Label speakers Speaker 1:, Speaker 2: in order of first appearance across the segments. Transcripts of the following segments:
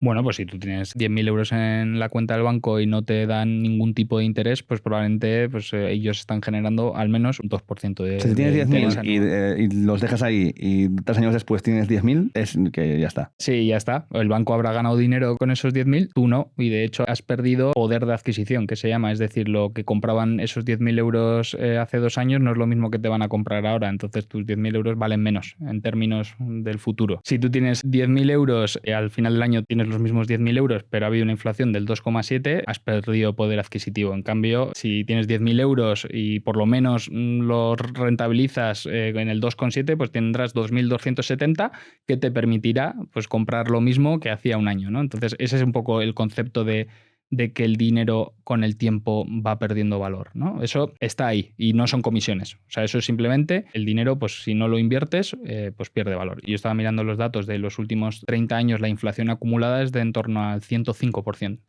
Speaker 1: Bueno, pues si tú tienes 10.000 euros en la cuenta del banco y no te dan ningún tipo de interés, pues probablemente ellos están generando al menos un 2%
Speaker 2: O sea, si
Speaker 1: de,
Speaker 2: tienes
Speaker 1: de interés
Speaker 2: 10.000
Speaker 1: anual.
Speaker 2: y los dejas ahí y 3 años después tienes 10.000, es que ya está.
Speaker 1: Sí, ya está. El banco habrá ganado dinero con esos 10.000, tú no. Y de hecho has perdido poder de adquisición, que se llama. Es decir, lo que compraban esos 10.000 euros hace 2 años no es lo mismo que te van a comprar ahora. Entonces tus 10.000 euros valen menos en términos del futuro. Si tú tienes 10.000 euros y al final del año tienes los mismos 10.000 euros, pero ha habido una inflación del 2,7, has perdido poder adquisitivo. En cambio, si tienes 10.000 euros y por lo menos los rentabilizas en el 2,7, pues tendrás 2.270 que te permitirá pues comprar lo mismo que hacía un año, ¿no? Entonces, ese es un poco el concepto de que el dinero con el tiempo va perdiendo valor, ¿no? Eso está ahí y no son comisiones. O sea, eso es simplemente el dinero, pues si no lo inviertes, pues pierde valor. Y yo estaba mirando los datos de los últimos 30 años, la inflación acumulada es de en torno al 105%.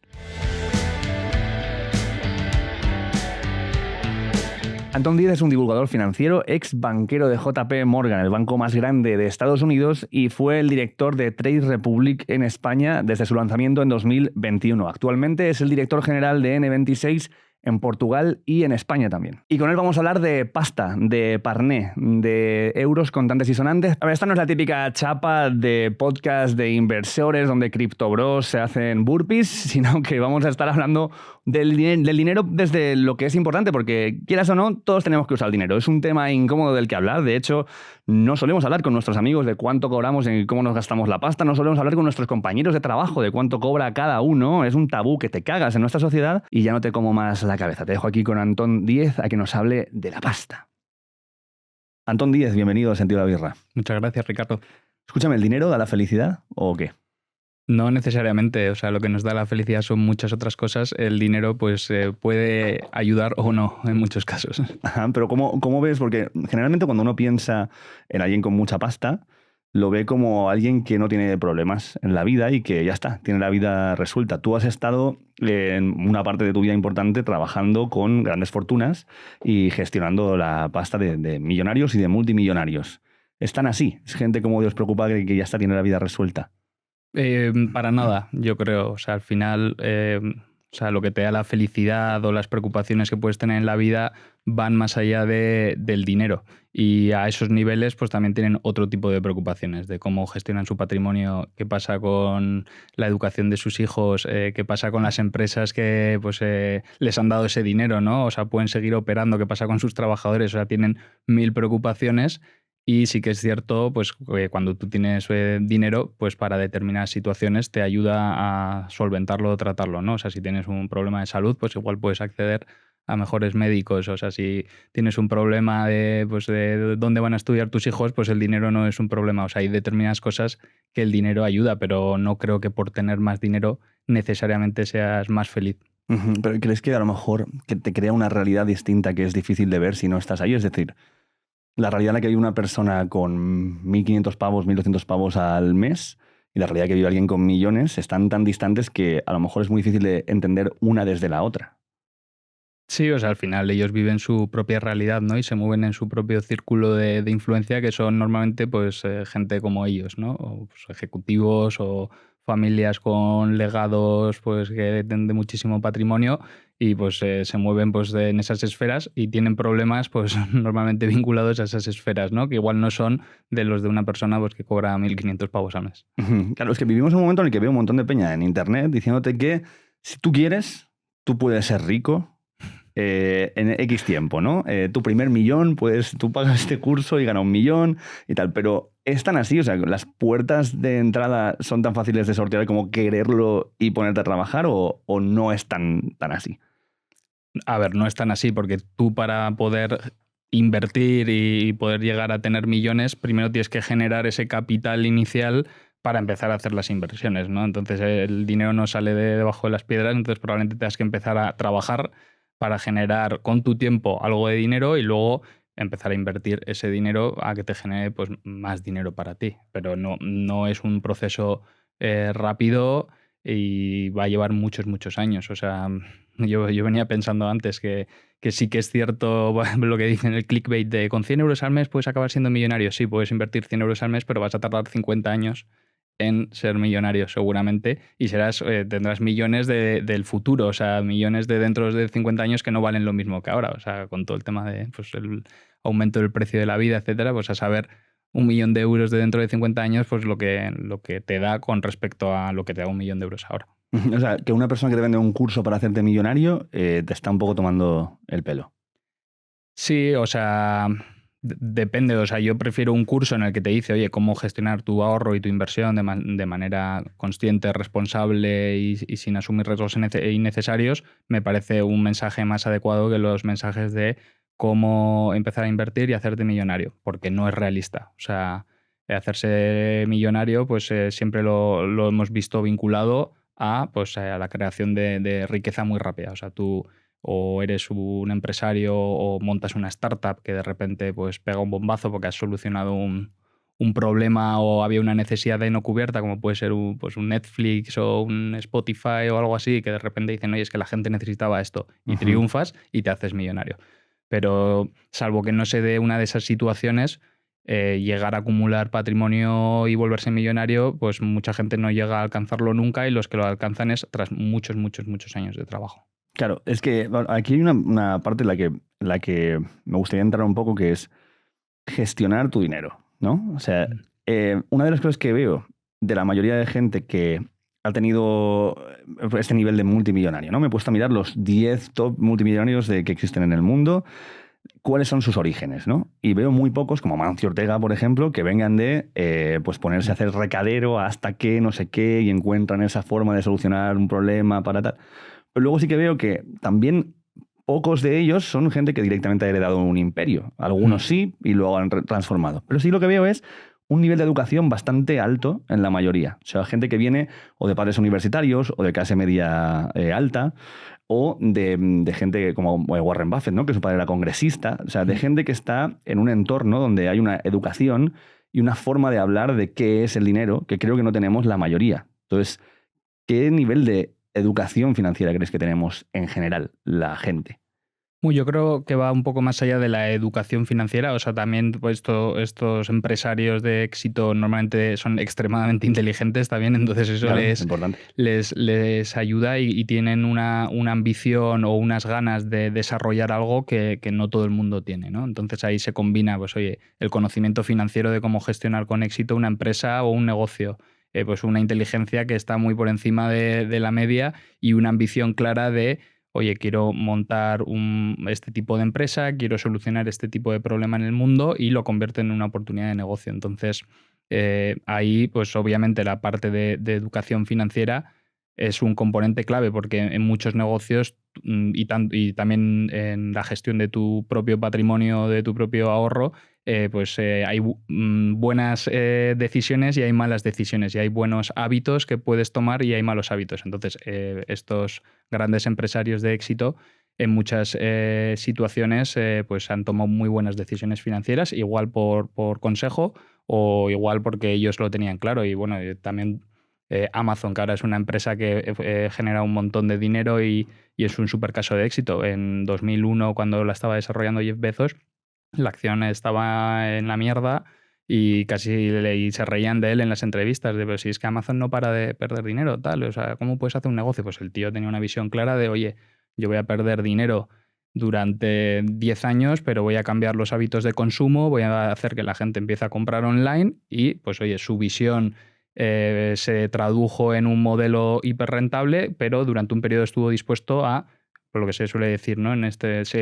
Speaker 2: Antón Díez es un divulgador financiero, ex banquero de JP Morgan, el banco más grande de Estados Unidos, y fue el director de Trade Republic en España desde su lanzamiento en 2021. Actualmente es el director general de N26 en Portugal y en España también. Y con él vamos a hablar de pasta, de parné, de euros contantes y sonantes. A ver, esta no es la típica chapa de podcast de inversores donde criptobros se hacen burpees, sino que vamos a estar hablando del dinero desde lo que es importante, porque quieras o no, todos tenemos que usar el dinero. Es un tema incómodo del que hablar. De hecho, no solemos hablar con nuestros amigos de cuánto cobramos y cómo nos gastamos la pasta. No solemos hablar con nuestros compañeros de trabajo de cuánto cobra cada uno. Es un tabú que te cagas en nuestra sociedad y ya no te como más la cabeza. Te dejo aquí con Antón Díez a que nos hable de la pasta. Antón Díez, bienvenido a Sentido de la Birra.
Speaker 1: Muchas gracias, Ricardo.
Speaker 2: Escúchame, ¿el dinero da la felicidad o qué?
Speaker 1: No necesariamente, o sea, lo que nos da la felicidad son muchas otras cosas. El dinero pues puede ayudar o no en muchos casos.
Speaker 2: Ajá, pero ¿cómo ves? Porque generalmente cuando uno piensa en alguien con mucha pasta, lo ve como alguien que no tiene problemas en la vida y que ya está, tiene la vida resuelta. Tú has estado en una parte de tu vida importante trabajando con grandes fortunas y gestionando la pasta de millonarios y de multimillonarios. ¿Están así? ¿Es gente como Dios preocupa que ya está, tiene la vida resuelta?
Speaker 1: Para nada, yo creo. O sea, al final, o sea, lo que te da la felicidad o las preocupaciones que puedes tener en la vida van más allá del dinero. Y a esos niveles, pues también tienen otro tipo de preocupaciones, de cómo gestionan su patrimonio, qué pasa con la educación de sus hijos, qué pasa con las empresas que pues, les han dado ese dinero, ¿no? O sea, pueden seguir operando, qué pasa con sus trabajadores, o sea, tienen mil preocupaciones. Y sí que es cierto, pues que cuando tú tienes dinero, pues para determinadas situaciones te ayuda a solventarlo o tratarlo, ¿no? O sea, si tienes un problema de salud, pues igual puedes acceder a mejores médicos. O sea, si tienes un problema pues de dónde van a estudiar tus hijos, pues el dinero no es un problema. O sea, hay determinadas cosas que el dinero ayuda, pero no creo que por tener más dinero necesariamente seas más feliz.
Speaker 2: Ujú, pero ¿crees que a lo mejor que te crea una realidad distinta que es difícil de ver si no estás ahí? Es decir, la realidad en la que vive una persona con 1.500 pavos, 1.200 pavos al mes y la realidad que vive alguien con millones están tan distantes que a lo mejor es muy difícil de entender una desde la otra.
Speaker 1: Sí, o sea, al final ellos viven su propia realidad, ¿no? Y se mueven en su propio círculo de influencia, que son normalmente, pues, gente como ellos, ¿no? O pues, ejecutivos o familias con legados, pues, que tienen de muchísimo patrimonio y, pues, se mueven, pues, en esas esferas y tienen problemas, pues, normalmente vinculados a esas esferas, ¿no? Que igual no son de los de una persona, pues, que cobra 1.500 pavos al mes.
Speaker 2: Ujú. Claro, es que vivimos en un momento en el que veo un montón de peña en internet diciéndote que si tú quieres, tú puedes ser rico en X tiempo, ¿no? Tu primer millón, pues tú pagas este curso y ganas 1 millón y tal, pero es tan así, o sea, las puertas de entrada son tan fáciles de sortear como quererlo y ponerte a trabajar o no es tan así.
Speaker 1: A ver, no es tan así, porque tú para poder invertir y poder llegar a tener millones, primero tienes que generar ese capital inicial para empezar a hacer las inversiones, ¿no? Entonces el dinero no sale de debajo de las piedras, entonces probablemente tengas que empezar a trabajar para generar con tu tiempo algo de dinero y luego empezar a invertir ese dinero a que te genere pues, más dinero para ti. Pero no es un proceso rápido y va a llevar muchos, muchos años. O sea, yo venía pensando antes que sí que es cierto lo que dicen el clickbait de con 100 euros al mes puedes acabar siendo millonario. Sí, puedes invertir 100 euros al mes, pero vas a tardar 50 años en ser millonario seguramente y tendrás millones del futuro, o sea, millones de dentro de 50 años que no valen lo mismo que ahora, o sea, con todo el tema de pues, el aumento del precio de la vida, etcétera, pues a saber 1 millón de euros de dentro de 50 años, pues lo que te da con respecto a lo que te da 1 millón de euros ahora.
Speaker 2: O sea, que una persona que te vende un curso para hacerte millonario te está un poco tomando el pelo.
Speaker 1: Sí, o sea, depende. O sea, yo prefiero un curso en el que te dice, oye, cómo gestionar tu ahorro y tu inversión de manera consciente, responsable y sin asumir riesgos innecesarios. Me parece un mensaje más adecuado que los mensajes de cómo empezar a invertir y hacerte millonario, porque no es realista. O sea, hacerse millonario, pues siempre lo hemos visto vinculado pues, a la creación de riqueza muy rápida. O sea, tú o eres un empresario o montas una startup que de repente pues pega un bombazo porque has solucionado un problema o había una necesidad de no cubierta, como puede ser pues un Netflix o un Spotify o algo así, que de repente dicen, oye, es que la gente necesitaba esto, y triunfas y te haces millonario. Pero salvo que no se dé una de esas situaciones, llegar a acumular patrimonio y volverse millonario, pues mucha gente no llega a alcanzarlo nunca y los que lo alcanzan es tras muchos, muchos, muchos años de trabajo.
Speaker 2: Claro, es que aquí hay una parte en la que me gustaría entrar un poco, que es gestionar tu dinero, ¿no? O sea, una de las cosas que veo de la mayoría de gente que ha tenido este nivel de multimillonario, ¿no? Me he puesto a mirar los 10 top multimillonarios que existen en el mundo, cuáles son sus orígenes, ¿no? Y veo muy pocos, como Mancio Ortega, por ejemplo, que vengan de pues ponerse a hacer recadero hasta que no sé qué y encuentran esa forma de solucionar un problema para tal. Pero luego sí que veo que también pocos de ellos son gente que directamente ha heredado un imperio. Algunos sí y luego han transformado. Pero sí lo que veo es un nivel de educación bastante alto en la mayoría. O sea, gente que viene o de padres universitarios o de clase media alta o de gente como Warren Buffett, ¿no? Que su padre era congresista. O sea, de gente que está en un entorno donde hay una educación y una forma de hablar de qué es el dinero que creo que no tenemos la mayoría. Entonces, ¿qué nivel de educación financiera crees que tenemos en general la gente?
Speaker 1: Yo creo que va un poco más allá de la educación financiera. O sea, también pues, estos empresarios de éxito normalmente son extremadamente inteligentes también, entonces eso
Speaker 2: Claro, es importante.
Speaker 1: les ayuda y tienen una ambición o unas ganas de desarrollar algo que no todo el mundo tiene, ¿no? Entonces ahí se combina, pues oye, el conocimiento financiero de cómo gestionar con éxito una empresa o un negocio. Pues una inteligencia que está muy por encima de la media y una ambición clara de oye, quiero montar este tipo de empresa, quiero solucionar este tipo de problema en el mundo y lo convierto en una oportunidad de negocio. Entonces, ahí, pues obviamente la parte de educación financiera es un componente clave porque en muchos negocios y también en la gestión de tu propio patrimonio, de tu propio ahorro, pues hay buenas decisiones y hay malas decisiones y hay buenos hábitos que puedes tomar y hay malos hábitos. Entonces, estos grandes empresarios de éxito en muchas situaciones pues han tomado muy buenas decisiones financieras, igual por consejo o igual porque ellos lo tenían claro. Y bueno, también Amazon, que ahora es una empresa que genera un montón de dinero y es un súper caso de éxito. En 2001, cuando la estaba desarrollando Jeff Bezos, la acción estaba en la mierda y casi y se reían de él en las entrevistas, de pero si es que Amazon no para de perder dinero, tal, o sea, ¿cómo puedes hacer un negocio? Pues el tío tenía una visión clara de, oye, yo voy a perder dinero durante 10 años, pero voy a cambiar los hábitos de consumo, voy a hacer que la gente empiece a comprar online y, pues oye, su visión se tradujo en un modelo hiperrentable, pero durante un periodo estuvo dispuesto a, por lo que se suele decir, ¿no? En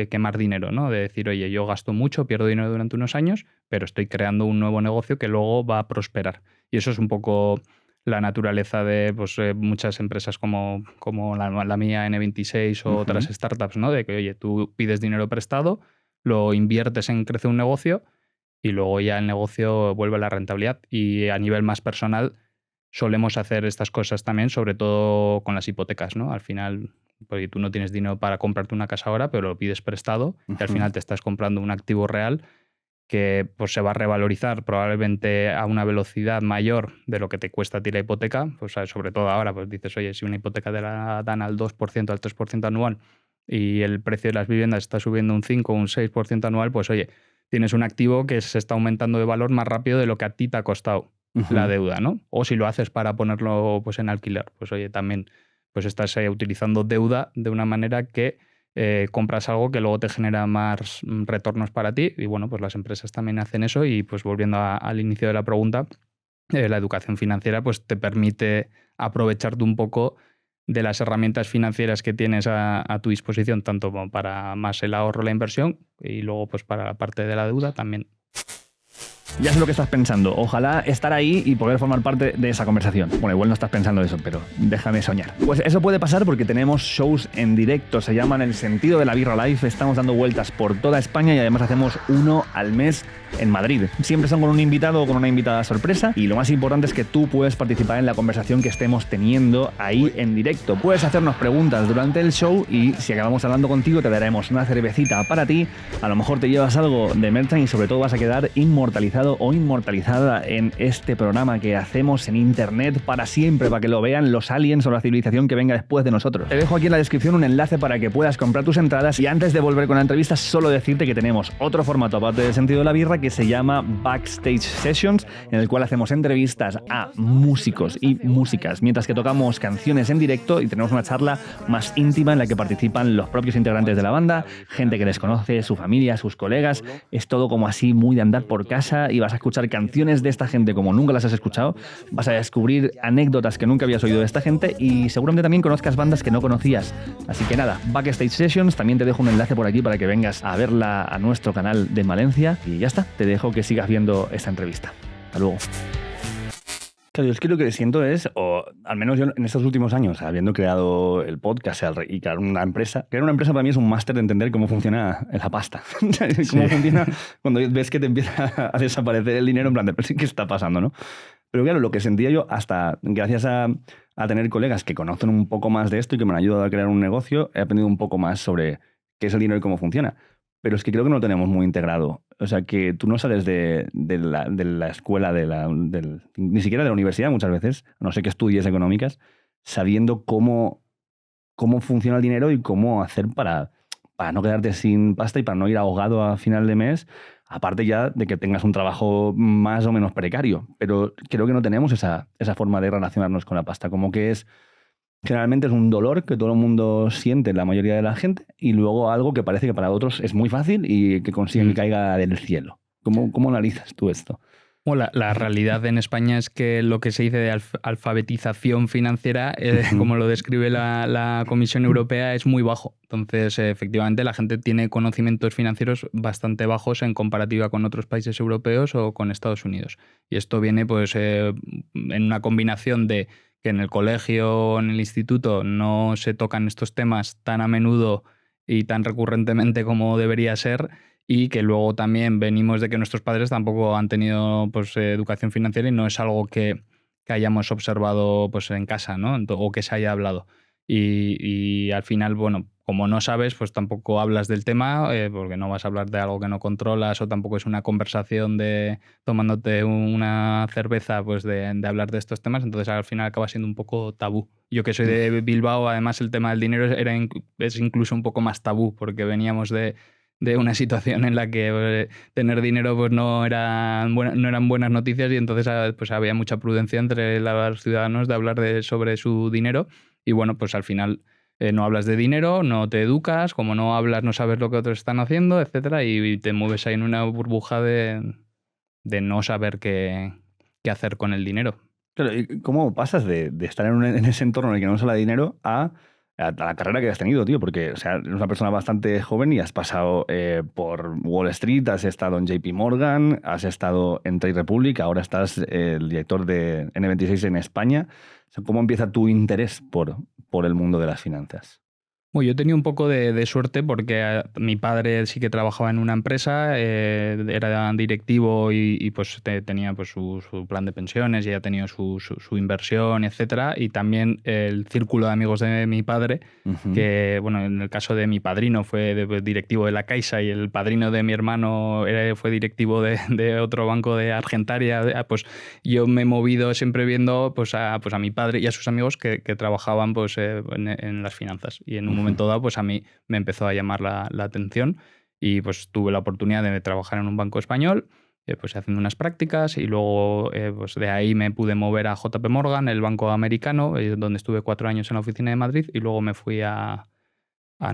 Speaker 1: quemar dinero, ¿no? De decir, oye, yo gasto mucho, pierdo dinero durante unos años, pero estoy creando un nuevo negocio que luego va a prosperar. Y eso es un poco la naturaleza de pues, muchas empresas como la mía, N26 o otras startups, ¿no? De que, oye, tú pides dinero prestado, lo inviertes en crecer un negocio y luego ya el negocio vuelve a la rentabilidad. Y a nivel más personal, solemos hacer estas cosas también, sobre todo con las hipotecas, ¿no? Al final, porque tú no tienes dinero para comprarte una casa ahora, pero lo pides prestado y al final te estás comprando un activo real que pues, se va a revalorizar probablemente a una velocidad mayor de lo que te cuesta a ti la hipoteca. Pues, sobre todo ahora, pues dices, oye, si una hipoteca te la dan al 2%, al 3% anual y el precio de las viviendas está subiendo un 5 o un 6% anual, pues oye, tienes un activo que se está aumentando de valor más rápido de lo que a ti te ha costado. la deuda, ¿no? O si lo haces para ponerlo pues, en alquiler, pues oye, también pues estás utilizando deuda de una manera que compras algo que luego te genera más retornos para ti. Y bueno, pues las empresas también hacen eso. Y pues volviendo al inicio de la pregunta, la educación financiera pues te permite aprovecharte un poco de las herramientas financieras que tienes a tu disposición, tanto como para más el ahorro, la inversión, y luego pues para la parte de la deuda también.
Speaker 2: Ya sé lo que estás pensando. Ojalá estar ahí y poder formar parte de esa conversación. Bueno, igual no estás pensando eso, pero déjame soñar. Pues eso puede pasar porque tenemos shows en directo. Se llaman El Sentido de la Birra Live. Estamos dando vueltas por toda España y además hacemos uno al mes en Madrid. Siempre son con un invitado o con una invitada sorpresa. Y lo más importante es que tú puedes participar en la conversación que estemos teniendo ahí en directo. Puedes hacernos preguntas durante el show y si acabamos hablando contigo te daremos una cervecita para ti. A lo mejor te llevas algo de merchan y sobre todo vas a quedar inmortalizado o inmortalizada en este programa que hacemos en internet para siempre, para que lo vean los aliens o la civilización que venga después de nosotros. Te dejo aquí en la descripción un enlace para que puedas comprar tus entradas y antes de volver con la entrevista solo decirte que tenemos otro formato aparte del Sentido de la Birra que se llama Backstage Sessions, en el cual hacemos entrevistas a músicos y músicas mientras que tocamos canciones en directo y tenemos una charla más íntima en la que participan los propios integrantes de la banda, gente que les conoce, su familia, sus colegas. Es todo como así muy de andar por casa y vas a escuchar canciones de esta gente como nunca las has escuchado, vas a descubrir anécdotas que nunca habías oído de esta gente y seguramente también conozcas bandas que no conocías. Así que nada, Backstage Sessions, también te dejo un enlace por aquí para que vengas a verla a nuestro canal de Valencia y ya está, te dejo que sigas viendo esta entrevista. Hasta luego. Claro, es que lo que siento es, o al menos yo en estos últimos años, habiendo creado el podcast y crear una empresa para mí es un máster de entender cómo funciona la pasta. Cómo funciona cuando ves que te empieza a desaparecer el dinero, en plan de, ¿qué está pasando, no? Pero claro, lo que sentía yo, hasta gracias a tener colegas que conocen un poco más de esto y que me han ayudado a crear un negocio, he aprendido un poco más sobre qué es el dinero y cómo funciona. Pero es que creo que no lo tenemos muy integrado. O sea, que tú no sales de la escuela, ni siquiera de la universidad muchas veces, a no sé que estudies económicas, sabiendo cómo funciona el dinero y cómo hacer para no quedarte sin pasta y para no ir ahogado a final de mes, aparte ya de que tengas un trabajo más o menos precario. Pero creo que no tenemos esa forma de relacionarnos con la pasta, como que generalmente es un dolor que todo el mundo siente, la mayoría de la gente, y luego algo que parece que para otros es muy fácil y que consiguen que caiga del cielo. ¿Cómo analizas tú esto?
Speaker 1: Bueno, la realidad en España es que lo que se dice de alfabetización financiera, como lo describe la Comisión Europea, es muy bajo. Entonces, efectivamente, la gente tiene conocimientos financieros bastante bajos en comparativa con otros países europeos o con Estados Unidos. Y esto viene pues, en una combinación de que en el colegio o en el instituto no se tocan estos temas tan a menudo y tan recurrentemente como debería ser, y que luego también venimos de que nuestros padres tampoco han tenido pues, educación financiera y no es algo que hayamos observado pues, en casa, ¿no? O que se haya hablado. Y al final, bueno, como no sabes, pues tampoco hablas del tema porque no vas a hablar de algo que no controlas o tampoco es una conversación de tomándote una cerveza pues de hablar de estos temas, entonces al final acaba siendo un poco tabú. Yo que soy de Bilbao, además el tema del dinero es incluso un poco más tabú porque veníamos de una situación en la que tener dinero pues no eran buenas noticias y entonces pues había mucha prudencia entre los ciudadanos de hablar sobre su dinero y bueno, pues al final no hablas de dinero, no te educas, como no hablas no sabes lo que otros están haciendo, etcétera, y te mueves ahí en una burbuja de no saber qué hacer con el dinero.
Speaker 2: Claro, ¿y cómo pasas de estar en ese entorno en el que no se habla de dinero a la carrera que has tenido, tío? Porque, o sea, eres una persona bastante joven y has pasado por Wall Street, has estado en JP Morgan, has estado en Trade Republic, ahora estás el director de N26 en España. O sea, ¿cómo empieza tu interés por el mundo de las finanzas?
Speaker 1: Bueno, yo tenía un poco de suerte porque mi padre sí que trabajaba en una empresa, era directivo y pues tenía pues su plan de pensiones y ya tenía su inversión, etcétera. Y también el círculo de amigos de mi padre, que bueno, en el caso de mi padrino fue directivo de la Caixa y el padrino de mi hermano fue directivo de otro banco de Argentaria, pues yo me he movido siempre viendo pues a mi padre y a sus amigos que trabajaban pues en las finanzas. Y en un momento dado, pues a mí me empezó a llamar la atención y pues tuve la oportunidad de trabajar en un banco español pues haciendo unas prácticas y luego pues de ahí me pude mover a JP Morgan, el banco americano, donde estuve 4 años en la oficina de Madrid y luego me fui a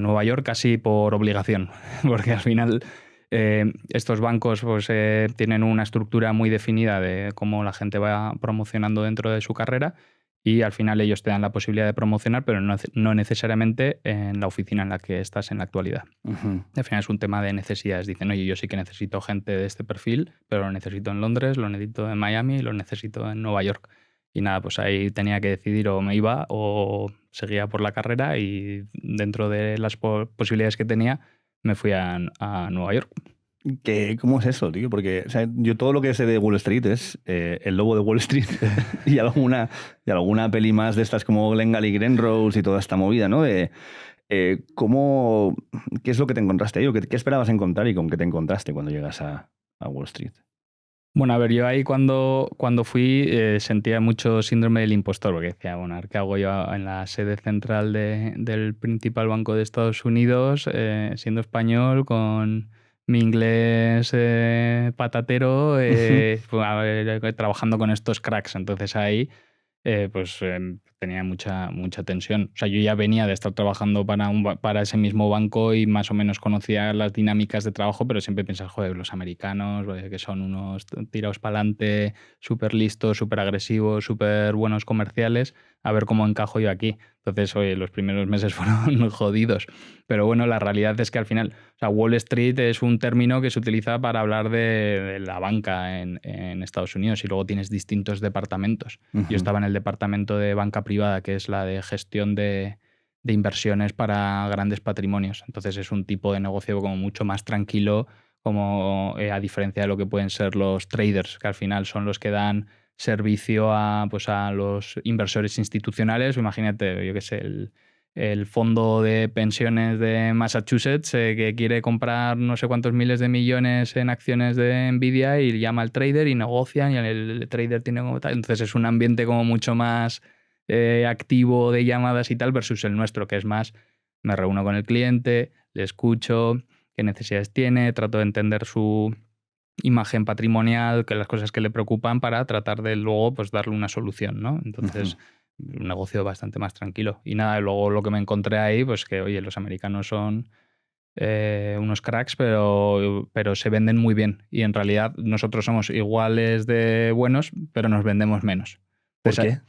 Speaker 1: Nueva York casi por obligación, porque al final estos bancos pues, tienen una estructura muy definida de cómo la gente va promocionando dentro de su carrera y al final ellos te dan la posibilidad de promocionar, pero no necesariamente en la oficina en la que estás en la actualidad.
Speaker 2: Ujú.
Speaker 1: Al final es un tema de necesidades. Dicen, oye, yo sí que necesito gente de este perfil, pero lo necesito en Londres, lo necesito en Miami y lo necesito en Nueva York. Y nada, pues ahí tenía que decidir o me iba o seguía por la carrera y dentro de las posibilidades que tenía me fui a Nueva York.
Speaker 2: ¿Cómo es eso, tío? Porque o sea, yo todo lo que sé de Wall Street es El Lobo de Wall Street y alguna peli más de estas como Glengarry Glen Rose y toda esta movida, ¿no? ¿Qué es lo que te encontraste ahí? ¿O qué esperabas encontrar y con qué te encontraste cuando llegas a Wall Street?
Speaker 1: Bueno, a ver, yo ahí cuando fui sentía mucho síndrome del impostor, porque decía, bueno, a ver, ¿qué hago yo en la sede central del principal banco de Estados Unidos, siendo español, con mi inglés patatero, pues, a ver, trabajando con estos cracks? Entonces ahí pues tenía mucha tensión. O sea, yo ya venía de estar trabajando para ese mismo banco y más o menos conocía las dinámicas de trabajo, pero siempre pensaba, joder, los americanos, que son unos tirados para adelante, súper listos, súper agresivos, súper buenos comerciales, a ver cómo encajo yo aquí. Entonces, oye, los primeros meses fueron jodidos. Pero bueno, la realidad es que al final, o sea, Wall Street es un término que se utiliza para hablar de la banca en Estados Unidos y luego tienes distintos departamentos. Yo estaba en el departamento de banca privada, que es la de gestión de inversiones para grandes patrimonios. Entonces es un tipo de negocio como mucho más tranquilo, como a diferencia de lo que pueden ser los traders, que al final son los que dan servicio pues a los inversores institucionales. Imagínate, yo qué sé, el fondo de pensiones de Massachusetts que quiere comprar no sé cuántos miles de millones en acciones de Nvidia y llama al trader y negocian y el trader tiene como tal. Entonces es un ambiente como mucho más activo de llamadas y tal versus el nuestro, que es más, me reúno con el cliente, le escucho, qué necesidades tiene, trato de entender su imagen patrimonial, que las cosas que le preocupan para tratar de luego pues darle una solución, ¿no? Entonces, un negocio bastante más tranquilo. Y nada, luego lo que me encontré ahí, pues que, oye, los americanos son unos cracks, pero se venden muy bien. Y en realidad nosotros somos iguales de buenos, pero nos vendemos menos.
Speaker 2: ¿Por
Speaker 1: Entonces,
Speaker 2: qué?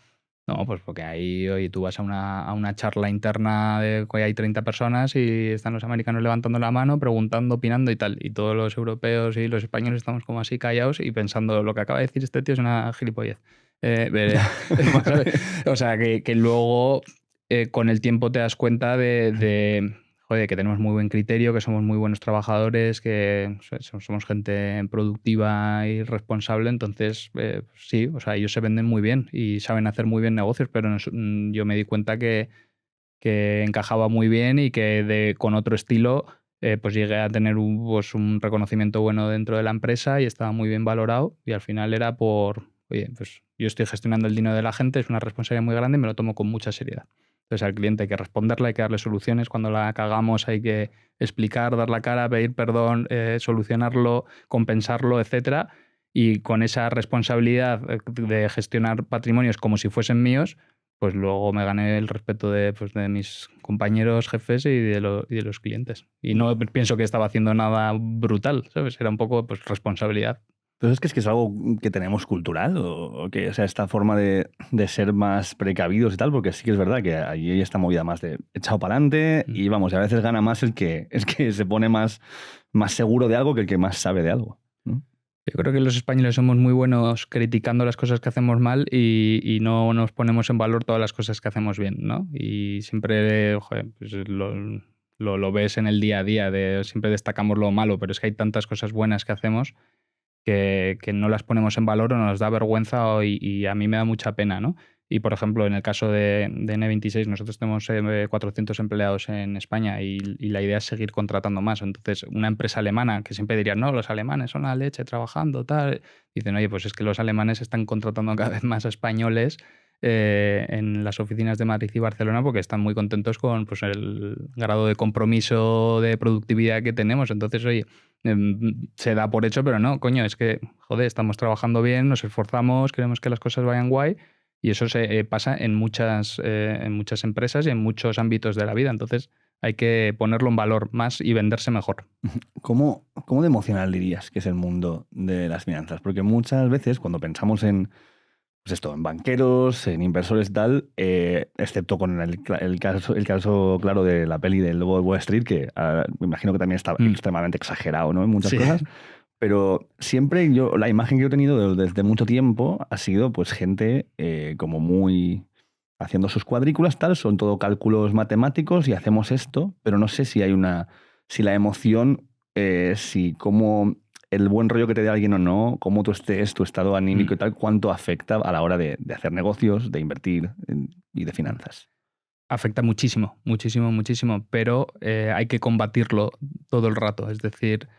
Speaker 1: no, pues porque ahí, oye, tú vas a una charla interna de que hay 30 personas y están los americanos levantando la mano, preguntando, opinando y tal. Y todos los europeos y los españoles estamos como así callados y pensando, lo que acaba de decir este tío es una gilipollez. ¿Sabes? O sea, que luego con el tiempo te das cuenta joder, que tenemos muy buen criterio, que somos muy buenos trabajadores, que somos gente productiva y responsable, entonces sí, o sea, ellos se venden muy bien y saben hacer muy bien negocios, pero yo me di cuenta que encajaba muy bien y que con otro estilo pues llegué a tener pues un reconocimiento bueno dentro de la empresa y estaba muy bien valorado y al final era oye, pues yo estoy gestionando el dinero de la gente, es una responsabilidad muy grande y me lo tomo con mucha seriedad. Entonces al cliente hay que responderle, hay que darle soluciones. Cuando la cagamos hay que explicar, dar la cara, pedir perdón, solucionarlo, compensarlo, etcétera. Y con esa responsabilidad de gestionar patrimonios como si fuesen míos, pues luego me gané el respeto pues de mis compañeros, jefes y de los clientes. Y no pienso que estaba haciendo nada brutal, ¿sabes? Era un poco pues, responsabilidad.
Speaker 2: Entonces, ¿es algo que tenemos cultural? ¿O que, o sea, esta forma de ser más precavidos y tal? Porque sí que es verdad que allí hay esta movida más de echado para adelante y vamos, a veces gana más el que se pone más seguro de algo que el que más sabe de algo, ¿no?
Speaker 1: Yo creo que los españoles somos muy buenos criticando las cosas que hacemos mal y no nos ponemos en valor todas las cosas que hacemos bien, ¿no? Y siempre, joder, pues lo ves en el día a día, siempre destacamos lo malo, pero es que hay tantas cosas buenas que hacemos que no las ponemos en valor o nos da vergüenza y a mí me da mucha pena, ¿no? Y, por ejemplo, en el caso de N26, nosotros tenemos 400 empleados en España y la idea es seguir contratando más. Entonces, una empresa alemana, que siempre dirían, no, los alemanes son la leche trabajando, tal, dicen, oye, pues es que los alemanes están contratando cada vez más a españoles en las oficinas de Madrid y Barcelona porque están muy contentos con pues, el grado de compromiso de productividad que tenemos. Entonces, oye, se da por hecho, pero no, coño, es que, joder, estamos trabajando bien, nos esforzamos, queremos que las cosas vayan guay y eso se pasa en muchas empresas y en muchos ámbitos de la vida. Entonces, hay que ponerlo en valor más y venderse mejor.
Speaker 2: ¿Cómo de emocional dirías que es el mundo de las finanzas? Porque muchas veces cuando pensamos en, pues esto, en banqueros, en inversores y tal, excepto con el caso claro de la peli del Lobo de Wall Street, que me imagino que también está extremadamente exagerado, ¿no? En muchas cosas. Pero siempre la imagen que yo he tenido desde mucho tiempo ha sido pues gente como muy haciendo sus cuadrículas, tal, son todo cálculos matemáticos y hacemos esto, pero no sé si si la emoción, si cómo el buen rollo que te dé alguien o no, cómo tú estés, tu estado anímico y tal, cuánto afecta a la hora de hacer negocios, de invertir y de finanzas.
Speaker 1: Afecta muchísimo, muchísimo, muchísimo, pero hay que combatirlo todo el rato. Es decir,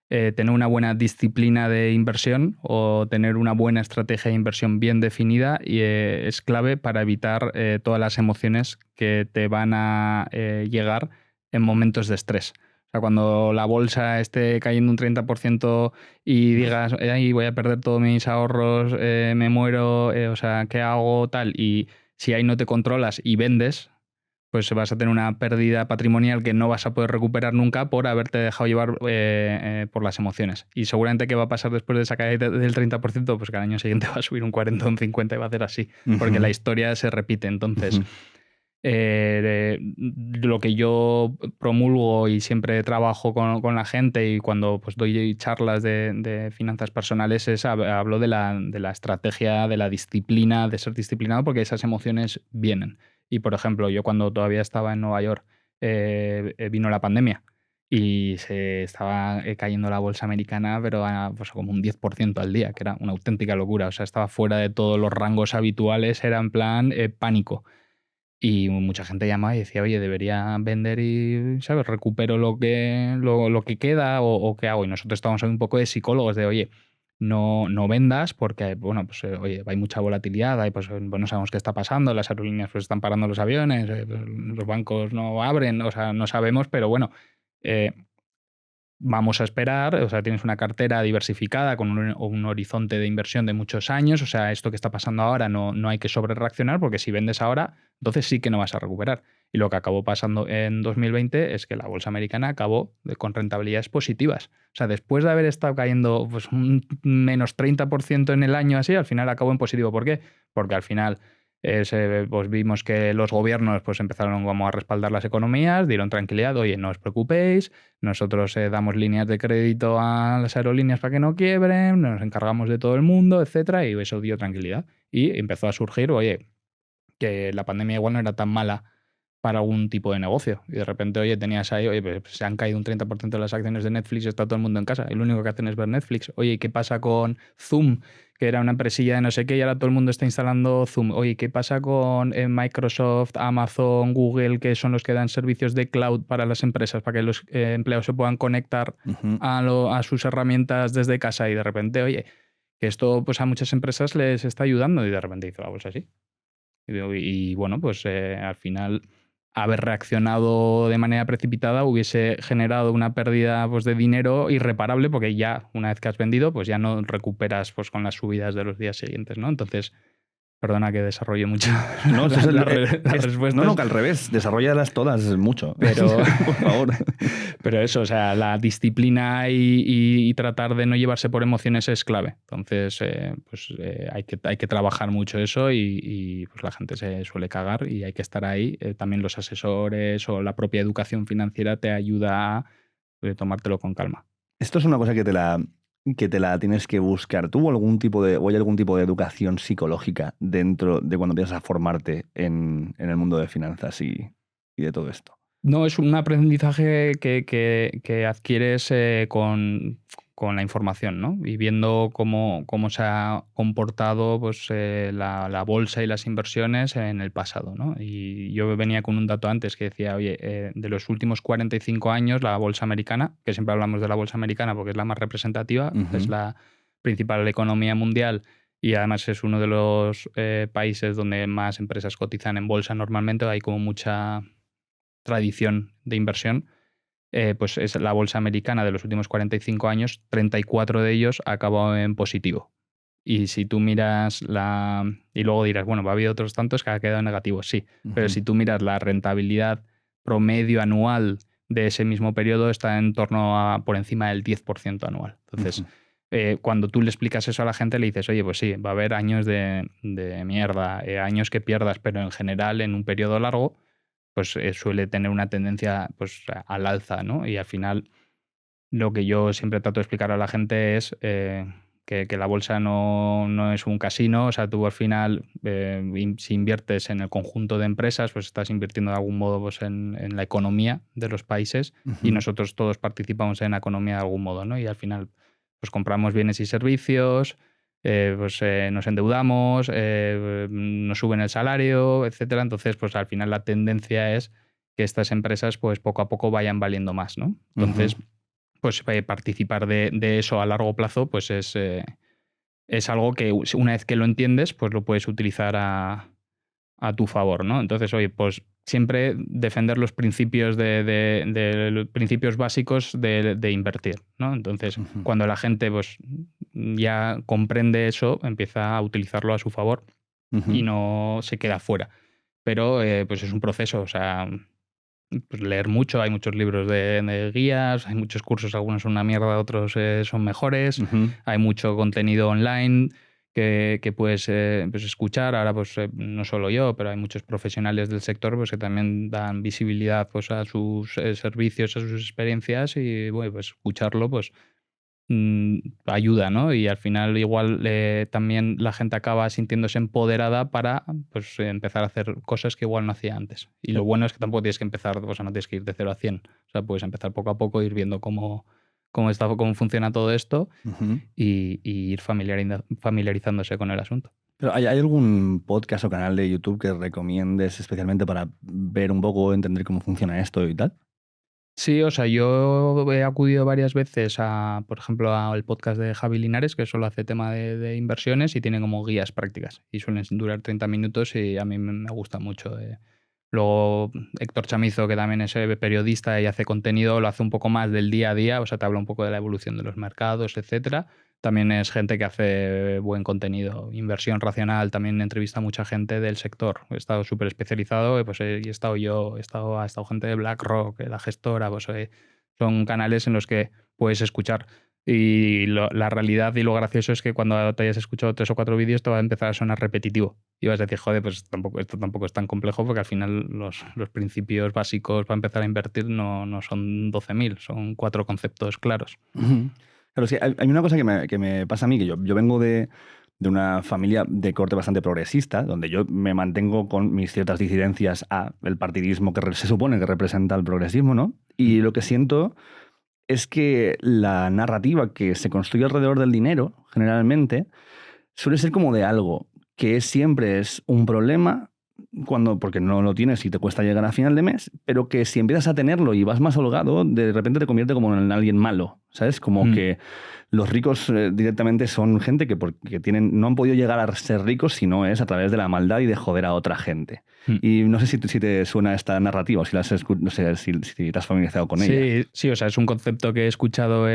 Speaker 1: tener una buena disciplina de inversión o tener una buena estrategia de inversión bien definida es clave para evitar todas las emociones que te van a llegar en momentos de estrés. O sea, cuando la bolsa esté cayendo un 30% y digas, ay, voy a perder todos mis ahorros, me muero, o sea, ¿qué hago? Tal. Y si ahí no te controlas y vendes, pues vas a tener una pérdida patrimonial que no vas a poder recuperar nunca por haberte dejado llevar por las emociones. Y seguramente ¿qué va a pasar después de esa caída del 30%? Pues que al año siguiente va a subir un 40 o un 50 y va a hacer así, porque la historia se repite. Entonces, lo que yo promulgo y siempre trabajo con la gente y cuando pues, doy charlas de finanzas personales es hablo de la estrategia, de la disciplina, de ser disciplinado porque esas emociones vienen. Y, por ejemplo, yo cuando todavía estaba en Nueva York vino la pandemia y se estaba cayendo la bolsa americana, pero pues, como un 10% al día, que era una auténtica locura. O sea, estaba fuera de todos los rangos habituales, era en plan pánico. Y mucha gente llamaba y decía, oye, debería vender y, ¿sabes? Recupero lo que queda o qué hago. Y nosotros estábamos un poco de psicólogos de, oye, no vendas porque, bueno, pues, oye, hay mucha volatilidad, pues no sabemos qué está pasando, las aerolíneas pues están parando los aviones, pues, los bancos no abren, o sea, no sabemos, pero bueno, vamos a esperar, o sea, tienes una cartera diversificada con un horizonte de inversión de muchos años, o sea, esto que está pasando ahora no hay que sobrereaccionar porque si vendes ahora, entonces sí que no vas a recuperar. Y lo que acabó pasando en 2020 es que la bolsa americana acabó con rentabilidades positivas. O sea, después de haber estado cayendo pues, un menos 30% en el año así, al final acabó en positivo. ¿Por qué? Porque al final pues vimos que los gobiernos pues empezaron como a respaldar las economías, dieron tranquilidad, oye, no os preocupéis, nosotros damos líneas de crédito a las aerolíneas para que no quiebren, nos encargamos de todo el mundo, etcétera, y eso dio tranquilidad. Y empezó a surgir, oye, que la pandemia igual no era tan mala para algún tipo de negocio. Y de repente, oye, tenías ahí, oye, pues se han caído un 30% de las acciones de Netflix, está todo el mundo en casa. Y lo único que hacen es ver Netflix. Oye, ¿qué pasa con Zoom? Que era una empresilla de no sé qué y ahora todo el mundo está instalando Zoom. Oye, ¿qué pasa con Microsoft, Amazon, Google, que son los que dan servicios de cloud para las empresas, para que los empleados se puedan conectar a sus herramientas desde casa? Y de repente, oye, que esto pues a muchas empresas les está ayudando y de repente hizo la bolsa así. Y bueno, pues al final haber reaccionado de manera precipitada hubiese generado una pérdida pues, de dinero irreparable porque ya una vez que has vendido pues ya no recuperas pues, con las subidas de los días siguientes, ¿no? Entonces, perdona que desarrolle mucho
Speaker 2: no,
Speaker 1: las respuestas.
Speaker 2: No, que al revés, desarrollalas todas mucho.
Speaker 1: Pero,
Speaker 2: por favor.
Speaker 1: Pero eso, o sea, la disciplina y tratar de no llevarse por emociones es clave. Entonces, hay que trabajar mucho eso y pues la gente se suele cagar y hay que estar ahí. También los asesores o la propia educación financiera te ayuda a tomártelo con calma.
Speaker 2: Esto es una cosa que te la tienes que buscar. ¿Tú o hay algún tipo de educación psicológica dentro de cuando empiezas a formarte en el mundo de finanzas y de todo esto?
Speaker 1: No, es un aprendizaje que adquieres con la información, ¿no? Y viendo cómo se ha comportado pues, la bolsa y las inversiones en el pasado, ¿no? Y yo venía con un dato antes que decía, oye, de los últimos 45 años, la bolsa americana, que siempre hablamos de la bolsa americana porque es la más representativa, es la principal economía mundial y además es uno de los países donde más empresas cotizan en bolsa normalmente, hay como mucha tradición de inversión. Pues es la bolsa americana de los últimos 45 años, 34 de ellos ha acabado en positivo. Y si tú miras y luego dirás, bueno, ha habido otros tantos que ha quedado en negativo, sí. Pero si tú miras la rentabilidad promedio anual de ese mismo periodo, está en torno a por encima del 10% anual. Entonces, cuando tú le explicas eso a la gente, le dices, oye, pues sí, va a haber años de mierda, años que pierdas, pero en general, en un periodo largo, pues suele tener una tendencia pues, al alza, ¿no? Y al final lo que yo siempre trato de explicar a la gente es que la bolsa no es un casino, o sea, tú al final, si inviertes en el conjunto de empresas, pues estás invirtiendo de algún modo pues, en la economía de los países y nosotros todos participamos en la economía de algún modo, ¿no? Y al final, pues compramos bienes y servicios, nos endeudamos, nos suben el salario, etcétera. Entonces, pues al final la tendencia es que estas empresas, pues poco a poco vayan valiendo más, ¿no? Entonces, pues participar de eso a largo plazo, pues es algo que una vez que lo entiendes, pues lo puedes utilizar a tu favor, ¿no? Entonces, oye, pues siempre defender los principios los principios básicos de invertir, ¿no? Entonces, cuando la gente pues ya comprende eso, empieza a utilizarlo a su favor y no se queda fuera. Pero pues es un proceso, o sea, pues leer mucho, hay muchos libros de guías, hay muchos cursos, algunos son una mierda, otros son mejores, hay mucho contenido online que puedes pues escuchar. Ahora pues no solo yo, pero hay muchos profesionales del sector pues que también dan visibilidad pues a sus servicios, a sus experiencias y bueno, pues escucharlo pues ayuda, ¿no? Y al final igual también la gente acaba sintiéndose empoderada para pues, empezar a hacer cosas que igual no hacía antes. Y lo bueno es que tampoco tienes que empezar, o sea, no tienes que ir de 0 a 100. O sea, puedes empezar poco a poco, ir viendo cómo funciona todo esto y ir familiarizándose con el asunto.
Speaker 2: Pero ¿hay algún podcast o canal de YouTube que recomiendes especialmente para ver un poco, entender cómo funciona esto y tal?
Speaker 1: Sí, o sea, yo he acudido varias veces por ejemplo, al podcast de Javi Linares, que solo hace tema de inversiones y tiene como guías prácticas. Y suelen durar 30 minutos y a mí me gusta mucho. Luego Héctor Chamizo, que también es periodista y hace contenido, lo hace un poco más del día a día, o sea, te habla un poco de la evolución de los mercados, etcétera. También es gente que hace buen contenido. Inversión Racional también entrevista a mucha gente del sector. He estado súper especializado, pues he estado yo, ha estado gente de BlackRock, la gestora, pues son canales en los que puedes escuchar. Y la realidad y lo gracioso es que cuando te hayas escuchado 3 o 4 vídeos te va a empezar a sonar repetitivo. Y vas a decir, joder, pues esto tampoco es tan complejo porque al final los principios básicos para empezar a invertir no son 12.000, son 4 conceptos claros.
Speaker 2: Claro, sí, hay una cosa que me pasa a mí, que yo vengo de una familia de corte bastante progresista, donde yo me mantengo con mis ciertas disidencias a el partidismo que se supone que representa el progresismo, ¿no? Y lo que siento es que la narrativa que se construye alrededor del dinero, generalmente, suele ser como de algo que siempre es un problema porque no lo tienes y te cuesta llegar a final de mes, pero que si empiezas a tenerlo y vas más holgado, de repente te convierte como en alguien malo, ¿sabes? Como que los ricos directamente son gente que porque no han podido llegar a ser ricos si no es a través de la maldad y de joder a otra gente. Y no sé si te suena esta narrativa o si no sé, si te has familiarizado con ella.
Speaker 1: Sí, o sea, es un concepto que he escuchado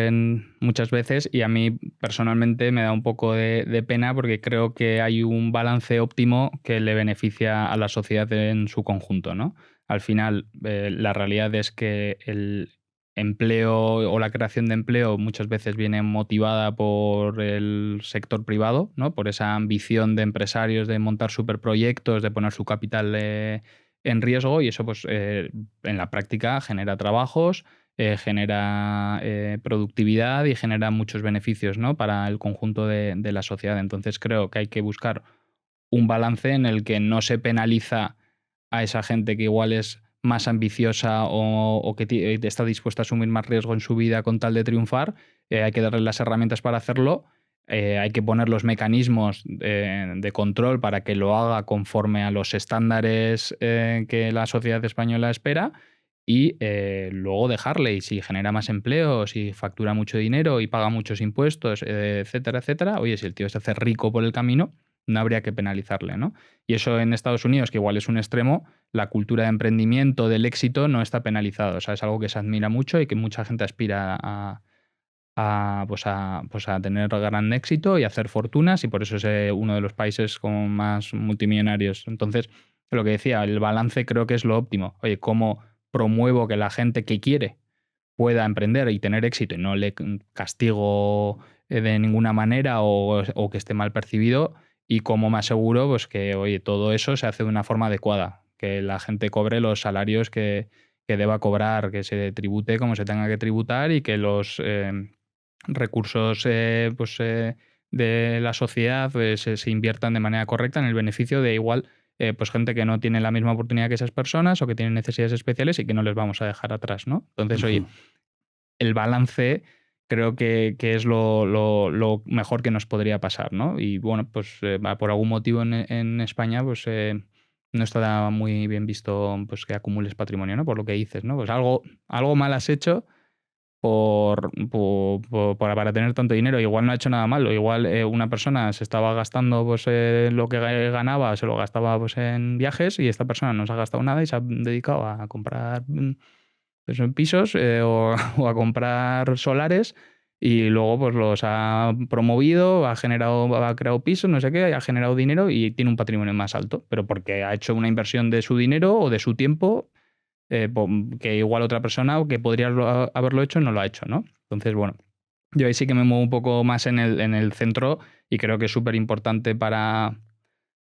Speaker 1: muchas veces y a mí personalmente me da un poco de pena porque creo que hay un balance óptimo que le beneficia a la sociedad en su conjunto, ¿no? Al final, la realidad es que el empleo o la creación de empleo muchas veces viene motivada por el sector privado, ¿no? Por esa ambición de empresarios de montar superproyectos, de poner su capital en riesgo y eso pues en la práctica genera trabajos, genera productividad y genera muchos beneficios, ¿no? Para el conjunto de la sociedad. Entonces creo que hay que buscar un balance en el que no se penaliza a esa gente que igual es más ambiciosa o que está dispuesta a asumir más riesgo en su vida con tal de triunfar. Hay que darle las herramientas para hacerlo. Hay que poner los mecanismos de control para que lo haga conforme a los estándares que la sociedad española espera y luego dejarle. Y si genera más empleo, si factura mucho dinero y paga muchos impuestos, etcétera, etcétera, oye, si el tío se hace rico por el camino, no habría que penalizarle, ¿no? Y eso en Estados Unidos, que igual es un extremo, la cultura de emprendimiento, del éxito, no está penalizado. O sea, es algo que se admira mucho y que mucha gente aspira a tener gran éxito y hacer fortunas, y por eso es uno de los países como más multimillonarios. Entonces, lo que decía, el balance creo que es lo óptimo. Oye, ¿cómo promuevo que la gente que quiere pueda emprender y tener éxito y no le castigo de ninguna manera o que esté mal percibido? Y cómo me aseguro pues, que oye, todo eso se hace de una forma adecuada, que la gente cobre los salarios que deba cobrar, que se tribute como se tenga que tributar y que los recursos de la sociedad se inviertan de manera correcta en el beneficio de igual pues gente que no tiene la misma oportunidad que esas personas o que tienen necesidades especiales y que no les vamos a dejar atrás, ¿no? Entonces, oye, el balance creo que es lo mejor que nos podría pasar, ¿no? Y bueno, pues por algún motivo en España pues no está muy bien visto pues que acumules patrimonio, ¿no? Por lo que dices, ¿no? Pues algo mal has hecho para tener tanto dinero. Igual no ha hecho nada malo. Igual una persona se estaba gastando pues, lo que ganaba, se lo gastaba pues, en viajes, y esta persona no se ha gastado nada y se ha dedicado a comprar pues, pisos o a comprar solares, y luego pues los ha promovido, ha creado pisos, no sé qué, ha generado dinero y tiene un patrimonio más alto, pero porque ha hecho una inversión de su dinero o de su tiempo que igual otra persona o que podría haberlo hecho no lo ha hecho, ¿no? Entonces, bueno, yo ahí sí que me muevo un poco más en el centro, y creo que es súper importante para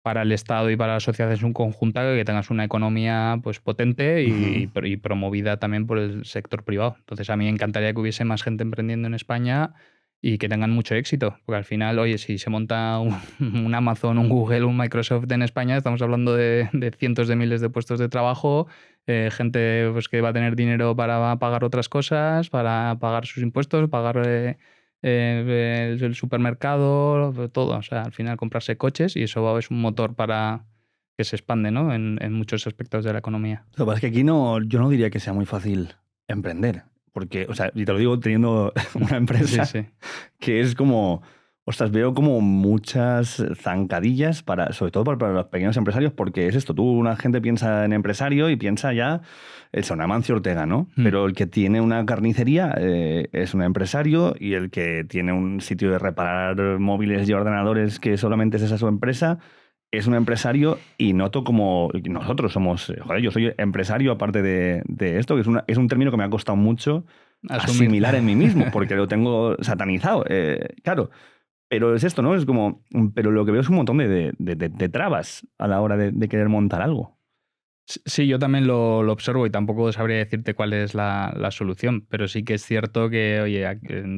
Speaker 1: el Estado y para la sociedad en su conjunto que tengas una economía pues, potente y promovida también por el sector privado. Entonces, a mí me encantaría que hubiese más gente emprendiendo en España y que tengan mucho éxito, porque al final, oye, si se monta un Amazon, un Google, un Microsoft en España, estamos hablando de cientos de miles de puestos de trabajo, gente pues, que va a tener dinero para pagar otras cosas, para pagar sus impuestos, pagar el supermercado, todo. O sea, al final comprarse coches, y eso es un motor para que se expande, ¿no? en muchos aspectos de la economía.
Speaker 2: Lo que pasa es que aquí yo no diría que sea muy fácil emprender. Porque, o sea, y te lo digo teniendo una empresa
Speaker 1: Sí, sí.
Speaker 2: que es como, ostras, veo como muchas zancadillas sobre todo para los pequeños empresarios, porque es esto, una gente piensa en empresario y piensa ya, es una Amancio Ortega, ¿no? Pero el que tiene una carnicería es un empresario, y el que tiene un sitio de reparar móviles y ordenadores que solamente es esa su empresa, es un empresario. Y noto como nosotros somos, joder, yo soy empresario aparte de esto, que es un término que me ha costado mucho
Speaker 1: Asumir.
Speaker 2: asimilar en mí mismo, porque lo tengo satanizado, claro. Pero es esto, ¿no? Es como, pero lo que veo es un montón de trabas a la hora de querer montar algo.
Speaker 1: Sí, yo también lo observo y tampoco sabría decirte cuál es la solución, pero sí que es cierto que, oye,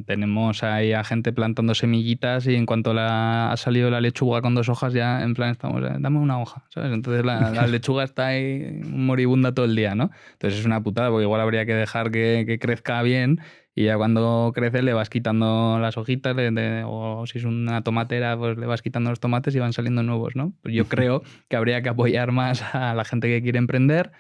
Speaker 1: tenemos ahí a gente plantando semillitas, y en cuanto ha salido la lechuga con 2 hojas, ya en plan estamos, dame una hoja, ¿sabes? Entonces la lechuga está ahí moribunda todo el día, ¿no? Entonces es una putada, porque igual habría que dejar que crezca bien, y ya cuando crece le vas quitando las hojitas, o si es una tomatera, pues le vas quitando los tomates y van saliendo nuevos, ¿no? Pues yo creo que habría que apoyar más a la gente que quiere emprender,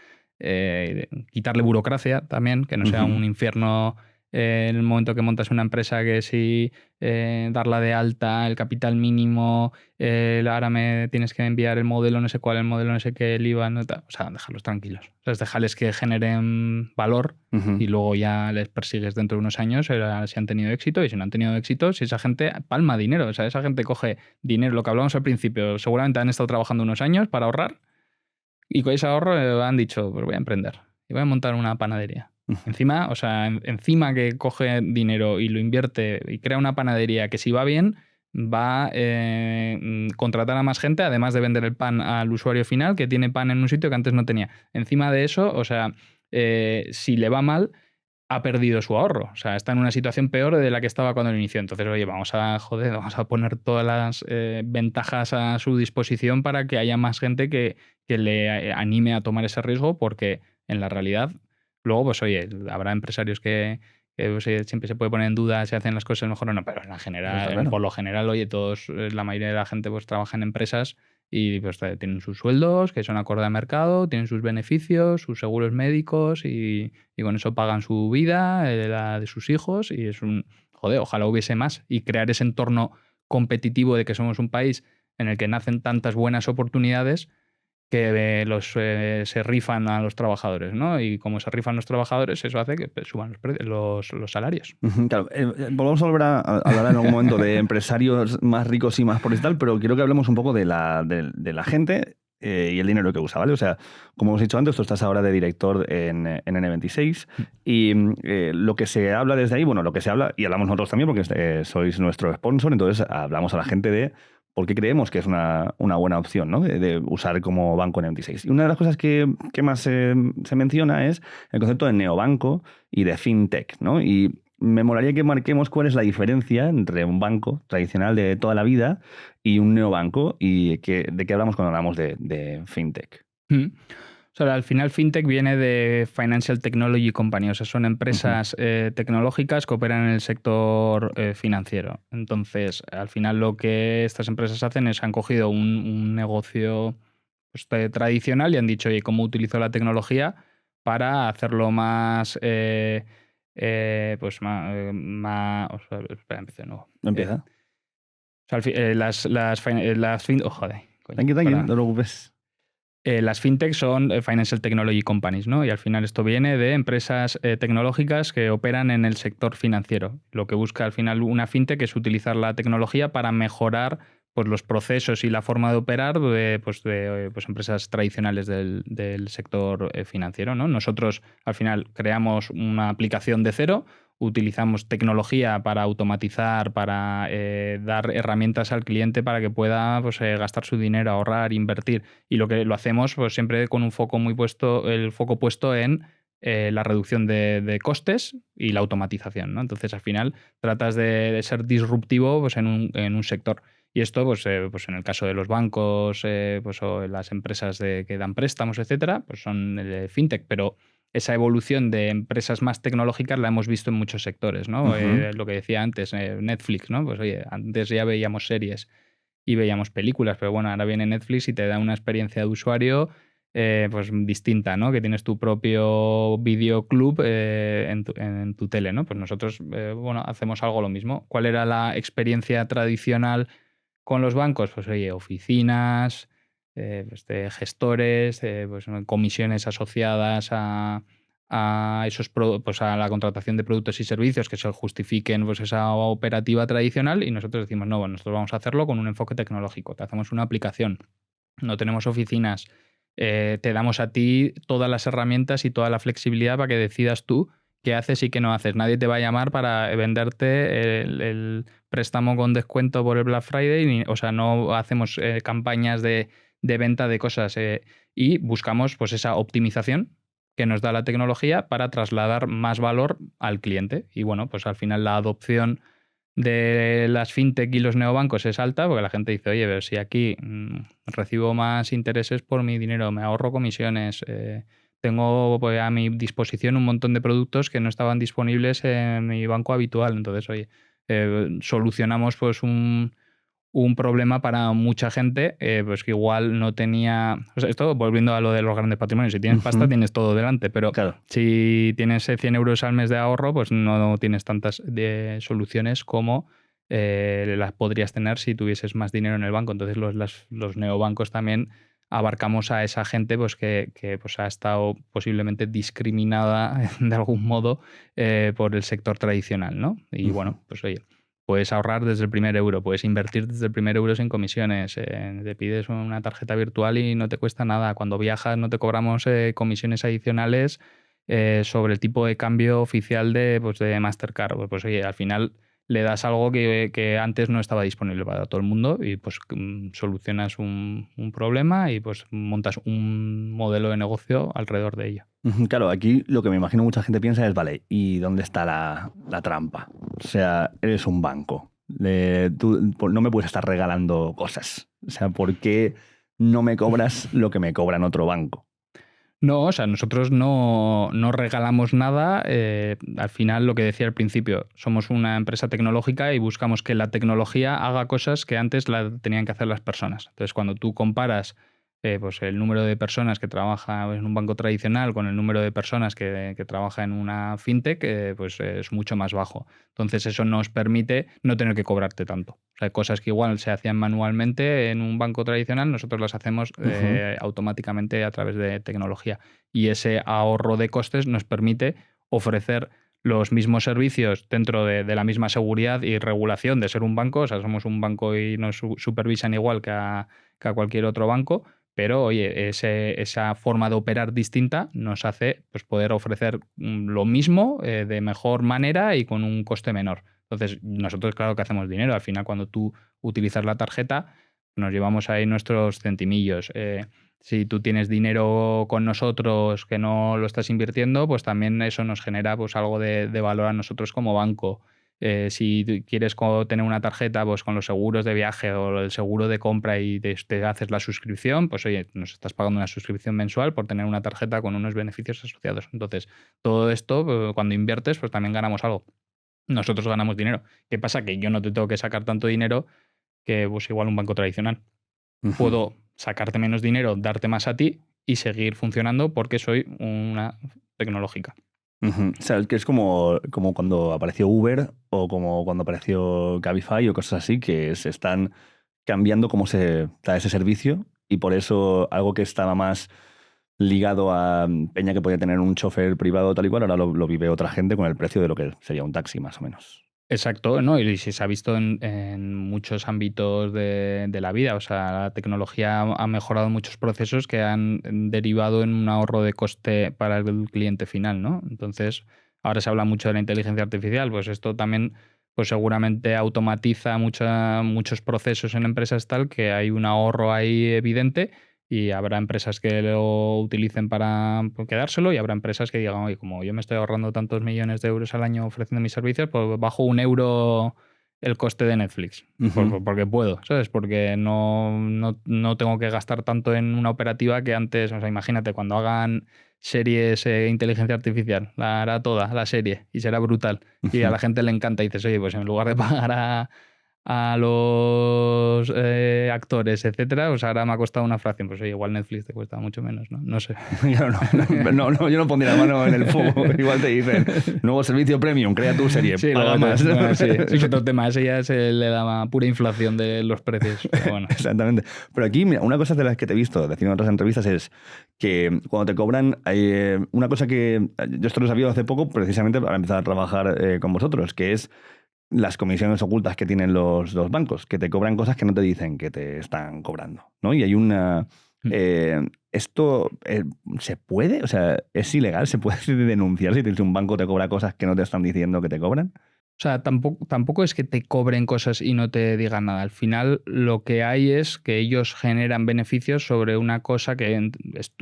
Speaker 1: quitarle burocracia también, que no sea un infierno en el momento que montas una empresa, que si darla de alta, el capital mínimo, ahora me tienes que enviar el modelo no sé cuál, el modelo no sé qué, el IVA, no tal. O sea, déjalos tranquilos. O sea, déjales que generen valor, y luego ya les persigues dentro de unos años si han tenido éxito, y si no han tenido éxito, si esa gente palma dinero. O sea, esa gente coge dinero, lo que hablamos al principio, seguramente han estado trabajando unos años para ahorrar, y con ese ahorro han dicho, pues voy a emprender y voy a montar una panadería. Encima, o sea, encima que coge dinero y lo invierte y crea una panadería que, si va bien, va a contratar a más gente, además de vender el pan al usuario final, que tiene pan en un sitio que antes no tenía. Encima de eso, o sea, si le va mal, ha perdido su ahorro. O sea, está en una situación peor de la que estaba cuando lo inició. Entonces, oye, vamos a poner todas las ventajas a su disposición para que haya más gente que le anime a tomar ese riesgo, porque en la realidad, luego, pues oye, habrá empresarios que pues, siempre se puede poner en duda si hacen las cosas mejor o no, pero en la general,
Speaker 2: Claro.
Speaker 1: por lo general, oye, la mayoría de la gente pues trabaja en empresas y pues tienen sus sueldos que son acorde al mercado, tienen sus beneficios, sus seguros médicos y con eso pagan su vida, la de sus hijos y es joder, ojalá hubiese más y crear ese entorno competitivo de que somos un país en el que nacen tantas buenas oportunidades que se rifan a los trabajadores, ¿no? Y como se rifan los trabajadores, eso hace que suban los salarios.
Speaker 2: Claro, volvamos a volver a hablar en algún momento de empresarios más ricos y más por y tal, pero quiero que hablemos un poco de la gente y el dinero que usa, ¿vale? O sea, como hemos dicho antes, tú estás ahora de director en N26 y lo que se habla desde ahí, bueno, lo que se habla, y hablamos nosotros también porque sois nuestro sponsor, entonces hablamos a la gente de por qué creemos que es una buena opción, ¿no? De usar como banco N26. Y una de las cosas que más se menciona es el concepto de neobanco y de fintech, ¿no? Y me molaría que marquemos cuál es la diferencia entre un banco tradicional de toda la vida y un neobanco y de qué hablamos cuando hablamos de fintech.
Speaker 1: O sea, al final fintech viene de Financial Technology Company, o sea, son empresas tecnológicas que operan en el sector financiero. Entonces, al final lo que estas empresas hacen es han cogido un negocio pues, tradicional y han dicho, oye, ¿cómo utilizo la tecnología para hacerlo más... pues o sea, espera, empiezo de nuevo.
Speaker 2: Empieza.
Speaker 1: O sea, oh, joder, coño,
Speaker 2: Tranqui, no te preocupes.
Speaker 1: Las fintech son Financial Technology Companies, ¿no? Y al final esto viene de empresas tecnológicas que operan en el sector financiero. Lo que busca al final una fintech es utilizar la tecnología para mejorar pues, los procesos y la forma de operar de empresas tradicionales del sector financiero, ¿no? Nosotros al final creamos una aplicación de cero, utilizamos tecnología para automatizar, para dar herramientas al cliente para que pueda pues, gastar su dinero, ahorrar, invertir. Y lo que lo hacemos pues, siempre con un foco el foco puesto en la reducción de costes y la automatización, ¿no? Entonces, al final, tratas de ser disruptivo pues, en un sector. Y esto, pues en el caso de los bancos pues, o las empresas que dan préstamos, etcétera, pues son fintech, pero esa evolución de empresas más tecnológicas la hemos visto en muchos sectores, ¿no? Lo que decía antes, Netflix, ¿no? Pues oye, antes ya veíamos series y veíamos películas, pero bueno, ahora viene Netflix y te da una experiencia de usuario pues distinta, ¿no? Que tienes tu propio videoclub en tu tele, ¿no? Pues nosotros, bueno, hacemos algo lo mismo. ¿Cuál era la experiencia tradicional con los bancos? Pues oye, oficinas, pues, de gestores, pues, comisiones asociadas pues a la contratación de productos y servicios que se justifiquen pues esa operativa tradicional y nosotros decimos, no, bueno, nosotros vamos a hacerlo con un enfoque tecnológico. Te hacemos una aplicación, no tenemos oficinas, te damos a ti todas las herramientas y toda la flexibilidad para que decidas tú qué haces y qué no haces. Nadie te va a llamar para venderte el préstamo con descuento por el Black Friday, o sea, no hacemos campañas de venta de cosas y buscamos pues esa optimización que nos da la tecnología para trasladar más valor al cliente. Y bueno, pues al final la adopción de las fintech y los neobancos es alta porque la gente dice, oye, pero si aquí recibo más intereses por mi dinero, me ahorro comisiones, tengo pues, a mi disposición un montón de productos que no estaban disponibles en mi banco habitual. Entonces, oye, solucionamos pues un problema para mucha gente pues que igual no tenía... O sea, esto volviendo a lo de los grandes patrimonios. Si tienes pasta, tienes todo delante, pero
Speaker 2: claro,
Speaker 1: si tienes 100 euros al mes de ahorro, pues no tienes tantas soluciones como las podrías tener si tuvieses más dinero en el banco. Entonces los neobancos también abarcamos a esa gente pues, que pues, ha estado posiblemente discriminada de algún modo por el sector tradicional, ¿no? Y bueno, pues oye... Puedes ahorrar desde el primer euro, puedes invertir desde el primer euro sin comisiones, te pides una tarjeta virtual y no te cuesta nada. Cuando viajas no te cobramos comisiones adicionales sobre el tipo de cambio oficial de Mastercard. Pues oye, al final le das algo que antes no estaba disponible para todo el mundo y pues solucionas un problema y pues montas un modelo de negocio alrededor de ello.
Speaker 2: Claro, aquí lo que me imagino mucha gente piensa es, vale, ¿y dónde está la trampa? O sea, eres un banco. Tú no me puedes estar regalando cosas. O sea, ¿por qué no me cobras lo que me cobra en otro banco?
Speaker 1: No, o sea, nosotros no regalamos nada. Al final, lo que decía al principio, somos una empresa tecnológica y buscamos que la tecnología haga cosas que antes la tenían que hacer las personas. Entonces, cuando tú comparas pues el número de personas que trabaja en un banco tradicional con el número de personas que trabaja en una fintech, pues es mucho más bajo. Entonces, eso nos permite no tener que cobrarte tanto. O sea, cosas que igual se hacían manualmente en un banco tradicional, nosotros las hacemos automáticamente a través de tecnología. Y ese ahorro de costes nos permite ofrecer los mismos servicios dentro de la misma seguridad y regulación de ser un banco. O sea, somos un banco y nos supervisan igual que a cualquier otro banco, pero oye, esa forma de operar distinta nos hace pues, poder ofrecer lo mismo de mejor manera y con un coste menor. Entonces, nosotros claro que hacemos dinero. Al final, cuando tú utilizas la tarjeta, nos llevamos ahí nuestros centimillos. Si tú tienes dinero con nosotros que no lo estás invirtiendo, pues también eso nos genera pues, algo de valor a nosotros como banco. Si tú quieres tener una tarjeta pues, con los seguros de viaje o el seguro de compra y te haces la suscripción, pues oye, nos estás pagando una suscripción mensual por tener una tarjeta con unos beneficios asociados. Entonces, todo esto, cuando inviertes, pues también ganamos algo. Nosotros ganamos dinero. ¿Qué pasa? Que yo no te tengo que sacar tanto dinero que pues, igual un banco tradicional.
Speaker 2: Ujú.
Speaker 1: Puedo sacarte menos dinero, darte más a ti y seguir funcionando porque soy una tecnológica.
Speaker 2: Ujú. O sea, que es como cuando apareció Uber o como cuando apareció Cabify o cosas así, que se están cambiando cómo se da ese servicio y por eso algo que estaba más ligado a peña que podía tener un chofer privado tal y cual, ahora lo vive otra gente con el precio de lo que sería un taxi, más o menos.
Speaker 1: Exacto, ¿no? Y se ha visto en muchos ámbitos de la vida. O sea, la tecnología ha mejorado muchos procesos que han derivado en un ahorro de coste para el cliente final, ¿no? Entonces, ahora se habla mucho de la inteligencia artificial, pues esto también, pues seguramente automatiza muchos procesos en empresas tal que hay un ahorro ahí evidente y habrá empresas que lo utilicen para quedárselo y habrá empresas que digan, oye, como yo me estoy ahorrando tantos millones de euros al año ofreciendo mis servicios, pues bajo 1 euro el coste de Netflix.
Speaker 2: Ujú.
Speaker 1: Porque puedo, ¿sabes? Porque no tengo que gastar tanto en una operativa que antes, o sea, imagínate, cuando hagan series inteligencia artificial, la hará toda la serie y será brutal. Y a
Speaker 2: Ujú.
Speaker 1: la gente le encanta y dices, oye, pues en lugar de pagar a los actores, etcétera, pues ahora me ha costado una fracción. Pues oye, igual Netflix te cuesta mucho menos, ¿no? No sé.
Speaker 2: Claro, no, yo no pondría la mano en el fuego. Igual te dicen, nuevo servicio premium, crea tu serie,
Speaker 1: Sí,
Speaker 2: paga
Speaker 1: luego
Speaker 2: más.
Speaker 1: bueno, sí, eso es otro tema. Ese ya es la pura inflación de los precios. Pero bueno.
Speaker 2: Exactamente. Pero aquí, mira, una cosa de las que te he visto decir en otras entrevistas es que cuando te cobran, hay una cosa que yo esto lo he sabido hace poco precisamente para empezar a trabajar con vosotros, que es las comisiones ocultas que tienen los bancos, que te cobran cosas que no te dicen que te están cobrando, ¿no? Y hay una... ¿Esto se puede? O sea, ¿es ilegal? ¿Se puede denunciar si un banco te cobra cosas que no te están diciendo que te cobran?
Speaker 1: O sea, tampoco es que te cobren cosas y no te digan nada. Al final lo que hay es que ellos generan beneficios sobre una cosa que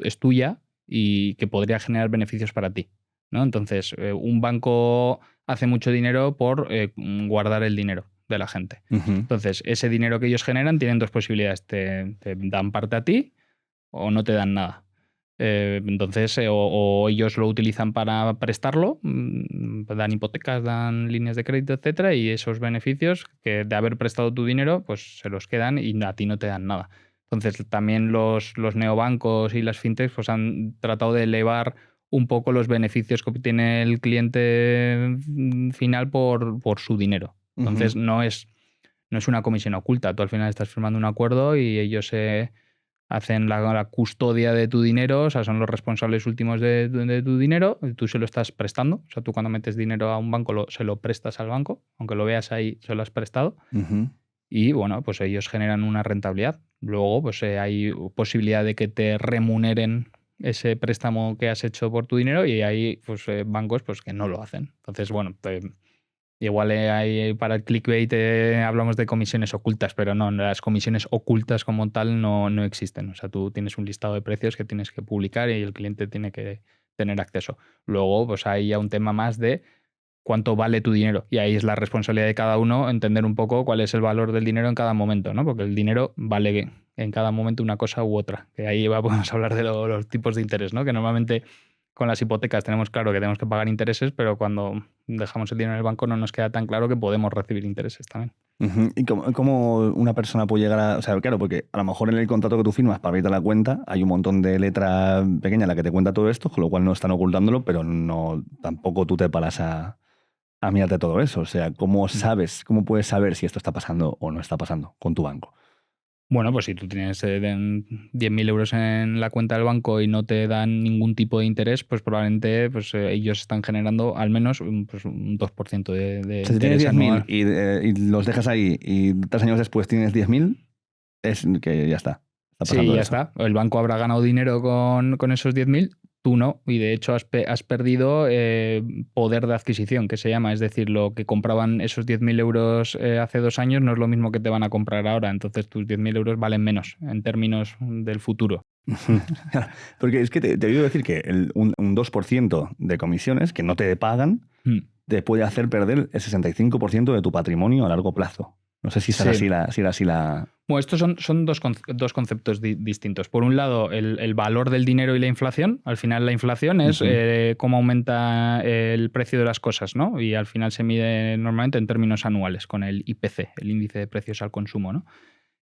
Speaker 1: es tuya y que podría generar beneficios para ti, ¿no? Entonces, un banco hace mucho dinero por guardar el dinero de la gente.
Speaker 2: Ujú.
Speaker 1: Entonces, ese dinero que ellos generan tienen dos posibilidades. Te dan parte a ti o no te dan nada. Entonces, o ellos lo utilizan para prestarlo, dan hipotecas, dan líneas de crédito, etcétera, y esos beneficios que de haber prestado tu dinero, pues se los quedan y a ti no te dan nada. Entonces, también los neobancos y las fintechs pues, han tratado de elevar un poco los beneficios que obtiene el cliente final por su dinero.
Speaker 2: Ujú.
Speaker 1: Entonces, no es una comisión oculta. Tú al final estás firmando un acuerdo y ellos hacen la custodia de tu dinero, o sea, son los responsables últimos de tu dinero, y tú se lo estás prestando. O sea, tú cuando metes dinero a un banco se lo prestas al banco, aunque lo veas ahí, se lo has prestado.
Speaker 2: Ujú.
Speaker 1: Y bueno, pues ellos generan una rentabilidad. Luego, pues hay posibilidad de que te remuneren ese préstamo que has hecho por tu dinero y hay pues, bancos pues, que no lo hacen. Entonces, bueno, igual hay para el clickbait hablamos de comisiones ocultas, pero no, las comisiones ocultas como tal no existen. O sea, tú tienes un listado de precios que tienes que publicar y el cliente tiene que tener acceso. Luego, pues hay ya un tema más de cuánto vale tu dinero. Y ahí es la responsabilidad de cada uno entender un poco cuál es el valor del dinero en cada momento, ¿no? Porque el dinero vale en cada momento una cosa u otra. Que ahí podemos hablar de los tipos de interés, ¿no? Que normalmente con las hipotecas tenemos claro que tenemos que pagar intereses, pero cuando dejamos el dinero en el banco no nos queda tan claro que podemos recibir intereses también.
Speaker 2: ¿Y cómo una persona puede llegar a...? O sea, claro, porque a lo mejor en el contrato que tú firmas para abrirte la cuenta hay un montón de letra pequeña en la que te cuenta todo esto, con lo cual no están ocultándolo, pero no tampoco tú te paras a mirarte todo eso. O sea, ¿cómo puedes saber si esto está pasando o no está pasando con tu banco?
Speaker 1: Bueno, pues si tú tienes 10.000 euros en la cuenta del banco y no te dan ningún tipo de interés, pues probablemente ellos están generando al menos un 2% de
Speaker 2: O sea, si tienes
Speaker 1: interés
Speaker 2: 10.000
Speaker 1: anual.
Speaker 2: y los dejas ahí y 3 años después tienes 10.000, es que ya está. Está
Speaker 1: Sí,
Speaker 2: pasando
Speaker 1: ya
Speaker 2: eso.
Speaker 1: está. El banco habrá ganado dinero con esos 10.000, tú no. Y de hecho has perdido poder de adquisición, que se llama. Es decir, lo que compraban esos 10.000 euros hace 2 años no es lo mismo que te van a comprar ahora. Entonces tus 10.000 euros valen menos en términos del futuro.
Speaker 2: Porque es que te he oído decir que un 2% de comisiones que no te pagan
Speaker 1: Hmm.
Speaker 2: te puede hacer perder el 65% de tu patrimonio a largo plazo. No sé si será
Speaker 1: Sí.
Speaker 2: así la...
Speaker 1: Bueno, estos son dos conceptos distintos. Por un lado, el valor del dinero y la inflación. Al final, la inflación es cómo aumenta el precio de las cosas, ¿no? Y al final se mide normalmente en términos anuales con el IPC, el índice de precios al consumo, ¿no?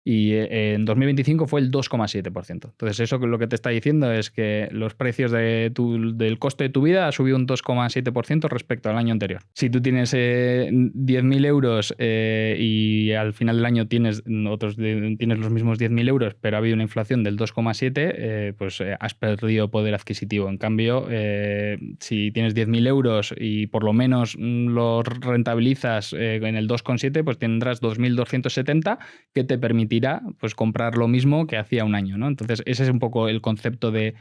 Speaker 1: Y en 2025 fue el 2,7%. Entonces, eso lo que te está diciendo es que los precios del coste de tu vida ha subido un 2,7% respecto al año anterior. Si tú tienes 10.000 euros y al final del año tienes los mismos 10.000 euros, pero ha habido una inflación del 2,7%, pues has perdido poder adquisitivo. En cambio, si tienes 10.000 euros y por lo menos los rentabilizas en el 2,7%, pues tendrás 2.270 que te permitirá pues comprar lo mismo que hacía un año, ¿no? Entonces, ese es un poco el concepto de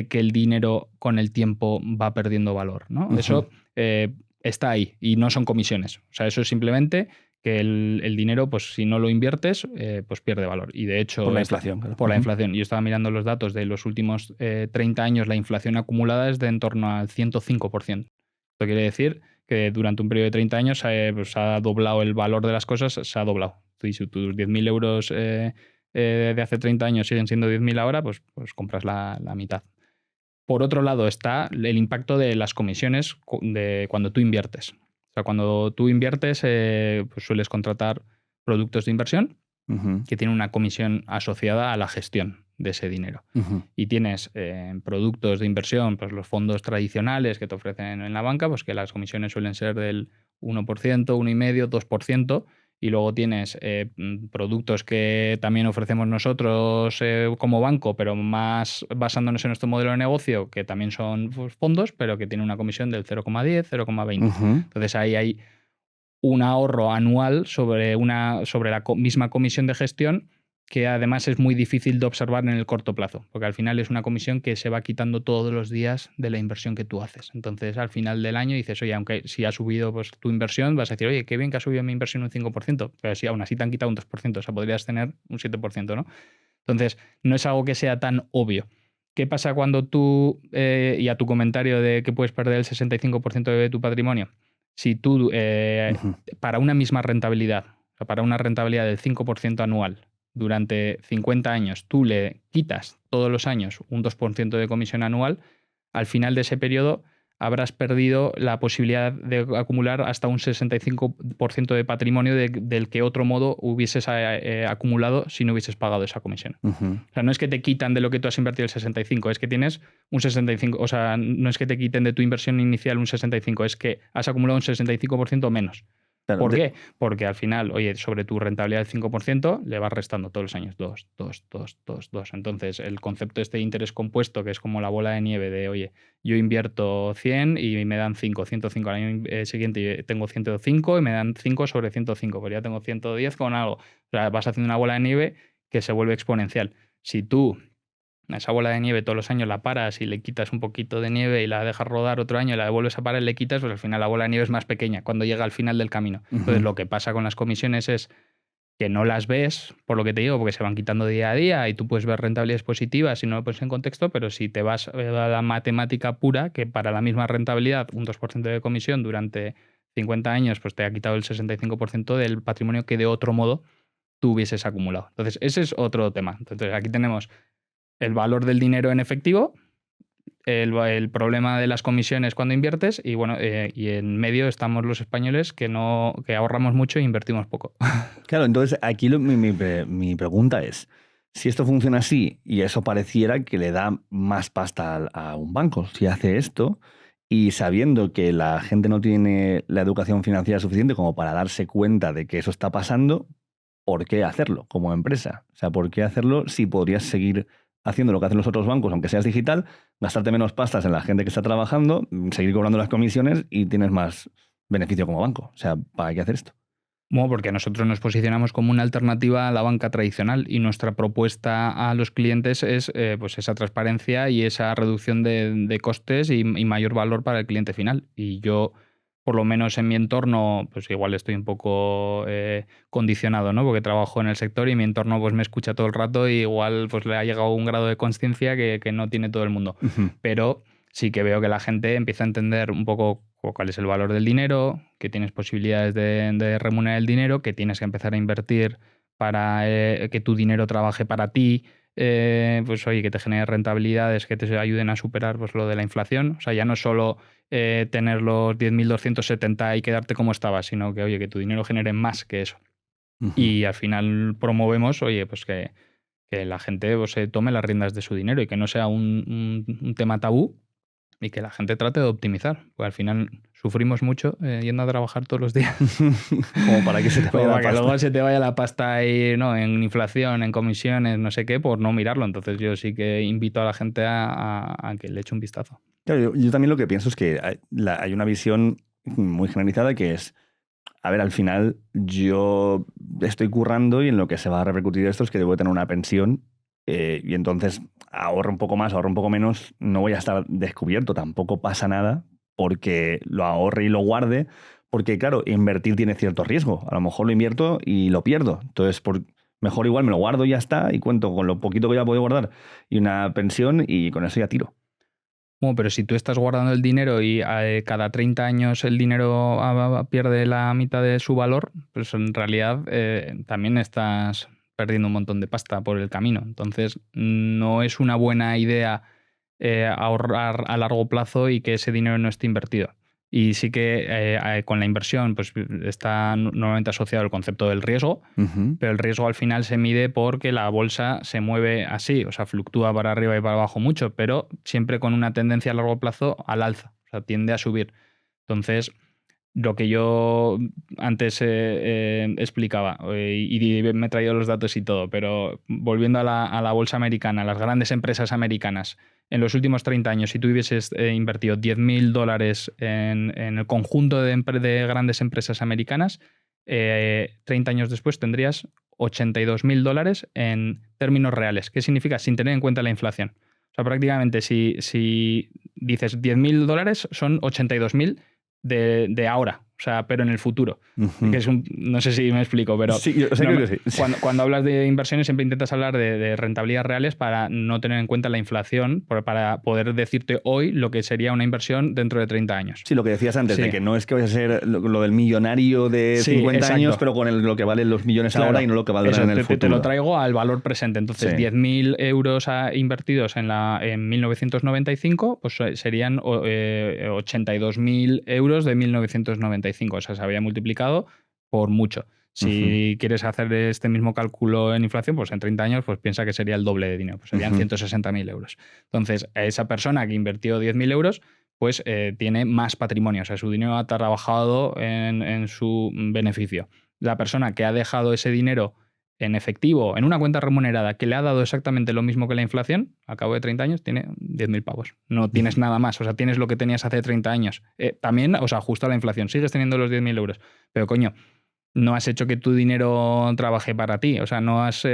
Speaker 1: que el dinero con el tiempo va perdiendo valor, ¿no? Eso está ahí y no son comisiones. O sea, eso es simplemente que el dinero, pues si no lo inviertes, pues pierde valor. Y de hecho...
Speaker 2: Por la inflación, claro.
Speaker 1: Por la inflación. Yo estaba mirando los datos de los últimos 30 años, la inflación acumulada es de en torno al 105%. Esto quiere decir que durante un periodo de 30 años pues, ha doblado el valor de las cosas, se ha doblado. Y si tus 10.000 euros de hace 30 años siguen siendo 10.000 ahora, pues compras la mitad. Por otro lado está el impacto de las comisiones de cuando tú inviertes. O sea, cuando tú inviertes, pues sueles contratar productos de inversión que tienen una comisión asociada a la gestión de ese dinero. Y tienes productos de inversión, pues los fondos tradicionales que te ofrecen en la banca, pues que las comisiones suelen ser del 1%, 1,5%, 2%. Y luego tienes productos que también ofrecemos nosotros como banco, pero más basándonos en nuestro modelo de negocio, que también son pues, fondos, pero que tienen una comisión del 0,10, 0,20. Entonces ahí hay un ahorro anual sobre la misma comisión de gestión que además es muy difícil de observar en el corto plazo, porque al final es una comisión que se va quitando todos los días de la inversión que tú haces. Entonces, al final del año dices, oye, aunque si ha subido pues, tu inversión, vas a decir, oye, qué bien que ha subido mi inversión un 5%, pero si aún así te han quitado un 2%, o sea, podrías tener un 7%, ¿no? Entonces, no es algo que sea tan obvio. ¿Qué pasa cuando tú, y a tu comentario de que puedes perder el 65% de tu patrimonio? Si tú, para una misma rentabilidad, o sea, para una rentabilidad del 5% anual durante 50 años, tú le quitas todos los años un 2% de comisión anual, al final de ese periodo habrás perdido la posibilidad de acumular hasta un 65% de patrimonio del que otro modo hubieses acumulado si no hubieses pagado esa comisión. O sea, no es que te quitan de lo que tú has invertido el 65, es que tienes un 65, o sea, no es que te quiten de tu inversión inicial un 65, es que has acumulado un 65% menos.
Speaker 2: Claro,
Speaker 1: ¿Por qué? Porque al final, oye, sobre tu rentabilidad del 5% le vas restando todos los años 2, 2, 2, 2, 2. Entonces, el concepto este de interés compuesto, que es como la bola de nieve de, oye, yo invierto 100 y me dan 5, 105. Al año siguiente tengo 105 y me dan 5 sobre 105, pero ya tengo 110 con algo. O sea, vas haciendo una bola de nieve que se vuelve exponencial. Si tú esa bola de nieve todos los años la paras y le quitas un poquito de nieve y la dejas rodar otro año y la vuelves a parar y le quitas, pues al final la bola de nieve es más pequeña cuando llega al final del camino. Entonces lo que pasa con las comisiones es que no las ves, por lo que te digo, porque se van quitando día a día y tú puedes ver rentabilidades positivas si no lo pones en contexto, pero si te vas a la matemática pura, que para la misma rentabilidad, un 2% de comisión durante 50 años, pues te ha quitado el 65% del patrimonio que de otro modo tú hubieses acumulado. Entonces, ese es otro tema. Entonces, aquí tenemos el valor del dinero en efectivo, el problema de las comisiones cuando inviertes y bueno, y en medio estamos los españoles que ahorramos mucho e invertimos poco.
Speaker 2: Claro, entonces aquí mi pregunta es, si esto funciona así y eso pareciera que le da más pasta a un banco, si hace esto y sabiendo que la gente no tiene la educación financiera suficiente como para darse cuenta de que eso está pasando, ¿por qué hacerlo como empresa? O sea, ¿por qué hacerlo si podrías seguir haciendo lo que hacen los otros bancos, aunque seas digital, gastarte menos pastas en la gente que está trabajando, seguir cobrando las comisiones y tienes más beneficio como banco? O sea, ¿para qué hacer esto?
Speaker 1: Bueno, porque nosotros nos posicionamos como una alternativa a la banca tradicional y nuestra propuesta a los clientes es pues esa transparencia y esa reducción de costes y mayor valor para el cliente final. Y yo, por lo menos en mi entorno, pues igual estoy un poco condicionado, ¿no? Porque trabajo en el sector y mi entorno pues me escucha todo el rato y igual pues le ha llegado un grado de conciencia que no tiene todo el mundo.
Speaker 2: Ujú.
Speaker 1: Pero sí que veo que la gente empieza a entender un poco cuál es el valor del dinero, que tienes posibilidades de remunerar el dinero, que tienes que empezar a invertir para que tu dinero trabaje para ti, pues oye, que te genere rentabilidades que te ayuden a superar pues, lo de la inflación. O sea, ya no es solo tener los 10.270 y quedarte como estabas, sino que, oye, que tu dinero genere más que eso.
Speaker 2: Ujú.
Speaker 1: Y al final promovemos, oye, pues que la gente pues, se tome las riendas de su dinero y que no sea un tema tabú y que la gente trate de optimizar, porque al final sufrimos mucho yendo a trabajar todos los días.
Speaker 2: Como para que se te vaya
Speaker 1: Como
Speaker 2: la
Speaker 1: para que
Speaker 2: pasta.
Speaker 1: luego se te vaya la pasta ahí, ¿no? En inflación, en comisiones, no sé qué, por no mirarlo. Entonces yo sí que invito a la gente a que le eche un vistazo.
Speaker 2: Claro, yo también lo que pienso es que hay una visión muy generalizada que es, a ver, al final yo estoy currando y en lo que se va a repercutir esto es que debo tener una pensión y entonces ahorro un poco más, ahorro un poco menos, no voy a estar descubierto, tampoco pasa nada porque lo ahorre y lo guarde, porque claro, invertir tiene cierto riesgo, a lo mejor lo invierto y lo pierdo, entonces mejor igual me lo guardo y ya está y cuento con lo poquito que ya puedo guardar y una pensión y con eso ya tiro.
Speaker 1: Bueno, pero si tú estás guardando el dinero y cada 30 años el dinero pierde la mitad de su valor, pues en realidad también estás perdiendo un montón de pasta por el camino. Entonces, no es una buena idea ahorrar a largo plazo y que ese dinero no esté invertido. Y sí que con la inversión pues, está normalmente asociado el concepto del riesgo,
Speaker 2: Ujú.
Speaker 1: pero el riesgo al final se mide porque la bolsa se mueve así, o sea, fluctúa para arriba y para abajo mucho, pero siempre con una tendencia a largo plazo al alza, o sea, tiende a subir. Entonces, lo que yo antes explicaba, y me he traído los datos y todo, pero volviendo a la bolsa americana, las grandes empresas americanas, en los últimos 30 años, si tú hubieses invertido $10.000 en el conjunto de grandes empresas americanas, 30 años después tendrías $82.000 en términos reales. ¿Qué significa? Sin tener en cuenta la inflación. O sea, prácticamente si dices $10.000 son 82.000 de ahora, o sea, pero en el futuro.
Speaker 2: Ujú.
Speaker 1: Que es no sé si me explico, pero
Speaker 2: Sí, o sea, creo que sí.
Speaker 1: cuando hablas de inversiones siempre intentas hablar de rentabilidades reales para no tener en cuenta la inflación, para poder decirte hoy lo que sería una inversión dentro de 30 años.
Speaker 2: Sí, lo que decías antes,
Speaker 1: Sí.
Speaker 2: de que no es que vayas a ser lo del millonario de
Speaker 1: Sí,
Speaker 2: 50
Speaker 1: exacto.
Speaker 2: año, pero con lo que valen los millones
Speaker 1: Claro,
Speaker 2: ahora y no lo que valdrán
Speaker 1: eso,
Speaker 2: en el
Speaker 1: te
Speaker 2: futuro.
Speaker 1: lo traigo al valor presente. Entonces,
Speaker 2: Sí.
Speaker 1: 10.000 euros invertidos en 1995, pues serían 82.000 euros de 1995. O sea, se había multiplicado por mucho. Si quieres hacer este mismo cálculo en inflación, pues en 30 años, pues piensa que sería el doble de dinero, pues serían 160.000 euros. Entonces, esa persona que invirtió 10.000 euros, pues tiene más patrimonio, o sea, su dinero ha trabajado en su beneficio. La persona que ha dejado ese dinero en efectivo, en una cuenta remunerada, que le ha dado exactamente lo mismo que la inflación, al cabo de 30 años tiene 10.000 pavos. No tienes nada más, o sea, tienes lo que tenías hace 30 años. También, o sea, justo a la inflación, sigues teniendo los 10.000 euros. Pero coño, no has hecho que tu dinero trabaje para ti, o sea, no has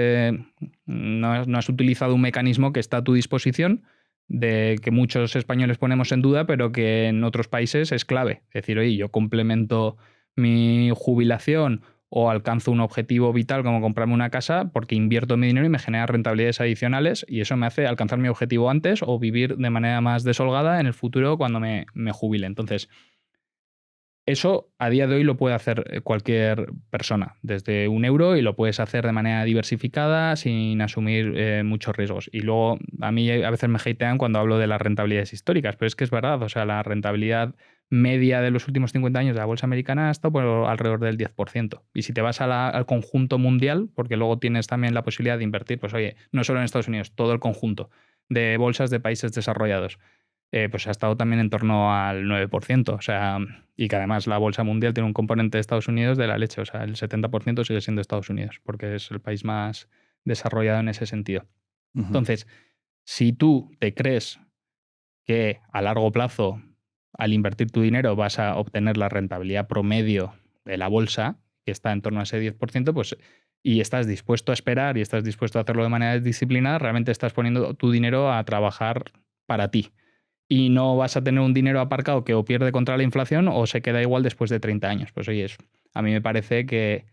Speaker 1: utilizado un mecanismo que está a tu disposición, de que muchos españoles ponemos en duda, pero que en otros países es clave. Es decir, oye, yo complemento mi jubilación o alcanzo un objetivo vital como comprarme una casa porque invierto mi dinero y me genera rentabilidades adicionales y eso me hace alcanzar mi objetivo antes o vivir de manera más desholgada en el futuro cuando me jubile. Entonces, Eso a día de hoy lo puede hacer cualquier persona, desde 1 euro, y lo puedes hacer de manera diversificada sin asumir muchos riesgos. Y luego a mí a veces me hatean cuando hablo de las rentabilidades históricas, pero es que es verdad, o sea, la rentabilidad media de los últimos 50 años de la bolsa americana ha estado por alrededor del 10%. Y si te vas al conjunto mundial, porque luego tienes también la posibilidad de invertir, pues oye, no solo en Estados Unidos, todo el conjunto de bolsas de países desarrollados, pues ha estado también en torno al 9%. O sea, y que además la bolsa mundial tiene un componente de Estados Unidos de la leche. O sea, el 70% sigue siendo Estados Unidos, porque es el país más desarrollado en ese sentido. Entonces, si tú te crees que a largo plazo, al invertir tu dinero, vas a obtener la rentabilidad promedio de la bolsa, que está en torno a ese 10%, pues, y estás dispuesto a esperar y estás dispuesto a hacerlo de manera disciplinada, realmente estás poniendo tu dinero a trabajar para ti. Y no vas a tener un dinero aparcado que o pierde contra la inflación o se queda igual después de 30 años. Pues oye, a mí me parece que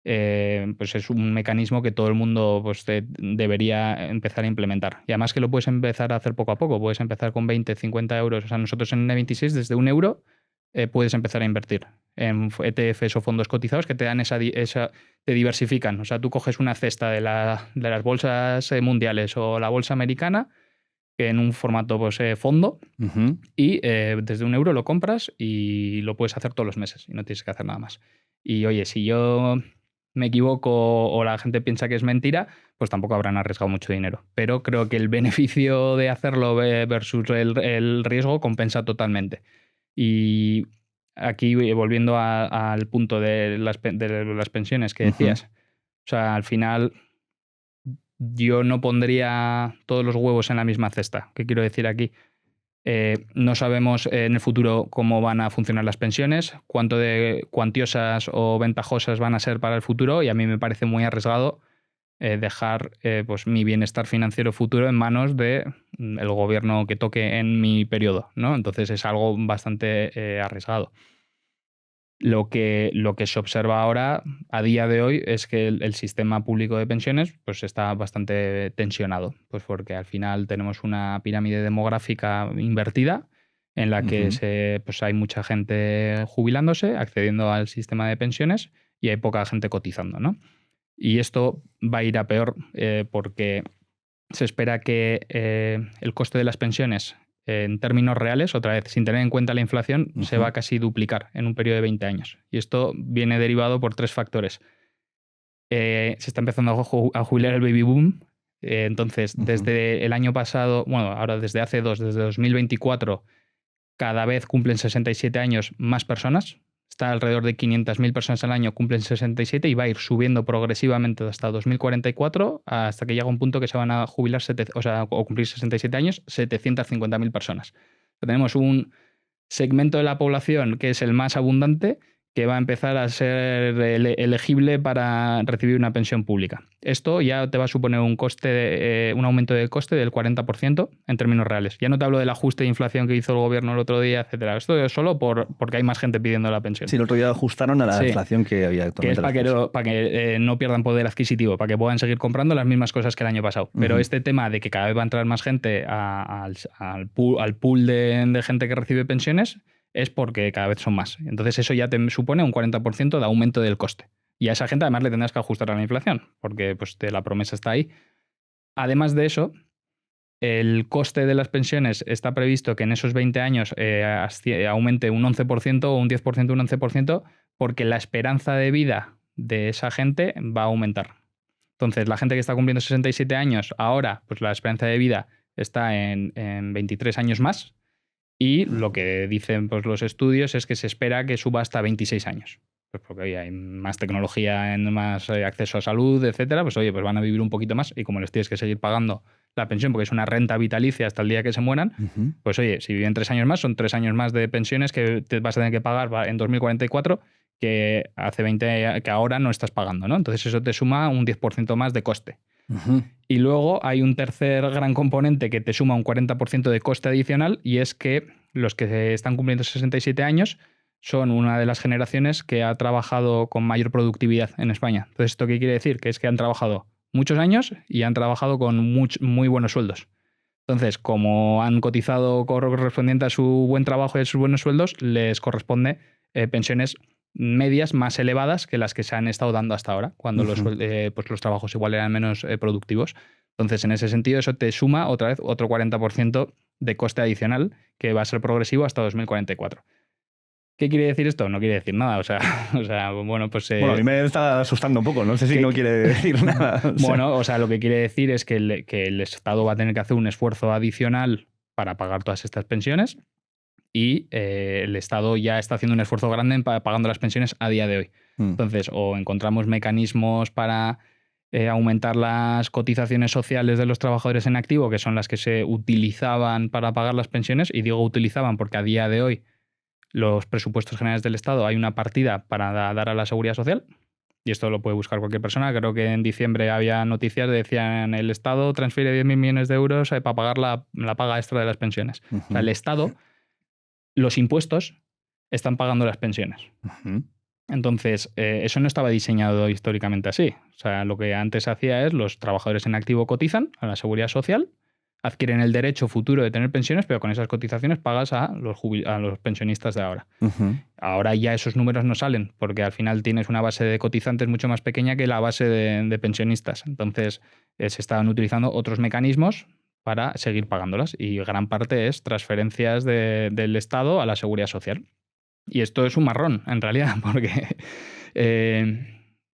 Speaker 1: pues es un mecanismo que todo el mundo pues, debería empezar a implementar. Y además que lo puedes empezar a hacer poco a poco. Puedes empezar con 20, 50 euros. O sea, nosotros en N26, desde 1 euro, puedes empezar a invertir en ETFs o fondos cotizados que te dan te diversifican. O sea, tú coges una cesta de las bolsas mundiales o la bolsa americana, que en un formato pues, fondo, y desde 1 euro lo compras y lo puedes hacer todos los meses y no tienes que hacer nada más. Y oye, si yo me equivoco o la gente piensa que es mentira, pues tampoco habrán arriesgado mucho dinero. Pero creo que el beneficio de hacerlo versus el riesgo compensa totalmente. Y aquí, volviendo al punto de las pensiones que decías, o sea, al final yo no pondría todos los huevos en la misma cesta. ¿Qué quiero decir aquí? No sabemos en el futuro cómo van a funcionar las pensiones, cuánto de cuantiosas o ventajosas van a ser para el futuro, y a mí me parece muy arriesgado dejar pues, mi bienestar financiero futuro en manos del gobierno que toque en mi periodo, ¿no? Entonces es algo bastante arriesgado. Lo que se observa ahora, a día de hoy, es que el sistema público de pensiones pues, está bastante tensionado, pues porque al final tenemos una pirámide demográfica invertida en la que pues hay mucha gente jubilándose, accediendo al sistema de pensiones, y hay poca gente cotizando, ¿no? Y esto va a ir a peor porque se espera que el coste de las pensiones en términos reales, otra vez, sin tener en cuenta la inflación, se va a casi duplicar en un periodo de 20 años. Y esto viene derivado por 3 factores. Se está empezando a jubilar el baby boom. Entonces, desde el año pasado, bueno, ahora desde hace desde 2024, cada vez cumplen 67 años más personas. Está alrededor de 500.000 personas al año, cumplen 67 y va a ir subiendo progresivamente hasta 2044, hasta que llega un punto que se van a jubilar, o cumplir 67 años, 750.000 personas. Tenemos un segmento de la población que es el más abundante, que va a empezar a ser elegible para recibir una pensión pública. Esto ya te va a suponer un aumento de coste del 40% en términos reales. Ya no te hablo del ajuste de inflación que hizo el gobierno el otro día, etcétera. Esto es solo porque hay más gente pidiendo la pensión.
Speaker 2: Sí, el otro día ajustaron a la inflación que había actualmente.
Speaker 1: Que es para que no pierdan poder adquisitivo, para que puedan seguir comprando las mismas cosas que el año pasado. Pero este tema de que cada vez va a entrar más gente al pool de gente que recibe pensiones es porque cada vez son más. Entonces eso ya te supone un 40% de aumento del coste. Y a esa gente además le tendrás que ajustar a la inflación, porque pues, la promesa está ahí. Además de eso, el coste de las pensiones está previsto que en esos 20 años aumente un 11% o un 10%, un 11%, porque la esperanza de vida de esa gente va a aumentar. Entonces, la gente que está cumpliendo 67 años, ahora, pues la esperanza de vida está en 23 años más. Y lo que dicen pues, los estudios es que se espera que suba hasta 26 años. Pues porque oye, hay más tecnología, más acceso a salud, etcétera, pues oye, pues van a vivir un poquito más, y como les tienes que seguir pagando la pensión, porque es una renta vitalicia hasta el día que se mueran, pues oye, si viven 3 años más, son 3 años más de pensiones que te vas a tener que pagar en 2044, que hace 20 que ahora no estás pagando, ¿no? Entonces eso te suma un 10% más de coste. Y luego hay un tercer gran componente que te suma un 40% de coste adicional, y es que los que están cumpliendo 67 años son una de las generaciones que ha trabajado con mayor productividad en España. Entonces, ¿esto qué quiere decir? Que es que han trabajado muchos años y han trabajado con muy buenos sueldos. Entonces, como han cotizado correspondiente a su buen trabajo y a sus buenos sueldos, les corresponde pensiones medias más elevadas que las que se han estado dando hasta ahora, cuando pues los trabajos igual eran menos productivos. Entonces, en ese sentido, eso te suma otra vez otro 40% de coste adicional que va a ser progresivo hasta 2044. ¿Qué quiere decir esto? No quiere decir nada. O sea bueno, pues...
Speaker 2: Bueno, a mí me está asustando un poco. No sé si no quiere decir nada.
Speaker 1: Bueno, o sea, lo que quiere decir es que el Estado va a tener que hacer un esfuerzo adicional para pagar todas estas pensiones y el Estado ya está haciendo un esfuerzo grande pagando las pensiones a día de hoy. Entonces, o encontramos mecanismos para aumentar las cotizaciones sociales de los trabajadores en activo, que son las que se utilizaban para pagar las pensiones, y digo utilizaban porque a día de hoy los presupuestos generales del Estado hay una partida para dar a la seguridad social, y esto lo puede buscar cualquier persona. Creo que en diciembre había noticias que decían el Estado transfiere 10.000 millones de euros para pagar la paga extra de las pensiones. O sea, el Estado, los impuestos, están pagando las pensiones. Entonces, eso no estaba diseñado históricamente así. O sea, lo que antes hacía es los trabajadores en activo cotizan a la seguridad social, adquieren el derecho futuro de tener pensiones, pero con esas cotizaciones pagas a los pensionistas de ahora. Ahora ya esos números no salen, porque al final tienes una base de cotizantes mucho más pequeña que la base de pensionistas. Entonces, se estaban utilizando otros mecanismos para seguir pagándolas, y gran parte es transferencias del Estado a la seguridad social. Y esto es un marrón, en realidad, porque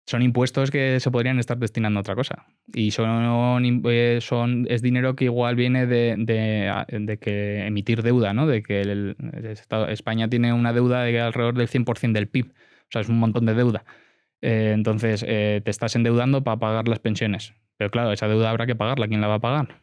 Speaker 1: son impuestos que se podrían estar destinando a otra cosa. Y es dinero que igual viene de que emitir deuda, ¿no? De que España tiene una deuda de alrededor del 100% del PIB. O sea, es un montón de deuda. Entonces, te estás endeudando para pagar las pensiones. Pero claro, esa deuda habrá que pagarla. ¿Quién la va a pagar?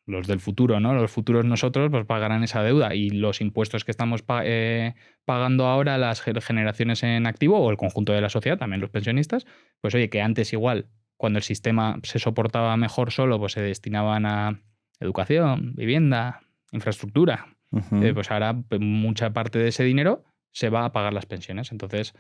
Speaker 1: Los del futuro, ¿no? Los futuros nosotros pues pagarán esa deuda, y los impuestos que estamos pagando ahora las generaciones en activo o el conjunto de la sociedad, también los pensionistas, pues oye, que antes igual, cuando el sistema se soportaba mejor solo, pues se destinaban a educación, vivienda, infraestructura. Pues ahora mucha parte de ese dinero se va a pagar las pensiones. Entonces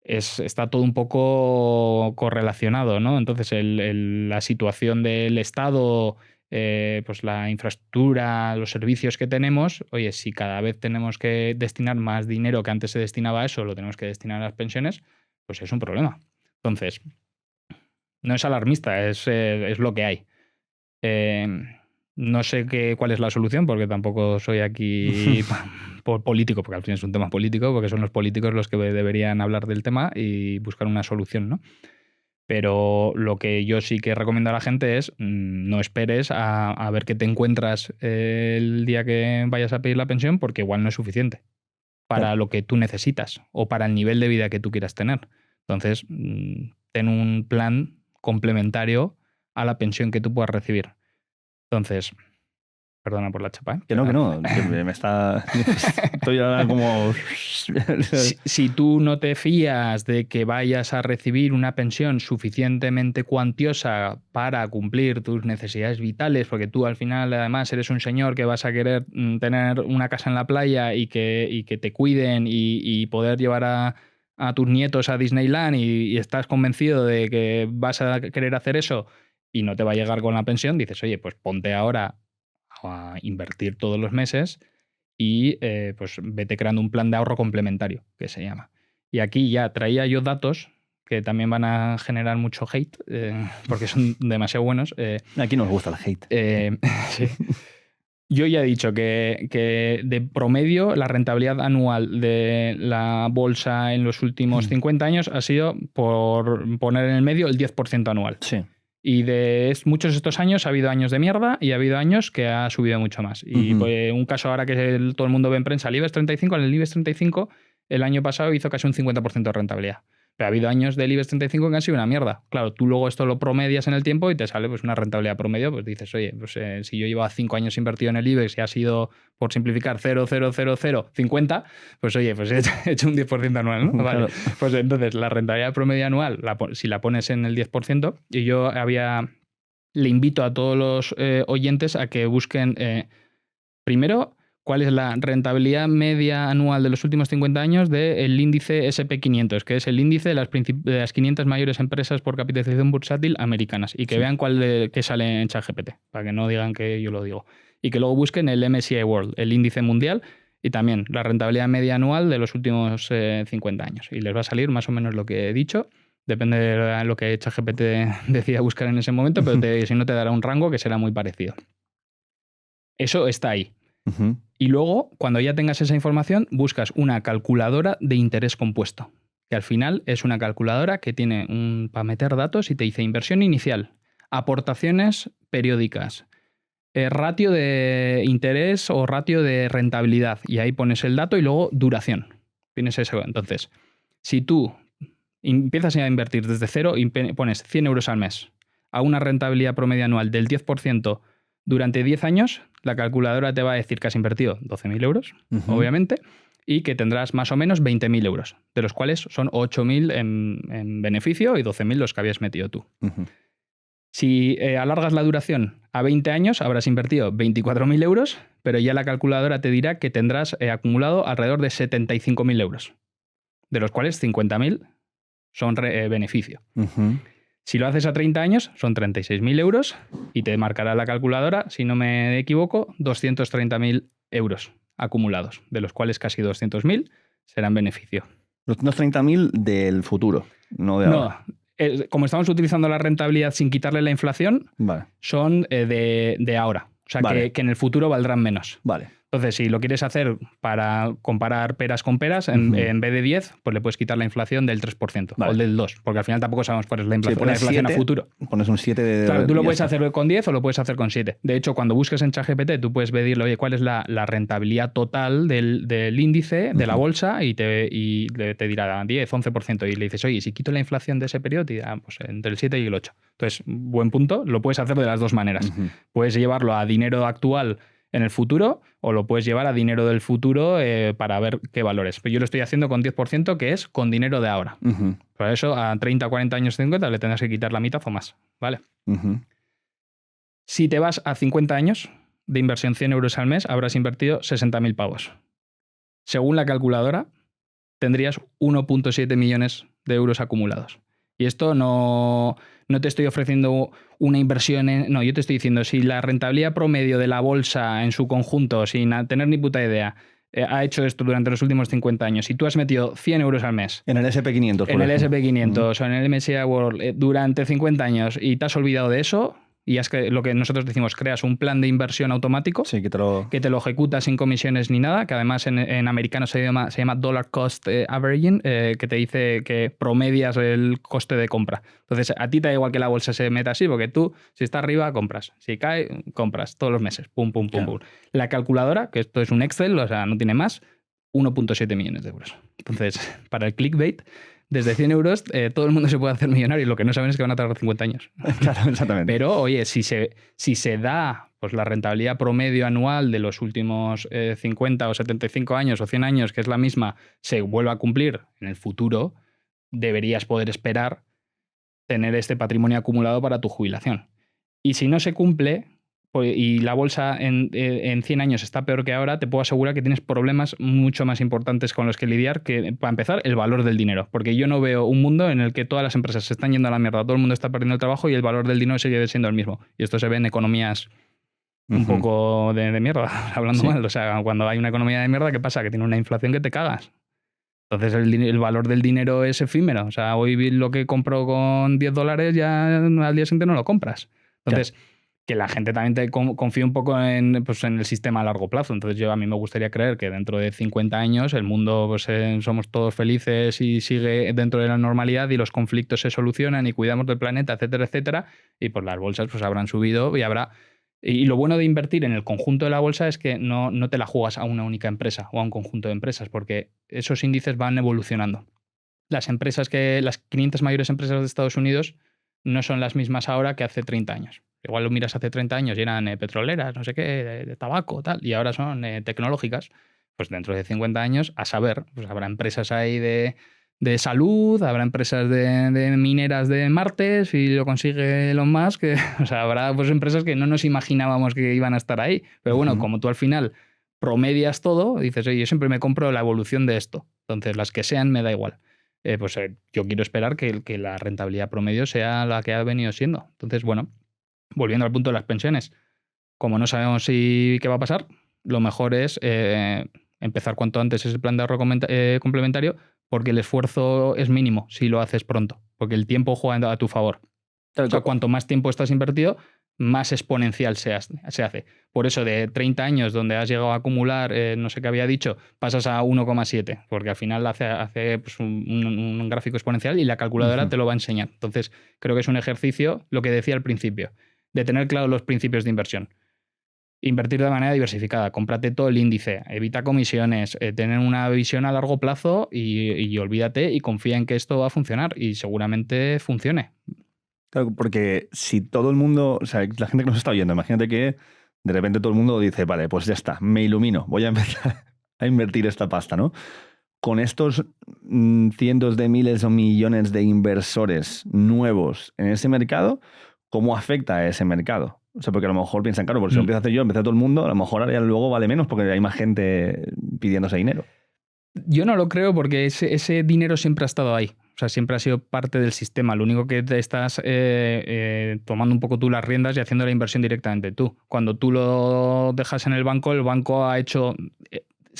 Speaker 1: está todo un poco correlacionado, ¿no? Entonces, la situación del Estado, pues la infraestructura, los servicios que tenemos, oye, si cada vez tenemos que destinar más dinero que antes se destinaba a eso, lo tenemos que destinar a las pensiones, pues es un problema. Entonces, no es alarmista, es lo que hay. No sé cuál es la solución, porque tampoco soy aquí político, porque al fin es un tema político, porque son los políticos los que deberían hablar del tema y buscar una solución, ¿no? Pero lo que yo sí que recomiendo a la gente es no esperes a ver qué te encuentras el día que vayas a pedir la pensión, porque igual no es suficiente para lo que tú necesitas o para el nivel de vida que tú quieras tener. Entonces, ten un plan complementario a la pensión que tú puedas recibir. Entonces, perdona por la chapa, ¿eh?
Speaker 2: Que no, que me está... Estoy ahora como...
Speaker 1: Si tú no te fías de que vayas a recibir una pensión suficientemente cuantiosa para cumplir tus necesidades vitales, porque tú al final además eres un señor que vas a querer tener una casa en la playa y que te cuiden y poder llevar a tus nietos a Disneyland y estás convencido de que vas a querer hacer eso y no te va a llegar con la pensión, dices, oye, pues ponte ahora a invertir todos los meses y pues vete creando un plan de ahorro complementario, que se llama. Y aquí ya traía yo datos que también van a generar mucho hate, porque son demasiado buenos.
Speaker 2: Aquí nos gusta el hate.
Speaker 1: Sí. Yo ya he dicho que de promedio la rentabilidad anual de la bolsa en los últimos 50 años ha sido, por poner en el medio, el 10% anual.
Speaker 2: Sí.
Speaker 1: Y muchos de estos años ha habido años de mierda y ha habido años que ha subido mucho más. Y pues, un caso ahora que todo el mundo ve en prensa, el IBEX 35, en el IBEX 35 el año pasado hizo casi un 50% de rentabilidad. Pero ha habido años del IBEX 35 que han sido una mierda. Claro, tú luego esto lo promedias en el tiempo y te sale pues una rentabilidad promedio, pues dices, oye, pues, si yo llevo 5 años invertido en el IBEX y ha sido, por simplificar, 0,00050, pues oye, pues he hecho un 10% anual, ¿no? Vale. Pues entonces la rentabilidad promedio anual, si la pones en el 10%, y yo le invito a todos los oyentes a que busquen primero cuál es la rentabilidad media anual de los últimos 50 años del índice SP500, que es el índice de las 500 mayores empresas por capitalización bursátil americanas, y que vean cuál que sale en ChatGPT, para que no digan que yo lo digo. Y que luego busquen el MSCI World, el índice mundial, y también la rentabilidad media anual de los últimos 50 años. Y les va a salir más o menos lo que he dicho. Depende de lo que ChatGPT decida buscar en ese momento, pero si no te dará un rango que será muy parecido. Eso está ahí. Y luego, cuando ya tengas esa información, buscas una calculadora de interés compuesto, que al final es una calculadora que tiene para meter datos y te dice inversión inicial, aportaciones periódicas, ratio de interés o ratio de rentabilidad. Y ahí pones el dato y luego duración. Tienes eso. Entonces, si tú empiezas a invertir desde cero y pones 100 euros al mes a una rentabilidad promedio anual del 10% durante 10 años, la calculadora te va a decir que has invertido 12.000 euros, obviamente, y que tendrás más o menos 20.000 euros, de los cuales son 8.000 en beneficio y 12.000 los que habías metido tú. Si alargas la duración a 20 años, habrás invertido 24.000 euros, pero ya la calculadora te dirá que tendrás acumulado alrededor de 75.000 euros, de los cuales 50.000 son beneficio. Si lo haces a 30 años, son 36.000 euros y te marcará la calculadora, si no me equivoco, 230.000 euros acumulados, de los cuales casi 200.000 serán beneficio.
Speaker 2: 230.000 del futuro, no de ahora.
Speaker 1: Como estamos utilizando la rentabilidad sin quitarle la inflación, son de ahora. O sea, que en el futuro valdrán menos.
Speaker 2: Vale.
Speaker 1: Entonces, si lo quieres hacer para comparar peras con peras, en vez de 10, pues le puedes quitar la inflación del 3% o del 2%, porque al final tampoco sabemos cuál es la inflación a futuro.
Speaker 2: Pones un 7 de...
Speaker 1: Claro, tú lo puedes hacer con 10 o lo puedes hacer con 7. De hecho, cuando busques en ChatGPT, tú puedes pedirle, oye, ¿cuál es la rentabilidad total del índice, de la bolsa? Y te dirá 10, 11%. Y le dices, oye, si quito la inflación de ese periodo, te dirá, pues entre el 7 y el 8. Entonces, buen punto, lo puedes hacer de las dos maneras. Puedes llevarlo a dinero actual en el futuro o lo puedes llevar a dinero del futuro para ver qué valores. Pero yo lo estoy haciendo con 10%, que es con dinero de ahora. Por eso a 30, 40 años, 50 le tendrás que quitar la mitad o más. ¿Vale? Si te vas a 50 años de inversión 100 euros al mes, habrás invertido 60.000 pavos. Según la calculadora, tendrías 1,7 millones de euros acumulados. Y esto no te estoy ofreciendo una inversión no, yo te estoy diciendo, si la rentabilidad promedio de la bolsa en su conjunto, sin tener ni puta idea, ha hecho esto durante los últimos 50 años y tú has metido 100 euros al mes...
Speaker 2: En el S&P 500,
Speaker 1: en el SP500 o en el MSCI World durante 50 años y te has olvidado de eso... Y es que lo que nosotros decimos, creas un plan de inversión automático que te lo ejecuta sin comisiones ni nada, que además en americano se llama dollar cost averaging, que te dice que promedias el coste de compra. Entonces, a ti te da igual que la bolsa se meta así, porque tú, si está arriba, compras. Si cae, compras todos los meses. Pum, pum, pum, pum. La calculadora, que esto es un Excel, o sea, no tiene más, 1,7 millones de euros. Entonces, para el clickbait... Desde 100 euros todo el mundo se puede hacer millonario y lo que no saben es que van a tardar 50 años.
Speaker 2: Claro, exactamente.
Speaker 1: Pero, oye, si se da pues, la rentabilidad promedio anual de los últimos 50 o 75 años o 100 años, que es la misma, se vuelva a cumplir en el futuro, deberías poder esperar tener este patrimonio acumulado para tu jubilación. Y si no se cumple... y la bolsa en 100 años está peor que ahora, te puedo asegurar que tienes problemas mucho más importantes con los que lidiar, que, para empezar, el valor del dinero. Porque yo no veo un mundo en el que todas las empresas se están yendo a la mierda, todo el mundo está perdiendo el trabajo y el valor del dinero sigue siendo el mismo. Y esto se ve en economías un poco de mierda, hablando mal. O sea, cuando hay una economía de mierda, ¿qué pasa? Que tiene una inflación que te cagas. Entonces el valor del dinero es efímero. O sea, hoy lo que compro con $10 ya al día siguiente no lo compras. Entonces... que la gente también confíe un poco en el sistema a largo plazo. Entonces a mí me gustaría creer que dentro de 50 años el mundo somos todos felices y sigue dentro de la normalidad y los conflictos se solucionan y cuidamos del planeta, etcétera, etcétera, y pues las bolsas pues habrán subido y habrá... Y lo bueno de invertir en el conjunto de la bolsa es que no te la juegas a una única empresa o a un conjunto de empresas, porque esos índices van evolucionando. Las 500 mayores empresas de Estados Unidos no son las mismas ahora que hace 30 años. Igual lo miras hace 30 años y eran petroleras, no sé qué, de tabaco, tal, y ahora son tecnológicas. Pues dentro de 50 años, a saber, pues habrá empresas ahí de salud, habrá empresas de mineras de Marte, si lo consigue Elon Musk, o sea, habrá pues empresas que no nos imaginábamos que iban a estar ahí. Pero bueno, como tú al final promedias todo, dices, oye, yo siempre me compro la evolución de esto. Entonces, las que sean, me da igual. Yo quiero esperar que la rentabilidad promedio sea la que ha venido siendo. Entonces, bueno, volviendo al punto de las pensiones, como no sabemos qué va a pasar, lo mejor es empezar cuanto antes ese plan de ahorro complementario, porque el esfuerzo es mínimo si lo haces pronto, porque el tiempo juega a tu favor. O sea, cuanto más tiempo estás invertido, más exponencial se hace. Por eso de 30 años donde has llegado a acumular, no sé qué había dicho, pasas a 1,7, porque al final hace pues, un gráfico exponencial y la calculadora te lo va a enseñar. Entonces, creo que es un ejercicio, lo que decía al principio, de tener claros los principios de inversión. Invertir de manera diversificada, cómprate todo el índice, evita comisiones, tener una visión a largo plazo y olvídate y confía en que esto va a funcionar y seguramente funcione.
Speaker 2: Claro, porque si todo el mundo, o sea, la gente que nos está oyendo, imagínate que de repente todo el mundo dice, vale, pues ya está, me ilumino, voy a empezar a invertir esta pasta, ¿no? Con estos cientos de miles o millones de inversores nuevos en ese mercado, ¿cómo afecta a ese mercado? O sea, porque a lo mejor piensan, claro, porque si lo empiezo a hacer yo, empieza todo el mundo, a lo mejor ahora ya luego vale menos porque hay más gente pidiendo ese dinero.
Speaker 1: Yo no lo creo porque ese dinero siempre ha estado ahí. O sea, siempre ha sido parte del sistema. Lo único que te estás tomando un poco tú las riendas y haciendo la inversión directamente tú. Cuando tú lo dejas en el banco ha hecho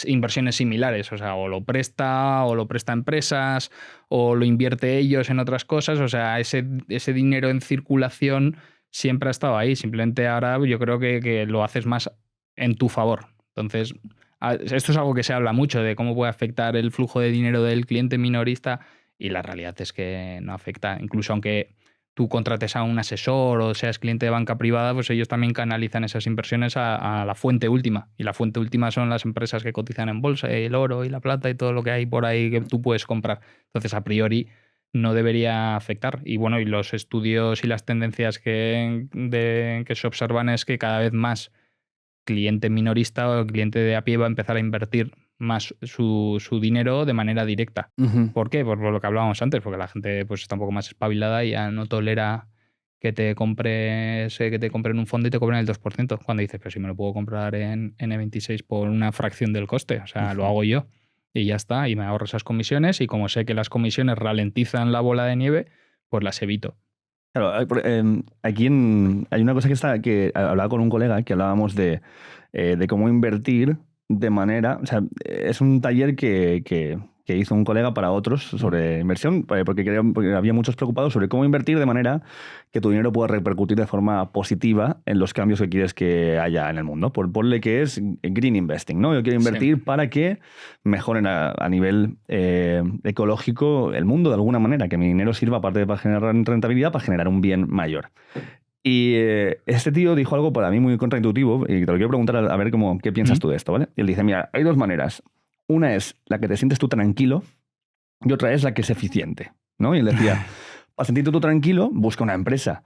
Speaker 1: inversiones similares. O sea, o lo presta a empresas, o lo invierte ellos en otras cosas. O sea, ese dinero en circulación siempre ha estado ahí. Simplemente ahora yo creo que lo haces más en tu favor. Entonces, esto es algo que se habla mucho de cómo puede afectar el flujo de dinero del cliente minorista. Y la realidad es que no afecta. Incluso aunque tú contrates a un asesor o seas cliente de banca privada, pues ellos también canalizan esas inversiones a la fuente última. Y la fuente última son las empresas que cotizan en bolsa, el oro y la plata y todo lo que hay por ahí que tú puedes comprar. Entonces, a priori, no debería afectar. Y bueno, y los estudios y las tendencias que se observan es que cada vez más cliente minorista o cliente de a pie va a empezar a invertir más su dinero de manera directa. ¿Por qué? Por lo que hablábamos antes, porque la gente pues está un poco más espabilada y ya no tolera que te compren un fondo y te cobren el 2%. Cuando dices, pero si me lo puedo comprar en N26 por una fracción del coste, o sea, lo hago yo y ya está, y me ahorro esas comisiones y como sé que las comisiones ralentizan la bola de nieve, pues las evito.
Speaker 2: Claro, aquí hay una cosa que hablaba con un colega que hablábamos de cómo invertir de manera. O sea, es un taller que hizo un colega para otros sobre inversión, porque había muchos preocupados sobre cómo invertir de manera que tu dinero pueda repercutir de forma positiva en los cambios que quieres que haya en el mundo. Ponle que es green investing, ¿no? Yo quiero invertir para que mejoren a nivel ecológico el mundo de alguna manera, que mi dinero sirva, aparte de para generar rentabilidad, para generar un bien mayor. Y este tío dijo algo para mí muy contraintuitivo y te lo quiero preguntar a ver qué piensas tú de esto, ¿vale? Y él dice, mira, hay dos maneras. Una es la que te sientes tú tranquilo y otra es la que es eficiente, ¿no? Y él decía, para sentirte tú tranquilo, busca una empresa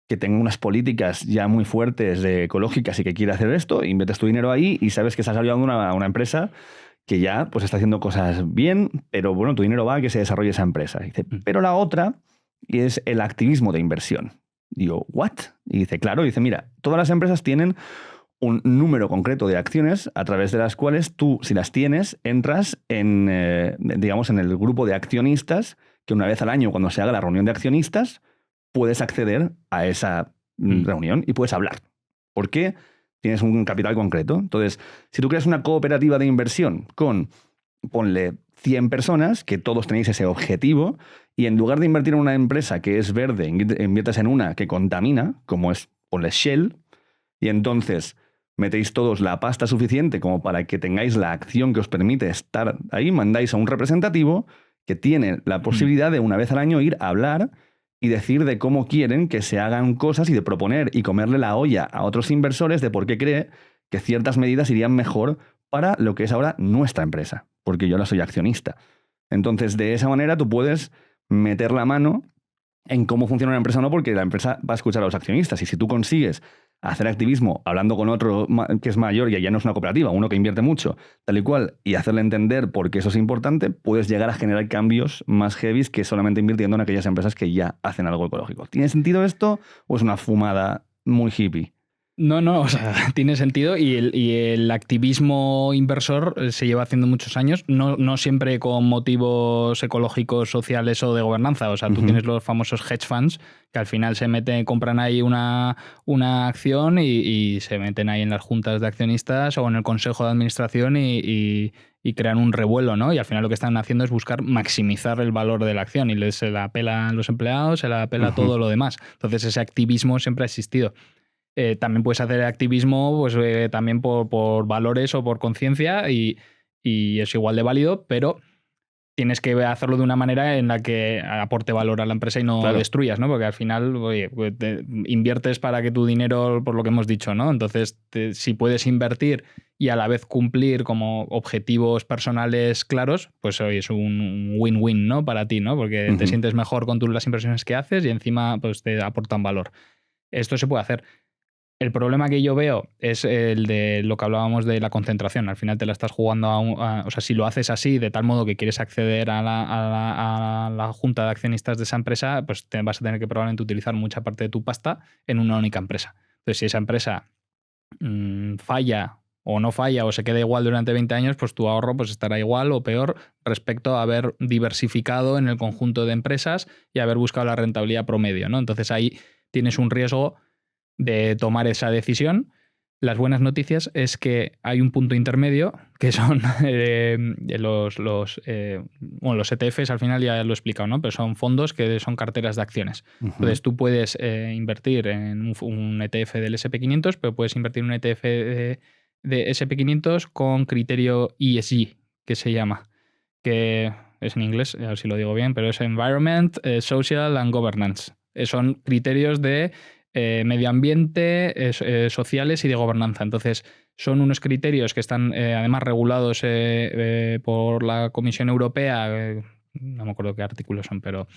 Speaker 2: que tenga unas políticas ya muy fuertes ecológicas y que quiera hacer esto, inviertes tu dinero ahí y sabes que estás ayudando a una empresa que ya pues está haciendo cosas bien, pero bueno, tu dinero va a que se desarrolle esa empresa. Y dice, pero la otra es el activismo de inversión. Digo, ¿what? Y dice, claro, dice, mira, todas las empresas tienen un número concreto de acciones a través de las cuales tú, si las tienes, entras digamos, en el grupo de accionistas que una vez al año, cuando se haga la reunión de accionistas, puedes acceder a esa reunión y puedes hablar. ¿Por qué? Tienes un capital concreto. Entonces, si tú creas una cooperativa de inversión con, ponle, 100 personas, que todos tenéis ese objetivo, y en lugar de invertir en una empresa que es verde, inviertes en una que contamina, como es, ponle, Shell, y entonces metéis todos la pasta suficiente como para que tengáis la acción que os permite estar ahí, mandáis a un representativo que tiene la posibilidad de una vez al año ir a hablar y decir de cómo quieren que se hagan cosas y de proponer y comerle la olla a otros inversores de por qué cree que ciertas medidas irían mejor para lo que es ahora nuestra empresa, porque yo la soy accionista. Entonces, de esa manera tú puedes meter la mano en cómo funciona una empresa o no, porque la empresa va a escuchar a los accionistas. Y si tú consigues hacer activismo hablando con otro que es mayor y ya no es una cooperativa, uno que invierte mucho, tal y cual, y hacerle entender por qué eso es importante, puedes llegar a generar cambios más heavies que solamente invirtiendo en aquellas empresas que ya hacen algo ecológico. ¿Tiene sentido esto o es una fumada muy hippie?
Speaker 1: No, o sea, tiene sentido y el activismo inversor se lleva haciendo muchos años, no siempre con motivos ecológicos, sociales o de gobernanza. O sea, tú tienes los famosos hedge funds que al final se meten, compran ahí una acción y se meten ahí en las juntas de accionistas o en el consejo de administración y crean un revuelo, ¿no? Y al final lo que están haciendo es buscar maximizar el valor de la acción y se la pelan los empleados, se la pela todo lo demás. Entonces ese activismo siempre ha existido. También puedes hacer activismo pues, también por valores o por conciencia y es igual de válido, pero tienes que hacerlo de una manera en la que aporte valor a la empresa y no destruyas, ¿no? Porque al final, oye, pues inviertes para que tu dinero, por lo que hemos dicho, ¿no? Entonces, si puedes invertir y a la vez cumplir como objetivos personales claros, pues oye, es un win-win, ¿no? Para ti, ¿no? Porque te sientes mejor con las inversiones que haces y encima pues, te aportan valor. Esto se puede hacer. El problema que yo veo es el de lo que hablábamos de la concentración. Al final te la estás jugando o sea, si lo haces así, de tal modo que quieres acceder a la junta de accionistas de esa empresa, pues te vas a tener que probablemente utilizar mucha parte de tu pasta en una única empresa. Entonces, si esa empresa falla o no falla o se queda igual durante 20 años, pues tu ahorro pues estará igual o peor respecto a haber diversificado en el conjunto de empresas y haber buscado la rentabilidad promedio, ¿no? Entonces ahí tienes un riesgo de tomar esa decisión. Las buenas noticias es que hay un punto intermedio que son los ETFs, al final ya lo he explicado, ¿no? Pero son fondos que son carteras de acciones. Entonces tú puedes invertir en un ETF del SP500, pero puedes invertir en un ETF de SP500 con criterio ESG, que se llama, que es en inglés, a ver si lo digo bien, pero es Environment, Social and Governance. Son criterios de medio ambiente, sociales y de gobernanza. Entonces, son unos criterios que están además regulados por la Comisión Europea, no me acuerdo qué artículos son, pero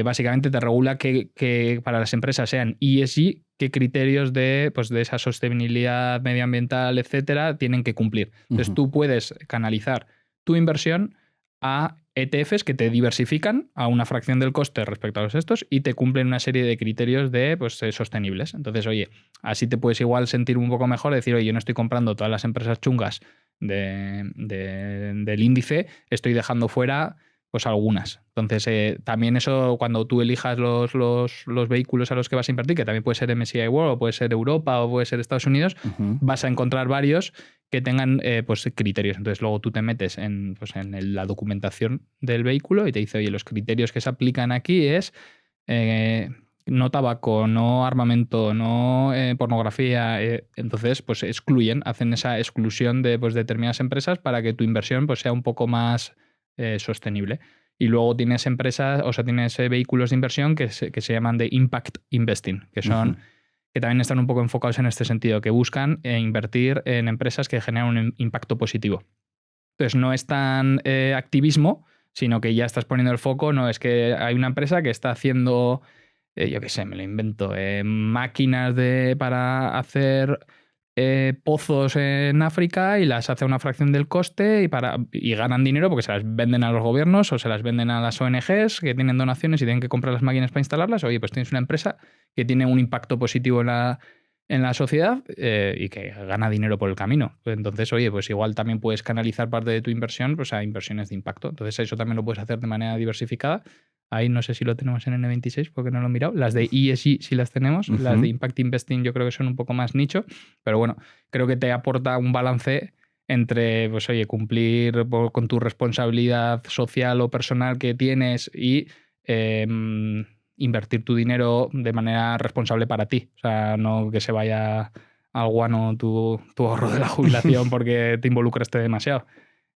Speaker 1: básicamente te regula que para las empresas sean ESG, qué criterios de esa sostenibilidad medioambiental, etcétera, tienen que cumplir. Entonces, tú puedes canalizar tu inversión a ETFs que te diversifican a una fracción del coste respecto a los estos y te cumplen una serie de criterios de sostenibles. Entonces, oye, así te puedes igual sentir un poco mejor, decir, oye, yo no estoy comprando todas las empresas chungas del índice, estoy dejando fuera pues algunas. Entonces, también eso, cuando tú elijas los vehículos a los que vas a invertir, que también puede ser MSCI World, o puede ser Europa, o puede ser Estados Unidos, vas a encontrar varios que tengan criterios. Entonces, luego tú te metes en la documentación del vehículo y te dice, oye, los criterios que se aplican aquí es no tabaco, no armamento, no pornografía. Entonces, pues hacen esa exclusión de determinadas empresas para que tu inversión pues, sea un poco más sostenible. Y luego tienes empresas, o sea, tienes vehículos de inversión que se llaman de impact investing, que son que también están un poco enfocados en este sentido, que buscan invertir en empresas que generan un impacto positivo. Entonces no es tan activismo, sino que ya estás poniendo el foco, no es que hay una empresa que está haciendo, yo qué sé, me lo invento, máquinas para hacer pozos en África y las hace a una fracción del coste y ganan dinero porque se las venden a los gobiernos o se las venden a las ONGs que tienen donaciones y tienen que comprar las máquinas para instalarlas. Oye, pues tienes una empresa que tiene un impacto positivo en la sociedad y que gana dinero por el camino. Entonces, oye, pues igual también puedes canalizar parte de tu inversión pues, a inversiones de impacto. Entonces, eso también lo puedes hacer de manera diversificada. Ahí no sé si lo tenemos en N26 porque no lo he mirado. Las de ESG sí las tenemos. Las de Impact Investing yo creo que son un poco más nicho. Pero bueno, creo que te aporta un balance entre, pues oye, cumplir con tu responsabilidad social o personal que tienes y invertir tu dinero de manera responsable para ti. O sea, no que se vaya al guano tu ahorro de la jubilación porque te involucraste demasiado.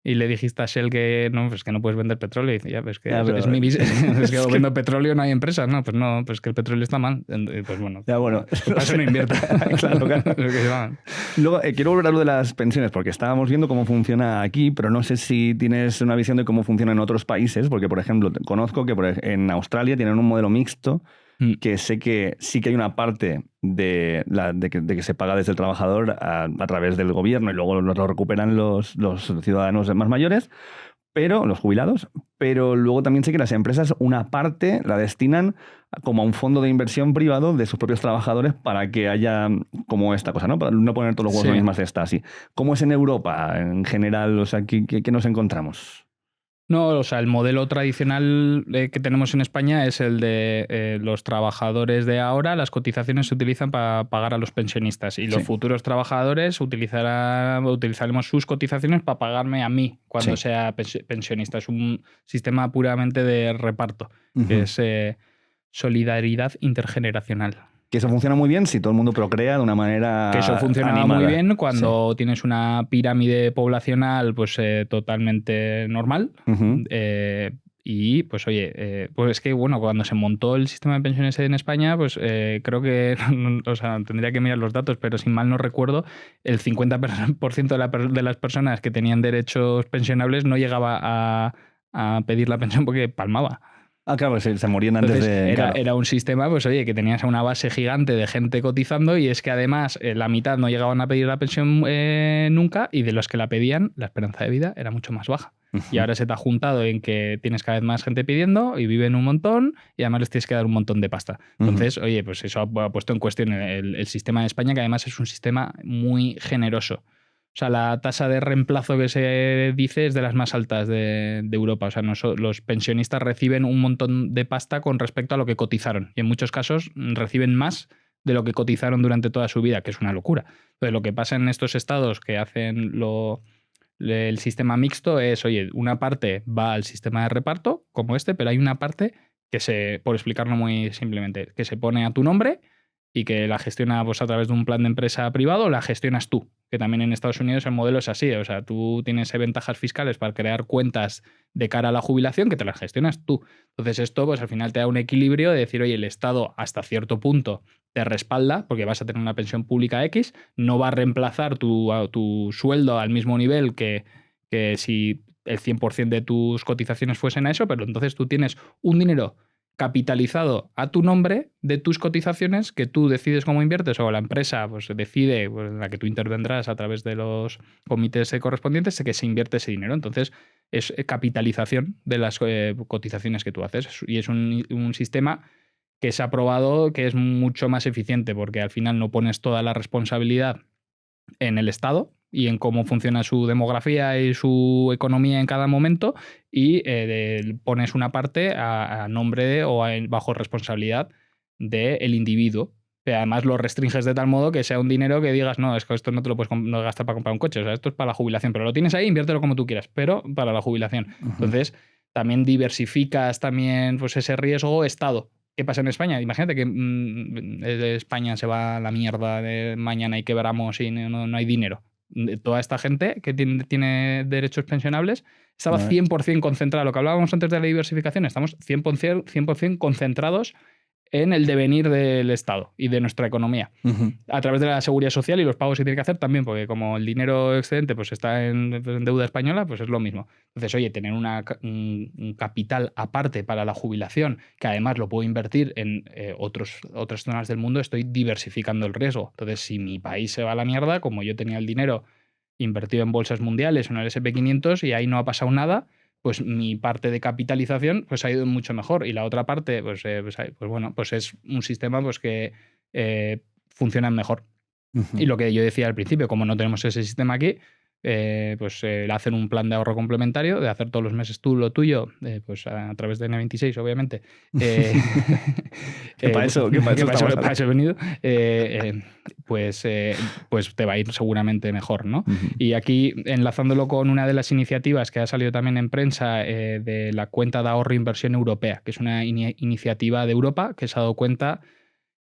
Speaker 1: Y le dijiste a Shell que no, pues que no puedes vender petróleo. Y dice, ya, pues que es mi business. Es que vendo petróleo, no hay empresas. No, pues que el petróleo está mal. Pues bueno,
Speaker 2: ya, bueno.
Speaker 1: Pues para eso no invierta.
Speaker 2: Claro. Luego, quiero volver a lo de las pensiones, porque estábamos viendo cómo funciona aquí, pero no sé si tienes una visión de cómo funciona en otros países, porque, por ejemplo, conozco que en Australia tienen un modelo mixto, que sé que sí que hay una parte de que se paga desde el trabajador a través del gobierno y luego lo recuperan los ciudadanos más mayores, pero los jubilados, pero luego también sé que las empresas una parte la destinan como a un fondo de inversión privado de sus propios trabajadores para que haya como esta cosa, ¿no? Para no poner todos los huevos en la misma cesta, así. ¿Cómo es en Europa en general? O sea, ¿qué nos encontramos?
Speaker 1: No, o sea, el modelo tradicional que tenemos en España es el de los trabajadores de ahora, las cotizaciones se utilizan para pagar a los pensionistas y los futuros trabajadores utilizaremos sus cotizaciones para pagarme a mí cuando sea pensionista. Es un sistema puramente de reparto, que es solidaridad intergeneracional.
Speaker 2: Que eso funciona muy bien si todo el mundo procrea de una manera
Speaker 1: que eso funciona
Speaker 2: animada.
Speaker 1: Muy bien cuando tienes una pirámide poblacional pues totalmente normal. Y pues oye, pues es que bueno, cuando se montó el sistema de pensiones en España, pues creo que, o sea, tendría que mirar los datos, pero si mal no recuerdo, el 50% de las personas que tenían derechos pensionables no llegaba a pedir la pensión porque palmaba.
Speaker 2: Ah, claro, se morían antes.
Speaker 1: Entonces,
Speaker 2: de...
Speaker 1: era un sistema, pues oye, que tenías una base gigante de gente cotizando y es que además la mitad no llegaban a pedir la pensión nunca y de los que la pedían, la esperanza de vida era mucho más baja. Y ahora se te ha juntado en que tienes cada vez más gente pidiendo y viven un montón y además les tienes que dar un montón de pasta. Entonces, oye, pues eso ha puesto en cuestión el sistema de España, que además es un sistema muy generoso. O sea, la tasa de reemplazo que se dice es de las más altas de Europa. O sea, los pensionistas reciben un montón de pasta con respecto a lo que cotizaron. Y en muchos casos reciben más de lo que cotizaron durante toda su vida, que es una locura. Entonces, lo que pasa en estos estados que hacen el sistema mixto es, oye, una parte va al sistema de reparto, como este, pero hay una parte que por explicarlo muy simplemente, que se pone a tu nombre y que la gestiona pues, a través de un plan de empresa privado, la gestionas tú, que también en Estados Unidos el modelo es así, o sea, tú tienes ventajas fiscales para crear cuentas de cara a la jubilación que te las gestionas tú. Entonces esto pues al final te da un equilibrio de decir, oye, el Estado hasta cierto punto te respalda porque vas a tener una pensión pública X, no va a reemplazar tu sueldo al mismo nivel que si el 100% de tus cotizaciones fuesen a eso, pero entonces tú tienes un dinero capitalizado a tu nombre de tus cotizaciones que tú decides cómo inviertes o la empresa pues decide, pues, en la que tú intervendrás a través de los comités correspondientes, que se invierte ese dinero. Entonces es capitalización de las cotizaciones que tú haces y es un sistema que se ha probado que es mucho más eficiente porque al final no pones toda la responsabilidad en el Estado y en cómo funciona su demografía y su economía en cada momento y pones una parte a nombre bajo responsabilidad del individuo. Pero además lo restringes de tal modo que sea un dinero que digas, no, es que esto no te lo puedes gastar para comprar un coche, o sea, esto es para la jubilación, pero lo tienes ahí, inviértelo como tú quieras, pero para la jubilación. Entonces, también diversificas también pues, ese riesgo Estado. ¿Qué pasa en España? Imagínate que España se va a la mierda de mañana y quebramos y no hay dinero. Toda esta gente que tiene derechos pensionables estaba 100% concentrada. Lo que hablábamos antes de la diversificación, estamos 100% concentrados en el devenir del Estado y de nuestra economía. A través de la seguridad social y los pagos que tiene que hacer también, porque como el dinero excedente pues, está en deuda española, pues es lo mismo. Entonces, oye, tener un capital aparte para la jubilación, que además lo puedo invertir en otras zonas del mundo, estoy diversificando el riesgo. Entonces, si mi país se va a la mierda, como yo tenía el dinero invertido en bolsas mundiales o en el S&P 500 y ahí no ha pasado nada, pues mi parte de capitalización pues ha ido mucho mejor y la otra parte pues bueno, pues es un sistema pues que funciona mejor. Y lo que yo decía al principio, como no tenemos ese sistema aquí, pues hacen un plan de ahorro complementario, de hacer todos los meses tú lo tuyo, pues a través de N26, obviamente.
Speaker 2: Para eso
Speaker 1: he venido. Pues te va a ir seguramente mejor, ¿no? Y aquí, enlazándolo con una de las iniciativas que ha salido también en prensa de la cuenta de ahorro e inversión europea, que es una iniciativa de Europa que se ha dado cuenta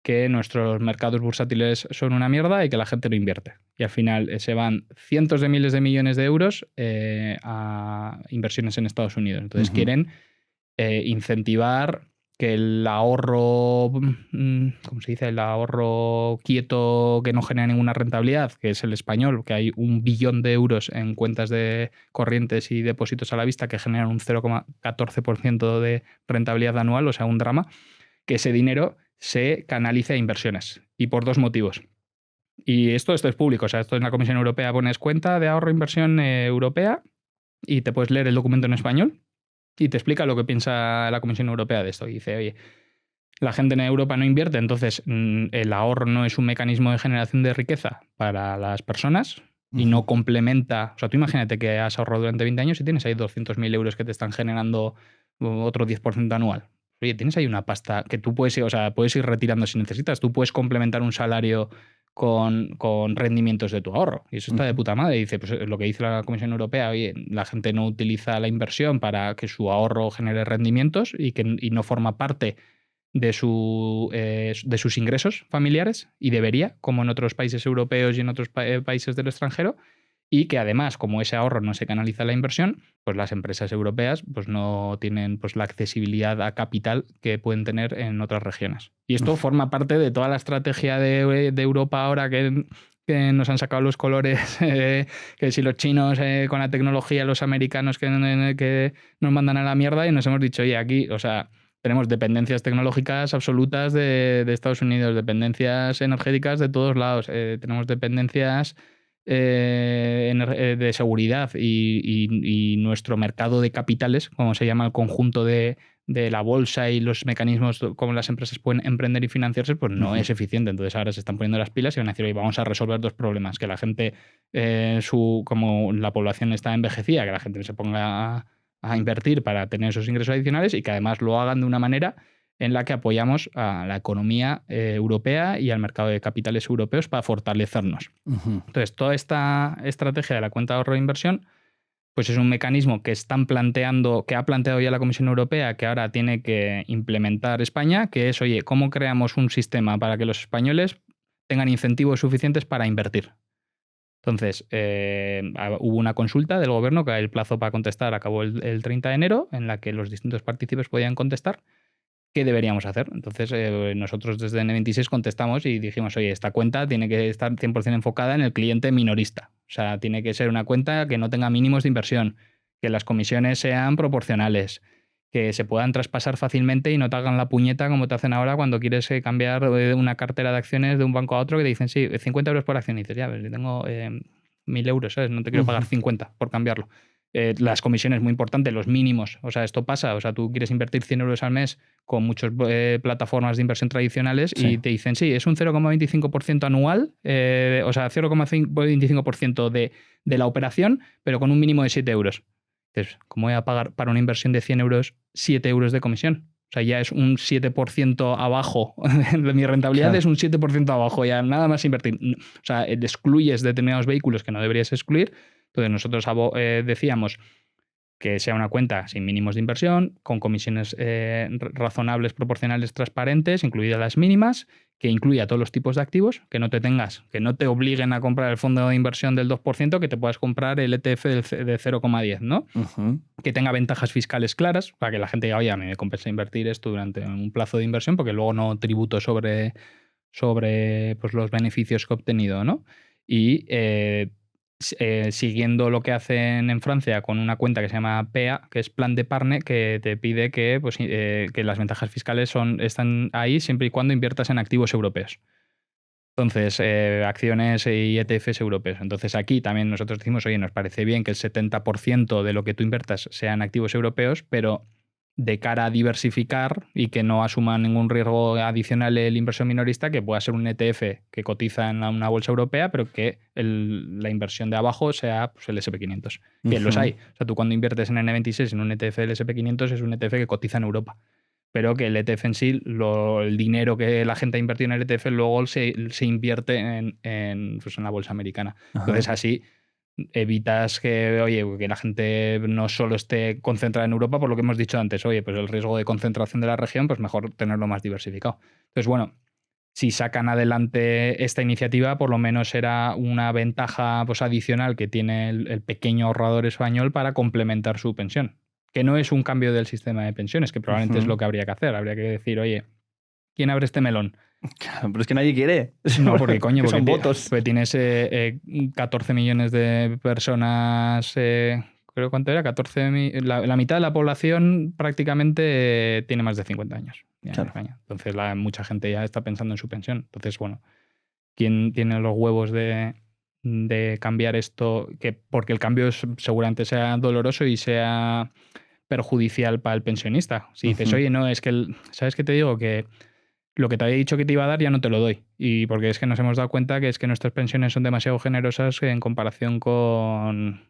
Speaker 1: que nuestros mercados bursátiles son una mierda y que la gente no invierte. Y al final se van cientos de miles de millones de euros a inversiones en Estados Unidos. Entonces quieren incentivar que el ahorro, ¿cómo se dice? El ahorro quieto que no genera ninguna rentabilidad, que es el español, que hay 1 billón de euros en cuentas de corrientes y depósitos a la vista que generan un 0,14% de rentabilidad anual, o sea, un drama, que ese dinero se canalice a inversiones. Y por 2 motivos. Y esto es público, o sea, esto en la Comisión Europea pones cuenta de ahorro e inversión europea y te puedes leer el documento en español y te explica lo que piensa la Comisión Europea de esto. Y dice, oye, la gente en Europa no invierte, entonces el ahorro no es un mecanismo de generación de riqueza para las personas y no complementa. O sea, tú imagínate que has ahorrado durante 20 años y tienes ahí 200.000 euros que te están generando otro 10% anual. Oye, tienes ahí una pasta que tú puedes ir, o sea, puedes ir retirando si necesitas. Tú puedes complementar un salario con rendimientos de tu ahorro. Y eso está de puta madre. Dice, pues lo que dice la Comisión Europea, oye, la gente no utiliza la inversión para que su ahorro genere rendimientos y no forma parte de sus ingresos familiares, y debería, como en otros países europeos y en otros países del extranjero, y que además, como ese ahorro no se canaliza a la inversión, pues las empresas europeas pues no tienen pues la accesibilidad a capital que pueden tener en otras regiones. Y esto forma parte de toda la estrategia de Europa ahora que nos han sacado los colores, que si los chinos con la tecnología, los americanos que nos mandan a la mierda, y nos hemos dicho, oye, aquí, o sea, tenemos dependencias tecnológicas absolutas de Estados Unidos, dependencias energéticas de todos lados, tenemos dependencias de seguridad y nuestro mercado de capitales, como se llama el conjunto de la bolsa y los mecanismos como las empresas pueden emprender y financiarse, pues no es eficiente. Entonces ahora se están poniendo las pilas y van a decir, oye, vamos a resolver dos problemas, que la gente, como la población está envejecida, que la gente se ponga a invertir para tener esos ingresos adicionales y que además lo hagan de una manera en la que apoyamos a la economía europea y al mercado de capitales europeos para fortalecernos. Entonces, toda esta estrategia de la cuenta de ahorro de inversión pues es un mecanismo que ha planteado ya la Comisión Europea, que ahora tiene que implementar España, que es, oye, ¿cómo creamos un sistema para que los españoles tengan incentivos suficientes para invertir? Entonces, hubo una consulta del gobierno, que el plazo para contestar acabó el 30 de enero, en la que los distintos partícipes podían contestar qué deberíamos hacer. Entonces, nosotros desde N26 contestamos y dijimos, oye, esta cuenta tiene que estar 100% enfocada en el cliente minorista. O sea, tiene que ser una cuenta que no tenga mínimos de inversión, que las comisiones sean proporcionales, que se puedan traspasar fácilmente y no te hagan la puñeta como te hacen ahora cuando quieres cambiar una cartera de acciones de un banco a otro, que te dicen, sí, 50 euros por acción. Y dices, ya, ves, yo tengo 1.000 euros, ¿sabes? No te quiero pagar 50 por cambiarlo. Las comisiones, muy importante, los mínimos. O sea, esto pasa. O sea, tú quieres invertir 100 euros al mes con muchas plataformas de inversión tradicionales y te dicen, sí, es un 0,25% anual, o sea, 0,25% de la operación, pero con un mínimo de 7 euros. Entonces, ¿cómo voy a pagar para una inversión de 100 euros 7 euros de comisión? O sea, ya es un 7% abajo. Mi rentabilidad es un 7% abajo, ya nada más invertir. O sea, excluyes determinados vehículos que no deberías excluir. Entonces nosotros decíamos que sea una cuenta sin mínimos de inversión, con comisiones razonables, proporcionales, transparentes, incluidas las mínimas, que incluya todos los tipos de activos, que no te obliguen a comprar el fondo de inversión del 2%, que te puedas comprar el ETF de 0,10, ¿no? Que tenga ventajas fiscales claras, para que la gente diga, oye, a mí me compensa invertir esto durante un plazo de inversión, porque luego no tributo sobre pues, los beneficios que he obtenido, ¿no? Y siguiendo lo que hacen en Francia con una cuenta que se llama PEA, que es Plan d'Épargne, que te pide que las ventajas fiscales están ahí siempre y cuando inviertas en activos europeos. Entonces, acciones y ETFs europeos. Entonces, aquí también nosotros decimos, oye, nos parece bien que el 70% de lo que tú inviertas sean activos europeos, pero de cara a diversificar y que no asuma ningún riesgo adicional el inversor minorista, que pueda ser un ETF que cotiza en una bolsa europea, pero que la inversión de abajo sea pues, el SP500. Que los hay. O sea, tú cuando inviertes en N26 en un ETF del SP500 es un ETF que cotiza en Europa. Pero que el ETF en sí, el dinero que la gente ha invertido en el ETF luego se invierte en la bolsa americana. Entonces, así evitas que la gente no solo esté concentrada en Europa, por lo que hemos dicho antes, oye, pues el riesgo de concentración de la región, pues mejor tenerlo más diversificado. Entonces, bueno, si sacan adelante esta iniciativa, por lo menos será una ventaja pues, adicional que tiene el pequeño ahorrador español para complementar su pensión. Que no es un cambio del sistema de pensiones, que probablemente es lo que habría que hacer. Habría que decir, oye, ¿quién abre este melón?
Speaker 2: Pero es que nadie quiere.
Speaker 1: No, porque coño, porque
Speaker 2: son votos.
Speaker 1: Porque tienes 14 millones de personas, creo cuánto era, 14 la mitad de la población prácticamente tiene más de 50 años en España. Entonces mucha gente ya está pensando en su pensión. Entonces, bueno, ¿quién tiene los huevos de de cambiar esto, porque el cambio seguramente sea doloroso y sea perjudicial para el pensionista. Si dices, oye, no, es que, ¿sabes qué te digo? Que lo que te había dicho que te iba a dar ya no te lo doy. Y porque es que nos hemos dado cuenta que es que nuestras pensiones son demasiado generosas en comparación con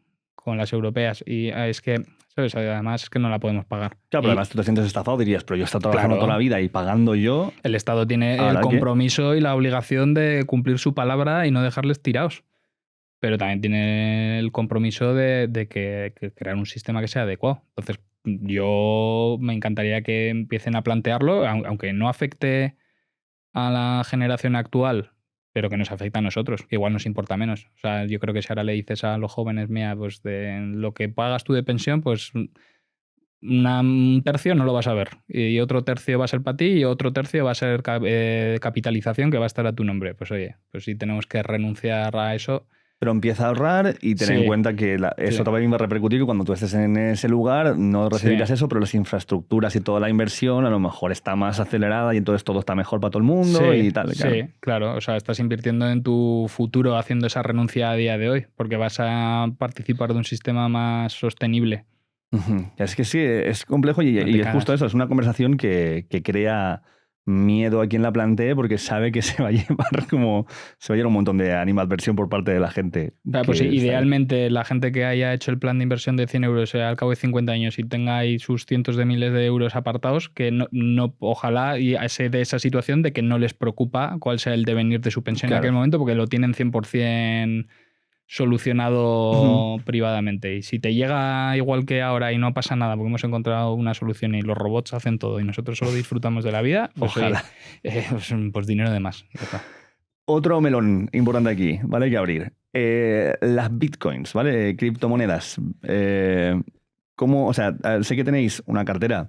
Speaker 1: las europeas. Y es que, ¿sabes? Además es que no la podemos pagar.
Speaker 2: Claro, pero además tú te sientes estafado, dirías, pero yo he estado trabajando toda la vida y pagando yo.
Speaker 1: El Estado tiene el compromiso y la obligación de cumplir su palabra y no dejarles tirados. Pero también tiene el compromiso de que crear un sistema que sea adecuado. Entonces, yo me encantaría que empiecen a plantearlo, aunque no afecte a la generación actual, pero que nos afecta a nosotros, que igual nos importa menos. O sea, yo creo que si ahora le dices a los jóvenes, mira, pues de lo que pagas tú de pensión, pues un tercio no lo vas a ver. Y otro tercio va a ser para ti y otro tercio va a ser capitalización que va a estar a tu nombre. Pues oye, pues si tenemos que renunciar a eso.
Speaker 2: Pero empieza a ahorrar y ten en cuenta que eso también va a repercutir que cuando tú estés en ese lugar no recibirás eso, pero las infraestructuras y toda la inversión a lo mejor está más acelerada y entonces todo está mejor para todo el mundo y tal.
Speaker 1: Claro. Sí, claro. O sea, estás invirtiendo en tu futuro haciendo esa renuncia a día de hoy porque vas a participar de un sistema más sostenible.
Speaker 2: Es que sí, es complejo y es justo eso, es una conversación que crea miedo a quien la plantee porque sabe que se va a llevar un montón de animadversión por parte de la gente.
Speaker 1: Claro, pues sí, idealmente la gente que haya hecho el plan de inversión de 100 euros al cabo de 50 años y tenga ahí sus cientos de miles de euros apartados, que no ojalá y se dé esa situación de que no les preocupa cuál sea el devenir de su pensión en aquel momento porque lo tienen 100% solucionado privadamente. Y si te llega igual que ahora y no pasa nada porque hemos encontrado una solución y los robots hacen todo y nosotros solo disfrutamos de la vida, pues,
Speaker 2: ojalá.
Speaker 1: Pues dinero de más.
Speaker 2: Otro melón importante aquí, ¿vale? Hay que abrir. Las bitcoins, ¿vale? Criptomonedas. O sea, sé que tenéis una cartera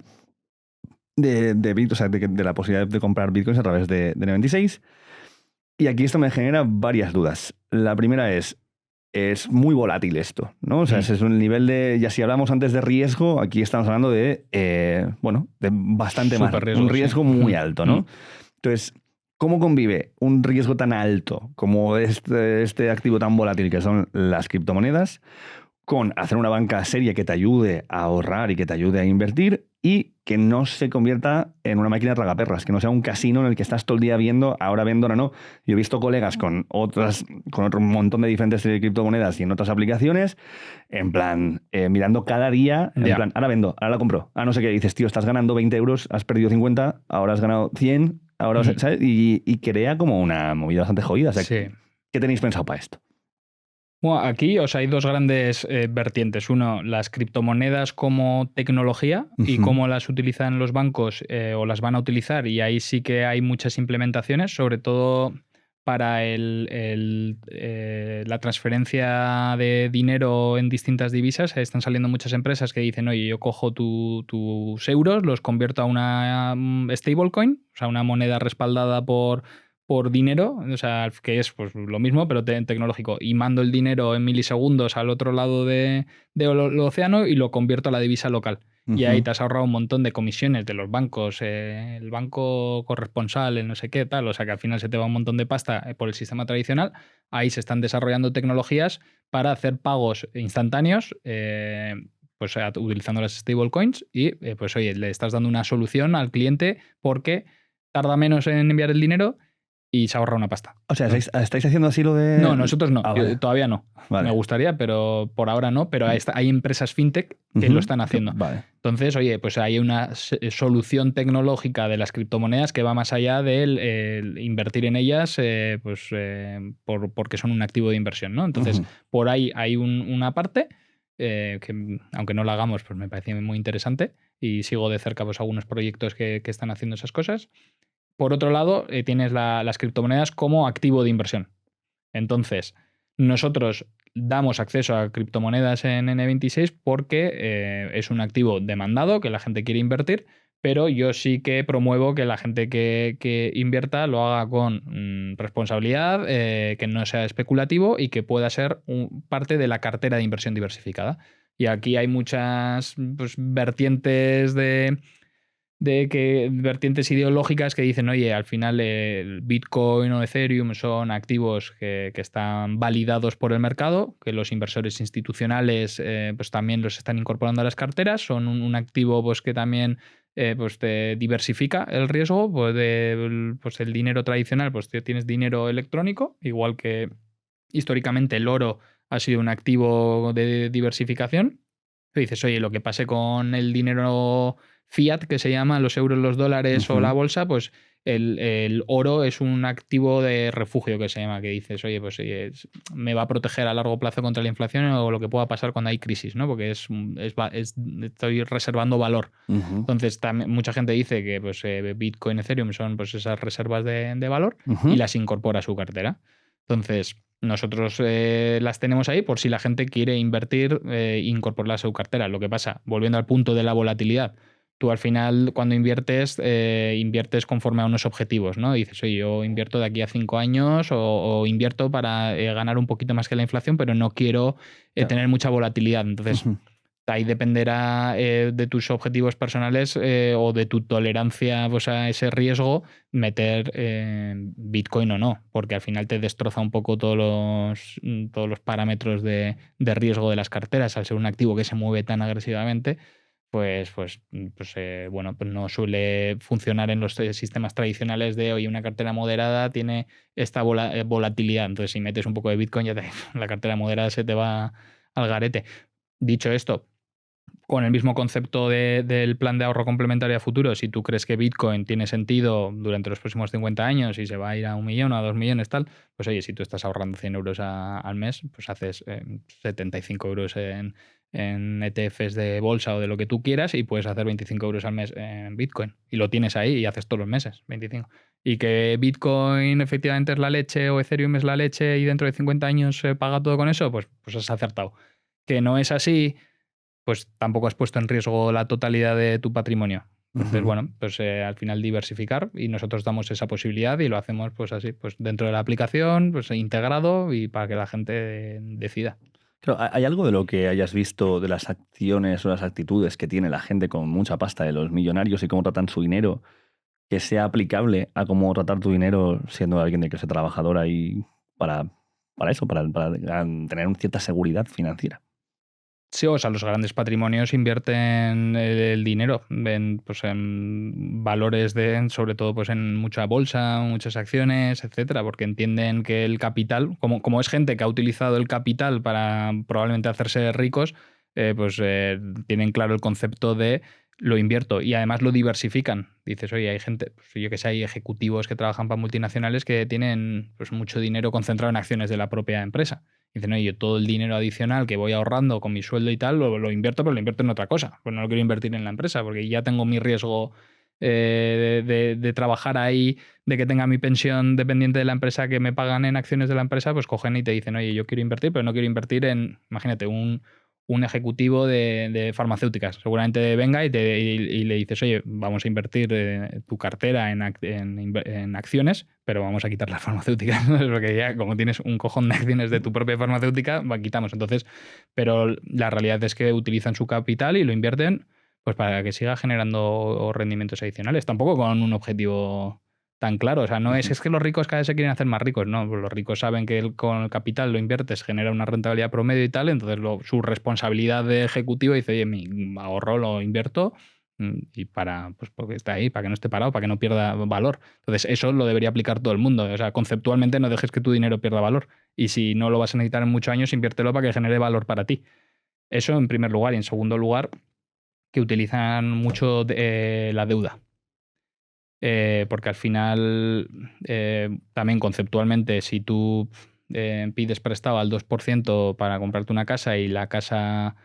Speaker 2: de Bitcoin, o sea, de la posibilidad de comprar bitcoins a través de N26. Y aquí esto me genera varias dudas. La primera es muy volátil esto, ¿no? O sea, ese es un nivel de... Ya si hablamos antes de riesgo, aquí estamos hablando de, de bastante más. Un riesgo muy alto, ¿no? Entonces, ¿cómo convive un riesgo tan alto como este activo tan volátil que son las criptomonedas con hacer una banca seria que te ayude a ahorrar y que te ayude a invertir y que no se convierta en una máquina de tragaperras, que no sea un casino en el que estás todo el día viendo, ahora no? Yo he visto colegas con otro montón de diferentes criptomonedas y en otras aplicaciones, en plan, mirando cada día, en plan, ahora vendo, ahora la compro, no sé qué, dices, tío, estás ganando 20 euros, has perdido 50, ahora has ganado 100, ahora, ¿sabes? Y crea como una movida bastante jodida. O sea, ¿qué tenéis pensado para esto?
Speaker 1: Bueno, aquí hay dos grandes vertientes. Uno, las criptomonedas como tecnología y cómo las utilizan los bancos o las van a utilizar. Y ahí sí que hay muchas implementaciones, sobre todo para la transferencia de dinero en distintas divisas. Están saliendo muchas empresas que dicen, oye, yo cojo tus euros, los convierto a una stablecoin, o sea, una moneda respaldada por dinero, o sea, que es pues lo mismo, pero tecnológico, y mando el dinero en milisegundos al otro lado del océano y lo convierto a la divisa local. Y ahí te has ahorrado un montón de comisiones de los bancos, el banco corresponsal, el no sé qué, tal, o sea que al final se te va un montón de pasta por el sistema tradicional. Ahí se están desarrollando tecnologías para hacer pagos instantáneos, pues utilizando las stablecoins y pues oye, le estás dando una solución al cliente porque tarda menos en enviar el dinero y se ahorra una pasta.
Speaker 2: O sea, ¿estáis haciendo así lo de...?
Speaker 1: No, nosotros no.
Speaker 2: Vale.
Speaker 1: Todavía no.
Speaker 2: Vale.
Speaker 1: Me gustaría, pero por ahora no. Pero hay empresas fintech que lo están haciendo.
Speaker 2: Vale.
Speaker 1: Entonces, oye, pues hay una solución tecnológica de las criptomonedas que va más allá del invertir en ellas porque son un activo de inversión, ¿no? Entonces, por ahí hay una parte que, aunque no la hagamos, pues me parece muy interesante y sigo de cerca pues algunos proyectos que están haciendo esas cosas. Por otro lado, tienes las criptomonedas como activo de inversión. Entonces, nosotros damos acceso a criptomonedas en N26 porque es un activo demandado que la gente quiere invertir, pero yo sí que promuevo que la gente que invierta lo haga con responsabilidad, que no sea especulativo y que pueda ser parte de la cartera de inversión diversificada. Y aquí hay muchas vertientes de vertientes ideológicas que dicen, oye, al final el Bitcoin o Ethereum son activos que están validados por el mercado, que los inversores institucionales pues también los están incorporando a las carteras, son un activo pues que también pues te diversifica el riesgo, pues, pues el dinero tradicional, pues tienes dinero electrónico, igual que históricamente el oro ha sido un activo de diversificación. Tú dices, oye, lo que pase con el dinero fiat, que se llama los euros, los dólares o la bolsa, pues el oro es un activo de refugio que se llama, que dices, oye, pues me va a proteger a largo plazo contra la inflación o lo que pueda pasar cuando hay crisis, ¿no? Porque estoy reservando valor. Entonces, mucha gente dice que pues, Bitcoin, Ethereum son pues, esas reservas de valor y las incorpora a su cartera. Entonces, nosotros las tenemos ahí por si la gente quiere invertir e incorporarlas a su cartera. Lo que pasa, volviendo al punto de la volatilidad, tú al final cuando inviertes, inviertes conforme a unos objetivos, ¿no? Dices, oye, yo invierto de aquí a 5 años o invierto para ganar un poquito más que la inflación, pero no quiero tener mucha volatilidad. Entonces, ahí dependerá de tus objetivos personales o de tu tolerancia pues, a ese riesgo meter Bitcoin o no, porque al final te destroza un poco todos los parámetros de riesgo de las carteras. Al ser un activo que se mueve tan agresivamente, pues bueno, pues no suele funcionar en los sistemas tradicionales de, oye, una cartera moderada tiene esta volatilidad. Entonces, si metes un poco de Bitcoin, ya la cartera moderada se te va al garete. Dicho esto, con el mismo concepto del plan de ahorro complementario a futuro, si tú crees que Bitcoin tiene sentido durante los próximos 50 años y se va a ir a 1 millón o a 2 millones, tal, pues oye, si tú estás ahorrando 100 euros al mes, pues haces 75 euros en ETFs de bolsa o de lo que tú quieras y puedes hacer 25 euros al mes en Bitcoin. Y lo tienes ahí y haces todos los meses, 25. Y que Bitcoin efectivamente es la leche o Ethereum es la leche y dentro de 50 años se paga todo con eso, pues has acertado. Que no es así, pues tampoco has puesto en riesgo la totalidad de tu patrimonio. Entonces, bueno, pues al final diversificar y nosotros damos esa posibilidad y lo hacemos pues así, pues dentro de la aplicación, pues integrado y para que la gente decida.
Speaker 2: Claro, ¿hay algo de lo que hayas visto de las acciones o las actitudes que tiene la gente con mucha pasta de los millonarios y cómo tratan su dinero que sea aplicable a cómo tratar tu dinero siendo alguien de clase trabajadora y para eso, para tener una cierta seguridad financiera?
Speaker 1: Sí, o sea, los grandes patrimonios invierten el dinero pues en valores sobre todo pues en mucha bolsa, muchas acciones, etcétera, porque entienden que el capital, como es gente que ha utilizado el capital para probablemente hacerse ricos, tienen claro el concepto de lo invierto y además lo diversifican. Dices, oye, hay gente, pues yo que sé, hay ejecutivos que trabajan para multinacionales que tienen pues mucho dinero concentrado en acciones de la propia empresa. Dicen, oye, yo todo el dinero adicional que voy ahorrando con mi sueldo y tal, lo invierto, pero lo invierto en otra cosa. Pues no lo quiero invertir en la empresa, porque ya tengo mi riesgo de trabajar ahí, de que tenga mi pensión dependiente de la empresa, que me pagan en acciones de la empresa, pues cogen y te dicen, oye, yo quiero invertir, pero no quiero invertir en, imagínate, un ejecutivo de farmacéuticas. Seguramente venga y le dices, oye, vamos a invertir tu cartera en acciones, pero vamos a quitar las farmacéuticas, porque ya como tienes un cojón de acciones de tu propia farmacéutica, quitamos. Entonces, pero la realidad es que utilizan su capital y lo invierten pues para que siga generando rendimientos adicionales. Tampoco con un objetivo tan claro. O sea, no es que los ricos cada vez se quieren hacer más ricos. No, pues los ricos saben que con el capital lo inviertes, genera una rentabilidad promedio y tal. Entonces su responsabilidad de ejecutivo dice, oye, mi ahorro lo invierto y pues porque está ahí, para que no esté parado, para que no pierda valor. Entonces eso lo debería aplicar todo el mundo. O sea, conceptualmente no dejes que tu dinero pierda valor. Y si no lo vas a necesitar en muchos años, inviértelo para que genere valor para ti. Eso en primer lugar. Y en segundo lugar, que utilizan mucho la deuda. Porque al final, también conceptualmente, si tú pides prestado al 2% para comprarte una casa y la casa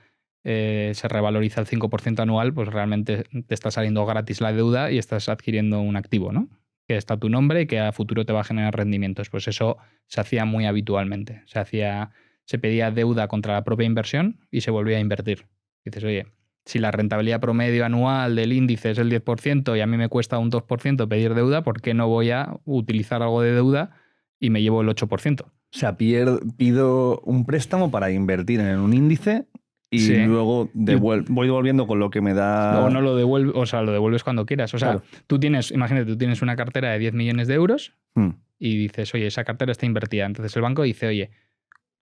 Speaker 1: se revaloriza al 5% anual, pues realmente te está saliendo gratis la deuda y estás adquiriendo un activo, ¿no? Que está a tu nombre y que a futuro te va a generar rendimientos. Pues eso se hacía muy habitualmente. Se pedía deuda contra la propia inversión y se volvía a invertir. Dices, oye, si la rentabilidad promedio anual del índice es el 10% y a mí me cuesta un 2% pedir deuda, ¿por qué no voy a utilizar algo de deuda y me llevo el 8%?
Speaker 2: O sea, pido un préstamo para invertir en un índice y
Speaker 1: Sí.
Speaker 2: luego voy devolviendo con lo que me da...
Speaker 1: O no lo devuelves, o sea, lo devuelves cuando quieras. O sea,
Speaker 2: Claro.
Speaker 1: imagínate, tú tienes una cartera de 10 millones de euros
Speaker 2: Hmm.
Speaker 1: y dices, oye, esa cartera está invertida. Entonces el banco dice, oye,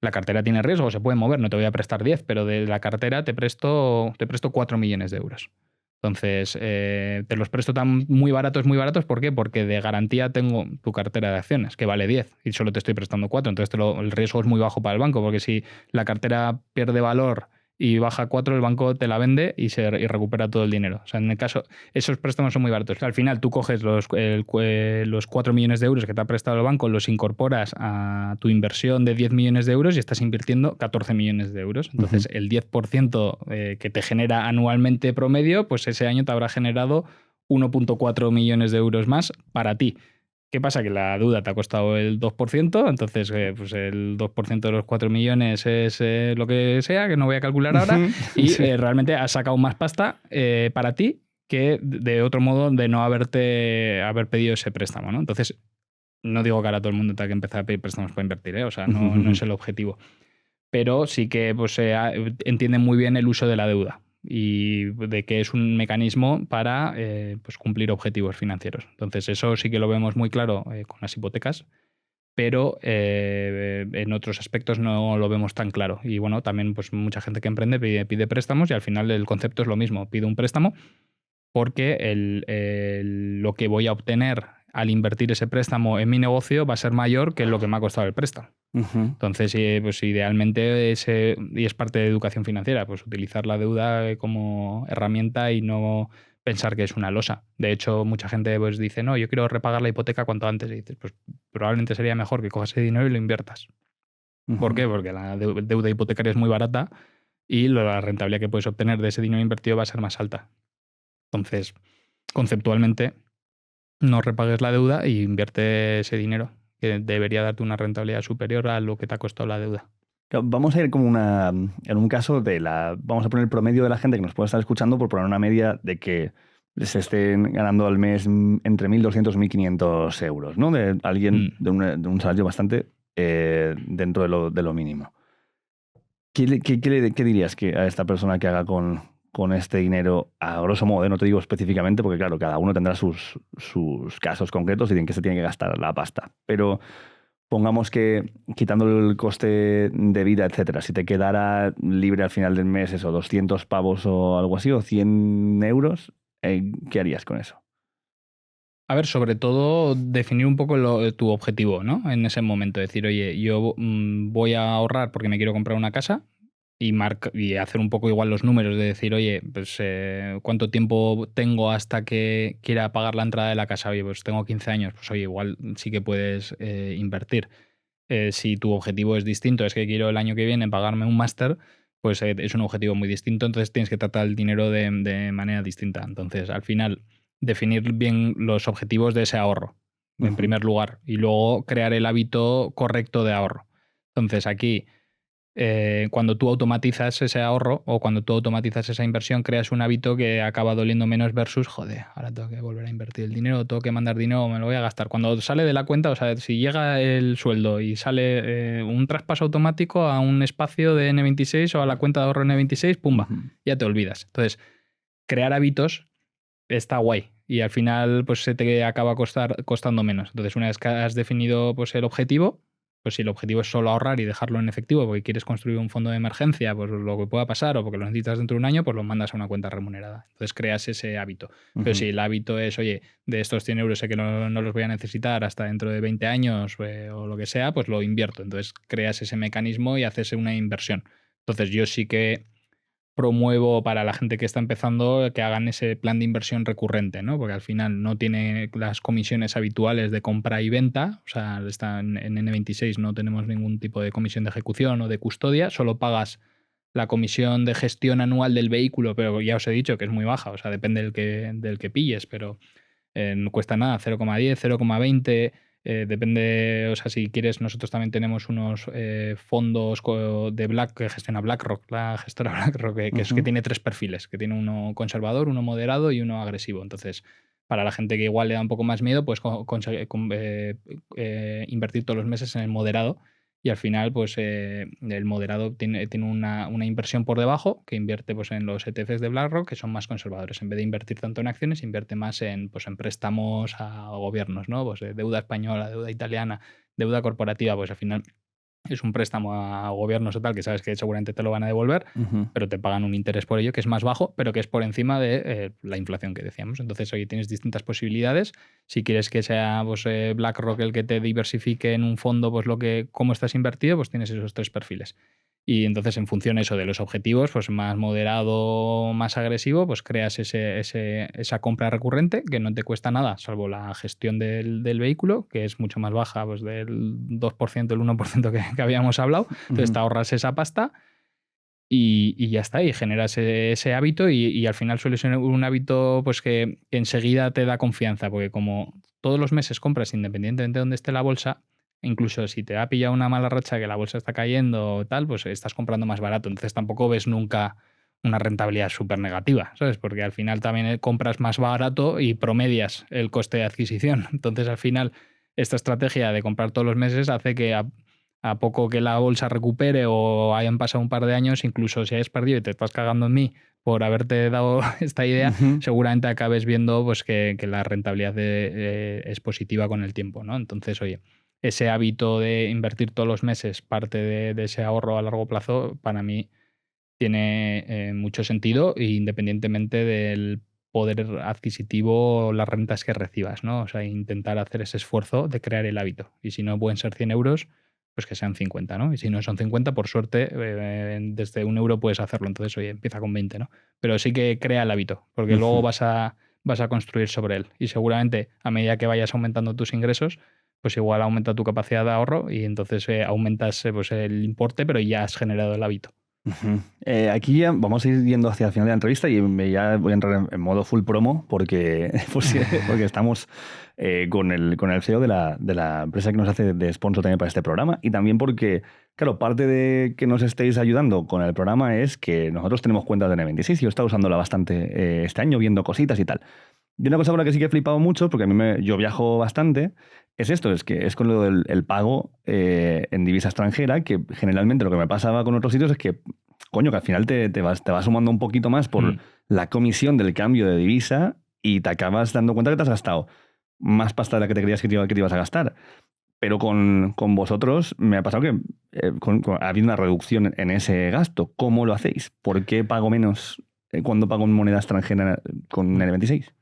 Speaker 1: la cartera tiene riesgo, se puede mover, no te voy a prestar 10, pero de la cartera te presto 4 millones de euros. Entonces, te los presto muy baratos. ¿Por qué? Porque de garantía tengo tu cartera de acciones, que vale 10 y solo te estoy prestando 4. Entonces, el riesgo es muy bajo para el banco, porque si la cartera pierde valor y baja a 4, el banco te la vende y recupera todo el dinero. O sea, en el caso, esos préstamos son muy baratos. Al final, tú coges los 4 millones de euros que te ha prestado el banco, los incorporas a tu inversión de 10 millones de euros y estás invirtiendo 14 millones de euros. Entonces, el 10% que te genera anualmente promedio, pues ese año te habrá generado 1,4 millones de euros más para ti. ¿Qué pasa? Que la deuda te ha costado el 2%, entonces pues el 2% de los 4 millones es lo que sea, que no voy a calcular ahora, y
Speaker 2: Sí.
Speaker 1: realmente has sacado más pasta para ti que de otro modo de no haber pedido ese préstamo, ¿no? Entonces, no digo que ahora todo el mundo tenga que empezar a pedir préstamos para invertir, o sea, no es el objetivo. Pero sí que pues, entienden muy bien el uso de la deuda y de que es un mecanismo para pues cumplir objetivos financieros. Entonces, eso sí que lo vemos muy claro con las hipotecas, pero en otros aspectos no lo vemos tan claro. Y bueno, también pues mucha gente que emprende pide préstamos y al final el concepto es lo mismo. Pido un préstamo porque lo que voy a obtener al invertir ese préstamo en mi negocio va a ser mayor que lo que me ha costado el préstamo. Entonces, pues idealmente, y es parte de educación financiera, pues utilizar la deuda como herramienta y no pensar que es una losa. De hecho, mucha gente pues dice, no, yo quiero repagar la hipoteca cuanto antes. Y dices, pues probablemente sería mejor que cojas ese dinero y lo inviertas. ¿Por qué? Porque la deuda hipotecaria es muy barata y la rentabilidad que puedes obtener de ese dinero invertido va a ser más alta. Entonces, conceptualmente, no repagues la deuda e invierte ese dinero, que debería darte una rentabilidad superior a lo que te ha costado la deuda.
Speaker 2: Vamos a ir como en un caso vamos a poner el promedio de la gente que nos puede estar escuchando por poner una media de que se estén ganando al mes entre 1.200 y 1.500 euros, ¿no? De alguien de un salario bastante dentro de lo mínimo. ¿Qué dirías a esta persona que haga con este dinero, a grosso modo? No te digo específicamente, porque claro, cada uno tendrá sus casos concretos y en qué se tiene que gastar la pasta. Pero pongamos que quitando el coste de vida, etcétera, si te quedara libre al final del mes eso, 200 pavos o algo así, o 100 euros, ¿qué harías con eso?
Speaker 1: A ver, sobre todo definir un poco tu objetivo, ¿no? En ese momento, decir, oye, yo voy a ahorrar porque me quiero comprar una casa y hacer un poco igual los números de decir, oye, pues ¿cuánto tiempo tengo hasta que quiera pagar la entrada de la casa? Oye, pues tengo 15 años, pues oye, igual sí que puedes invertir. Si tu objetivo es distinto, es que quiero el año que viene pagarme un máster, pues es un objetivo muy distinto, entonces tienes que tratar el dinero de manera distinta. Entonces, al final, definir bien los objetivos de ese ahorro, en primer lugar, y luego crear el hábito correcto de ahorro. Entonces, aquí cuando tú automatizas ese ahorro o cuando tú automatizas esa inversión, creas un hábito que acaba doliendo menos versus, joder, ahora tengo que volver a invertir el dinero, tengo que mandar dinero, me lo voy a gastar. Cuando sale de la cuenta, o sea, si llega el sueldo y sale un traspaso automático a un espacio de N26 o a la cuenta de ahorro N26, pumba, ya te olvidas. Entonces, crear hábitos está guay y al final pues se te acaba costando menos. Entonces, una vez que has definido pues, el objetivo, pues si el objetivo es solo ahorrar y dejarlo en efectivo porque quieres construir un fondo de emergencia, pues lo que pueda pasar o porque lo necesitas dentro de un año, pues lo mandas a una cuenta remunerada. Entonces creas ese hábito. Pero si el hábito es, oye, de estos 100 euros sé que no los voy a necesitar hasta dentro de 20 años o lo que sea, pues lo invierto. Entonces creas ese mecanismo y haces una inversión. Entonces yo sí que promuevo para la gente que está empezando que hagan ese plan de inversión recurrente, ¿no? Porque al final no tiene las comisiones habituales de compra y venta, o sea, en N26 no tenemos ningún tipo de comisión de ejecución o de custodia, solo pagas la comisión de gestión anual del vehículo, pero ya os he dicho que es muy baja, o sea, depende del que pilles, pero no cuesta nada, 0,10, 0,20, depende, o sea, si quieres, nosotros también tenemos unos fondos que gestiona BlackRock, la gestora BlackRock, que tiene 3 perfiles, que tiene uno conservador, uno moderado y uno agresivo. Entonces, para la gente que igual le da un poco más miedo, pues invertir todos los meses en el moderado y al final pues el moderado tiene una inversión por debajo que invierte pues en los ETFs de BlackRock, que son más conservadores. En vez de invertir tanto en acciones, invierte más en préstamos a gobiernos, ¿no? Pues deuda española, deuda italiana, deuda corporativa, pues al final es un préstamo a gobiernos o tal que sabes que seguramente te lo van a devolver, pero te pagan un interés por ello que es más bajo, pero que es por encima de la inflación que decíamos. Entonces, oye, tienes distintas posibilidades. Si quieres que sea pues, BlackRock el que te diversifique en un fondo pues cómo estás invertido, pues tienes esos 3 perfiles. Y entonces, en función eso de los objetivos, pues más moderado, más agresivo, pues creas esa compra recurrente que no te cuesta nada, salvo la gestión del vehículo, que es mucho más baja pues, del 2%, el 1% que habíamos hablado. Entonces te ahorras esa pasta y ya está, y generas ese hábito y al final suele ser un hábito pues que enseguida te da confianza, porque como todos los meses compras independientemente de dónde esté la bolsa, incluso si te ha pillado una mala racha que la bolsa está cayendo o tal, pues estás comprando más barato. Entonces tampoco ves nunca una rentabilidad súper negativa, ¿sabes? Porque al final también compras más barato y promedias el coste de adquisición. Entonces al final esta estrategia de comprar todos los meses hace que a poco que la bolsa recupere o hayan pasado un par de años, incluso si hayas perdido y te estás cagando en mí por haberte dado esta idea, seguramente acabes viendo pues, que la rentabilidad es positiva con el tiempo, ¿no? Entonces, oye, ese hábito de invertir todos los meses parte de ese ahorro a largo plazo, para mí tiene mucho sentido, independientemente del poder adquisitivo o las rentas que recibas, ¿no? O sea, intentar hacer ese esfuerzo de crear el hábito. Y si no pueden ser 100 euros, pues que sean 50, ¿no? Y si no son 50, por suerte, desde 1 euro puedes hacerlo. Entonces, oye, empieza con 20, ¿no? Pero sí que crea el hábito, porque luego vas a construir sobre él. Y seguramente, a medida que vayas aumentando tus ingresos, pues igual aumenta tu capacidad de ahorro y entonces aumentas pues el importe, pero ya has generado el hábito.
Speaker 2: Aquí ya vamos a ir yendo hacia el final de la entrevista y ya voy a entrar en modo full promo porque, porque estamos con el CEO de la empresa que nos hace de sponsor también para este programa y también porque, claro, parte de que nos estéis ayudando con el programa es que nosotros tenemos cuenta de N26 y yo he estado usándola bastante este año, viendo cositas y tal. Y una cosa con la que sí que he flipado mucho, porque yo viajo bastante, es esto, es que es con lo del el pago en divisa extranjera, que generalmente lo que me pasaba con otros sitios es que, coño, que al final te vas sumando un poquito más por la comisión del cambio de divisa y te acabas dando cuenta que te has gastado más pasta de la que te creías que te ibas a gastar. Pero con vosotros me ha pasado que ha habido una reducción en ese gasto. ¿Cómo lo hacéis? ¿Por qué pago menos cuando pago en moneda extranjera con N26?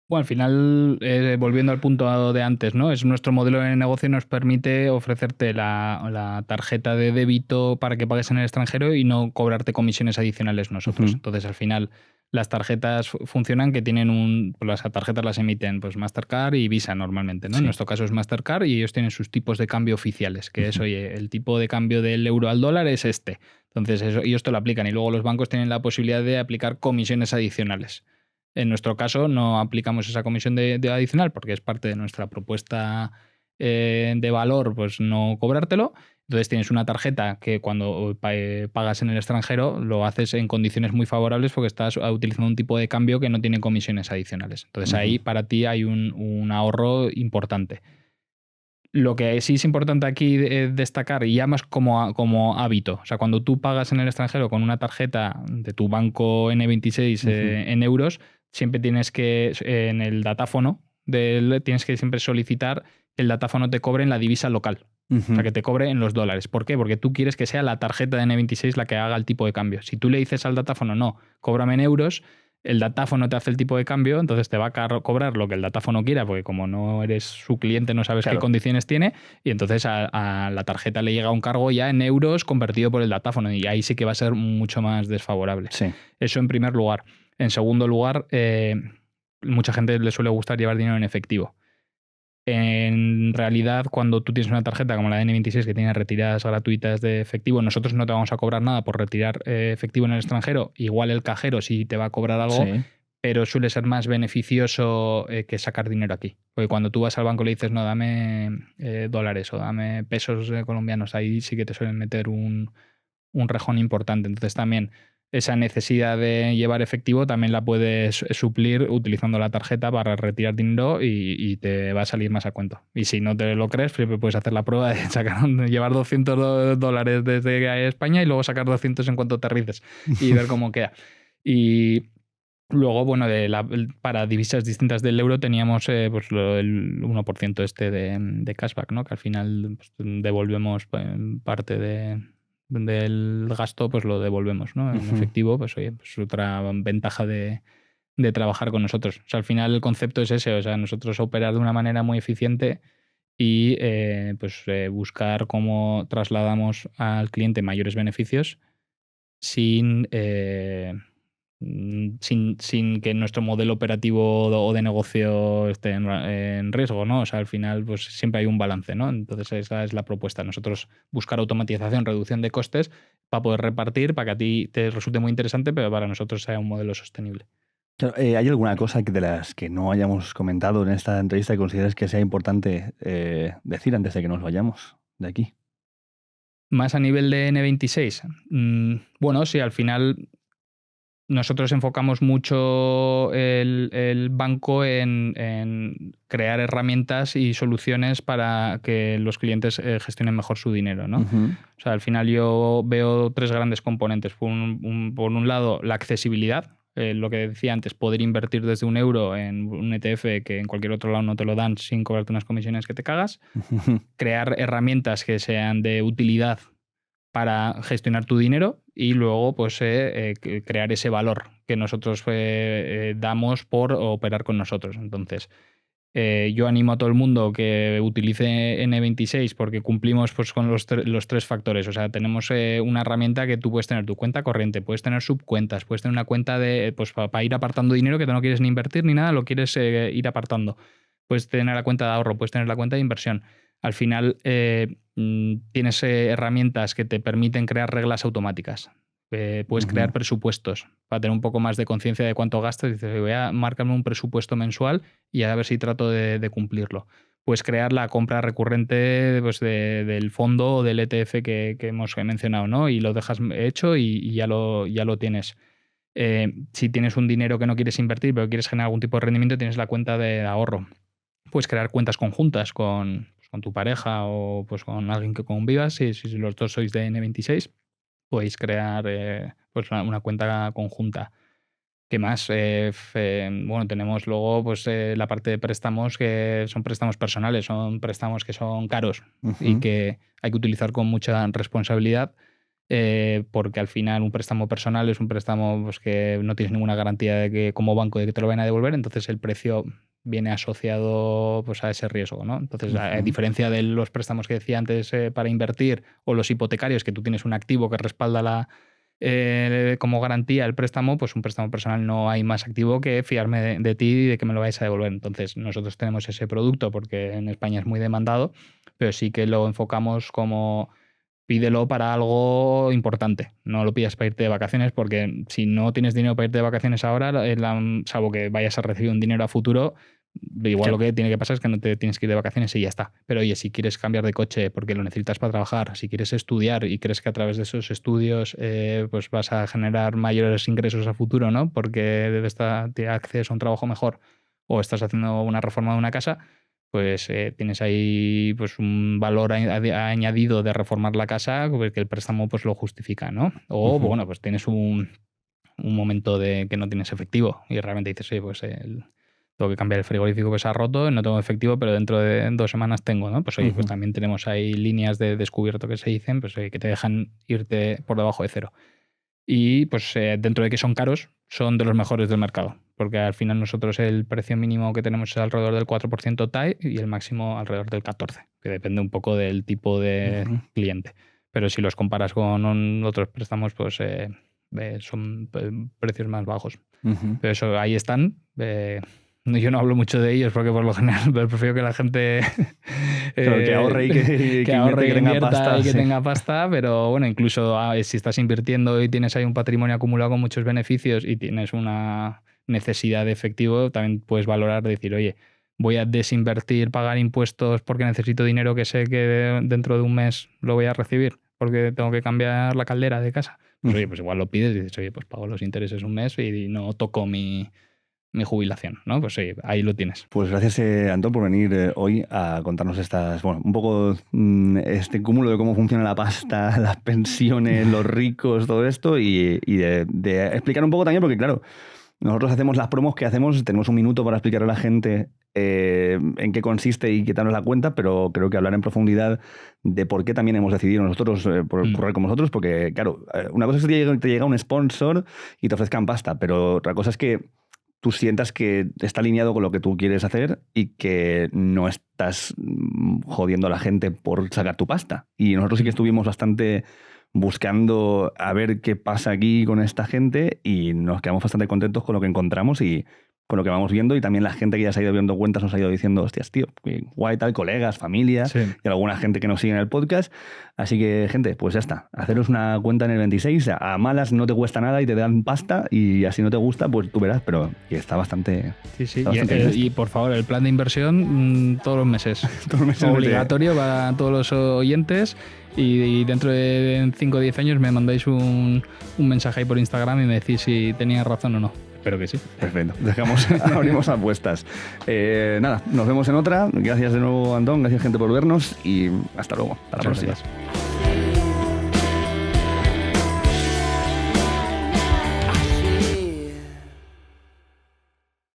Speaker 1: Bueno, al final, volviendo al punto de antes, ¿no? Es nuestro modelo de negocio nos permite ofrecerte la tarjeta de débito para que pagues en el extranjero y no cobrarte comisiones adicionales nosotros. Entonces, al final, las tarjetas funcionan que tienen las tarjetas las emiten pues Mastercard y Visa normalmente, ¿no? Sí. En nuestro caso es Mastercard y ellos tienen sus tipos de cambio oficiales, que es, oye, el tipo de cambio del euro al dólar es este. Entonces, ellos te lo aplican y luego los bancos tienen la posibilidad de aplicar comisiones adicionales. En nuestro caso no aplicamos esa comisión de adicional porque es parte de nuestra propuesta de valor, pues no cobrártelo. Entonces tienes una tarjeta que cuando pagas en el extranjero lo haces en condiciones muy favorables porque estás utilizando un tipo de cambio que no tiene comisiones adicionales. Entonces ahí para ti hay un ahorro importante. Lo que sí es importante aquí destacar, y ya más como hábito, o sea, cuando tú pagas en el extranjero con una tarjeta de tu banco N26 en euros, siempre tienes que, en el datáfono, tienes que siempre solicitar que el datáfono te cobre en la divisa local. O sea, que te cobre en los dólares. ¿Por qué? Porque tú quieres que sea la tarjeta de N26 la que haga el tipo de cambio. Si tú le dices al datáfono, no, cóbrame en euros, el datáfono te hace el tipo de cambio, entonces te va a cobrar lo que el datáfono quiera, porque como no eres su cliente no sabes qué condiciones tiene, y entonces a la tarjeta le llega un cargo ya en euros convertido por el datáfono, y ahí sí que va a ser mucho más desfavorable. Sí. Eso en primer lugar. En segundo lugar, mucha gente le suele gustar llevar dinero en efectivo. En realidad, cuando tú tienes una tarjeta como la de N26 que tiene retiradas gratuitas de efectivo, nosotros no te vamos a cobrar nada por retirar efectivo en el extranjero. Igual el cajero sí te va a cobrar algo, pero suele ser más beneficioso que sacar dinero aquí. Porque cuando tú vas al banco y le dices, no, dame dólares o dame pesos colombianos, ahí sí que te suelen meter un rejón importante. Entonces también esa necesidad de llevar efectivo también la puedes suplir utilizando la tarjeta para retirar dinero y te va a salir más a cuento. Y si no te lo crees, siempre puedes hacer la prueba de llevar $200 desde España y luego sacar 200 en cuanto aterrices y ver cómo queda. Y luego, bueno, para divisas distintas del euro teníamos pues el 1% de cashback, ¿no? Que al final pues, devolvemos parte del gasto, pues lo devolvemos, ¿no? En efectivo, pues oye, pues otra ventaja de trabajar con nosotros. O sea, al final el concepto es ese, o sea, nosotros operar de una manera muy eficiente y buscar cómo trasladamos al cliente mayores beneficios sin que nuestro modelo operativo o de negocio esté en riesgo, ¿no? O sea, al final pues siempre hay un balance, ¿no? Entonces esa es la propuesta. Nosotros buscar automatización, reducción de costes para poder repartir, para que a ti te resulte muy interesante, pero para nosotros sea un modelo sostenible.
Speaker 2: Claro, ¿hay alguna cosa de las que no hayamos comentado en esta entrevista que consideres que sea importante decir antes de que nos vayamos de aquí?
Speaker 1: Más a nivel de N26. Bueno, sí, al final nosotros enfocamos mucho el banco en crear herramientas y soluciones para que los clientes gestionen mejor su dinero, ¿no? O sea, al final yo veo 3 grandes componentes. Por un lado, la accesibilidad. Lo que decía antes, poder invertir desde €1 en un ETF que en cualquier otro lado no te lo dan sin cobrarte unas comisiones que te cagas. Crear herramientas que sean de utilidad para gestionar tu dinero y luego pues crear ese valor que nosotros damos por operar con nosotros. Entonces, yo animo a todo el mundo que utilice N26 porque cumplimos pues, con los 3 factores. O sea, tenemos una herramienta que tú puedes tener tu cuenta corriente, puedes tener subcuentas, puedes tener una cuenta de pues, para ir apartando dinero que tú no quieres ni invertir ni nada, lo quieres ir apartando. Puedes tener la cuenta de ahorro, puedes tener la cuenta de inversión. Al final tienes herramientas que te permiten crear reglas automáticas. Puedes crear presupuestos para tener un poco más de conciencia de cuánto gastas. Dices, voy a marcarme un presupuesto mensual y a ver si trato de cumplirlo. Puedes crear la compra recurrente pues, del fondo o del ETF que hemos mencionado, ¿no? Y lo dejas hecho y ya lo tienes. Si tienes un dinero que no quieres invertir pero quieres generar algún tipo de rendimiento, tienes la cuenta de ahorro. Puedes crear cuentas conjuntas con tu pareja o pues, con alguien que convivas. Si los dos sois de N26, podéis crear pues una cuenta conjunta. ¿Qué más? Bueno, tenemos luego pues, la parte de préstamos que son préstamos personales, son préstamos que son caros y que hay que utilizar con mucha responsabilidad porque al final un préstamo personal es un préstamo pues, que no tienes ninguna garantía de que como banco de que te lo vayan a devolver, entonces el precio viene asociado pues, a ese riesgo, ¿no? Entonces, a diferencia de los préstamos que decía antes para invertir o los hipotecarios, que tú tienes un activo que respalda como garantía el préstamo, pues un préstamo personal no hay más activo que fiarme de ti y de que me lo vais a devolver. Entonces, nosotros tenemos ese producto porque en España es muy demandado, pero sí que lo enfocamos como pídelo para algo importante. No lo pidas para irte de vacaciones porque si no tienes dinero para irte de vacaciones ahora, salvo que vayas a recibir un dinero a futuro, igual
Speaker 2: Claro.
Speaker 1: lo que tiene que pasar es que no te tienes que ir de vacaciones y ya está. Pero oye, si quieres cambiar de coche porque lo necesitas para trabajar, si quieres estudiar y crees que a través de esos estudios pues vas a generar mayores ingresos a futuro, ¿no? Porque te accedes a un trabajo mejor o estás haciendo una reforma de una casa, pues tienes ahí pues un valor añadido de reformar la casa que el préstamo pues lo justifica, ¿no? O bueno, pues tienes un momento de que no tienes efectivo y realmente dices, oye, pues tengo que cambiar el frigorífico que se ha roto, no tengo efectivo, pero dentro de 2 semanas tengo, ¿no? Pues oye, pues también tenemos ahí líneas de descubierto que se dicen, pues que te dejan irte por debajo de cero. Y pues dentro de que son caros, son de los mejores del mercado, porque al final nosotros el precio mínimo que tenemos es alrededor del 4% TAE y el máximo alrededor del 14%, que depende un poco del tipo de cliente. Pero si los comparas con otros préstamos, pues son precios más bajos. Pero eso, ahí están. Yo no hablo mucho de ellos porque por lo general prefiero que la gente
Speaker 2: Claro, que ahorre y que
Speaker 1: ahorre,
Speaker 2: que tenga
Speaker 1: invierta
Speaker 2: pasta.
Speaker 1: y que
Speaker 2: Sí.
Speaker 1: tenga pasta, pero bueno, incluso si estás invirtiendo y tienes ahí un patrimonio acumulado con muchos beneficios y tienes una necesidad de efectivo, también puedes valorar, decir, oye, voy a desinvertir, pagar impuestos porque necesito dinero que sé que dentro de un mes lo voy a recibir. porque tengo que cambiar la caldera de casa. Pues, oye, pues igual lo pides y dices, oye, pues pago los intereses un mes y no toco mi jubilación, ¿no? Pues sí, ahí lo tienes.
Speaker 2: Pues gracias, Antón, por venir hoy a contarnos un poco este cúmulo de cómo funciona la pasta, las pensiones, los ricos, todo esto, y de explicar un poco también, porque claro, nosotros hacemos las promos que hacemos, tenemos un minuto para explicar a la gente en qué consiste y qué tal nos la cuenta, pero creo que hablar en profundidad de por qué también hemos decidido nosotros correr con vosotros, porque claro, una cosa es que te llega un sponsor y te ofrezcan pasta, pero otra cosa es que tú sientas que está alineado con lo que tú quieres hacer y que no estás jodiendo a la gente por sacar tu pasta. Y nosotros sí que estuvimos bastante buscando a ver qué pasa aquí con esta gente y nos quedamos bastante contentos con lo que encontramos y con lo que vamos viendo, y también la gente que ya se ha ido viendo cuentas nos ha ido diciendo, hostias, tío, qué guay tal, colegas, familia,
Speaker 1: Sí.
Speaker 2: y alguna gente que nos sigue en el podcast. Así que, gente, pues ya está. Haceros una cuenta en el 26, a malas no te cuesta nada y te dan pasta, y así no te gusta, pues tú verás, pero que está bastante...
Speaker 1: Sí, sí.
Speaker 2: está bastante bien.
Speaker 1: Y por favor, el plan de inversión todos los meses.
Speaker 2: Todos los meses
Speaker 1: Obligatorio para todos los oyentes. Y dentro de 5 o 10 años me mandáis un mensaje ahí por Instagram y me decís si tenía razón o no. Espero que sí.
Speaker 2: Perfecto. Abrimos apuestas. Nada, nos vemos en otra. Gracias de nuevo, Antón. Gracias, gente, por vernos y hasta luego. Hasta la próxima.
Speaker 1: Gracias.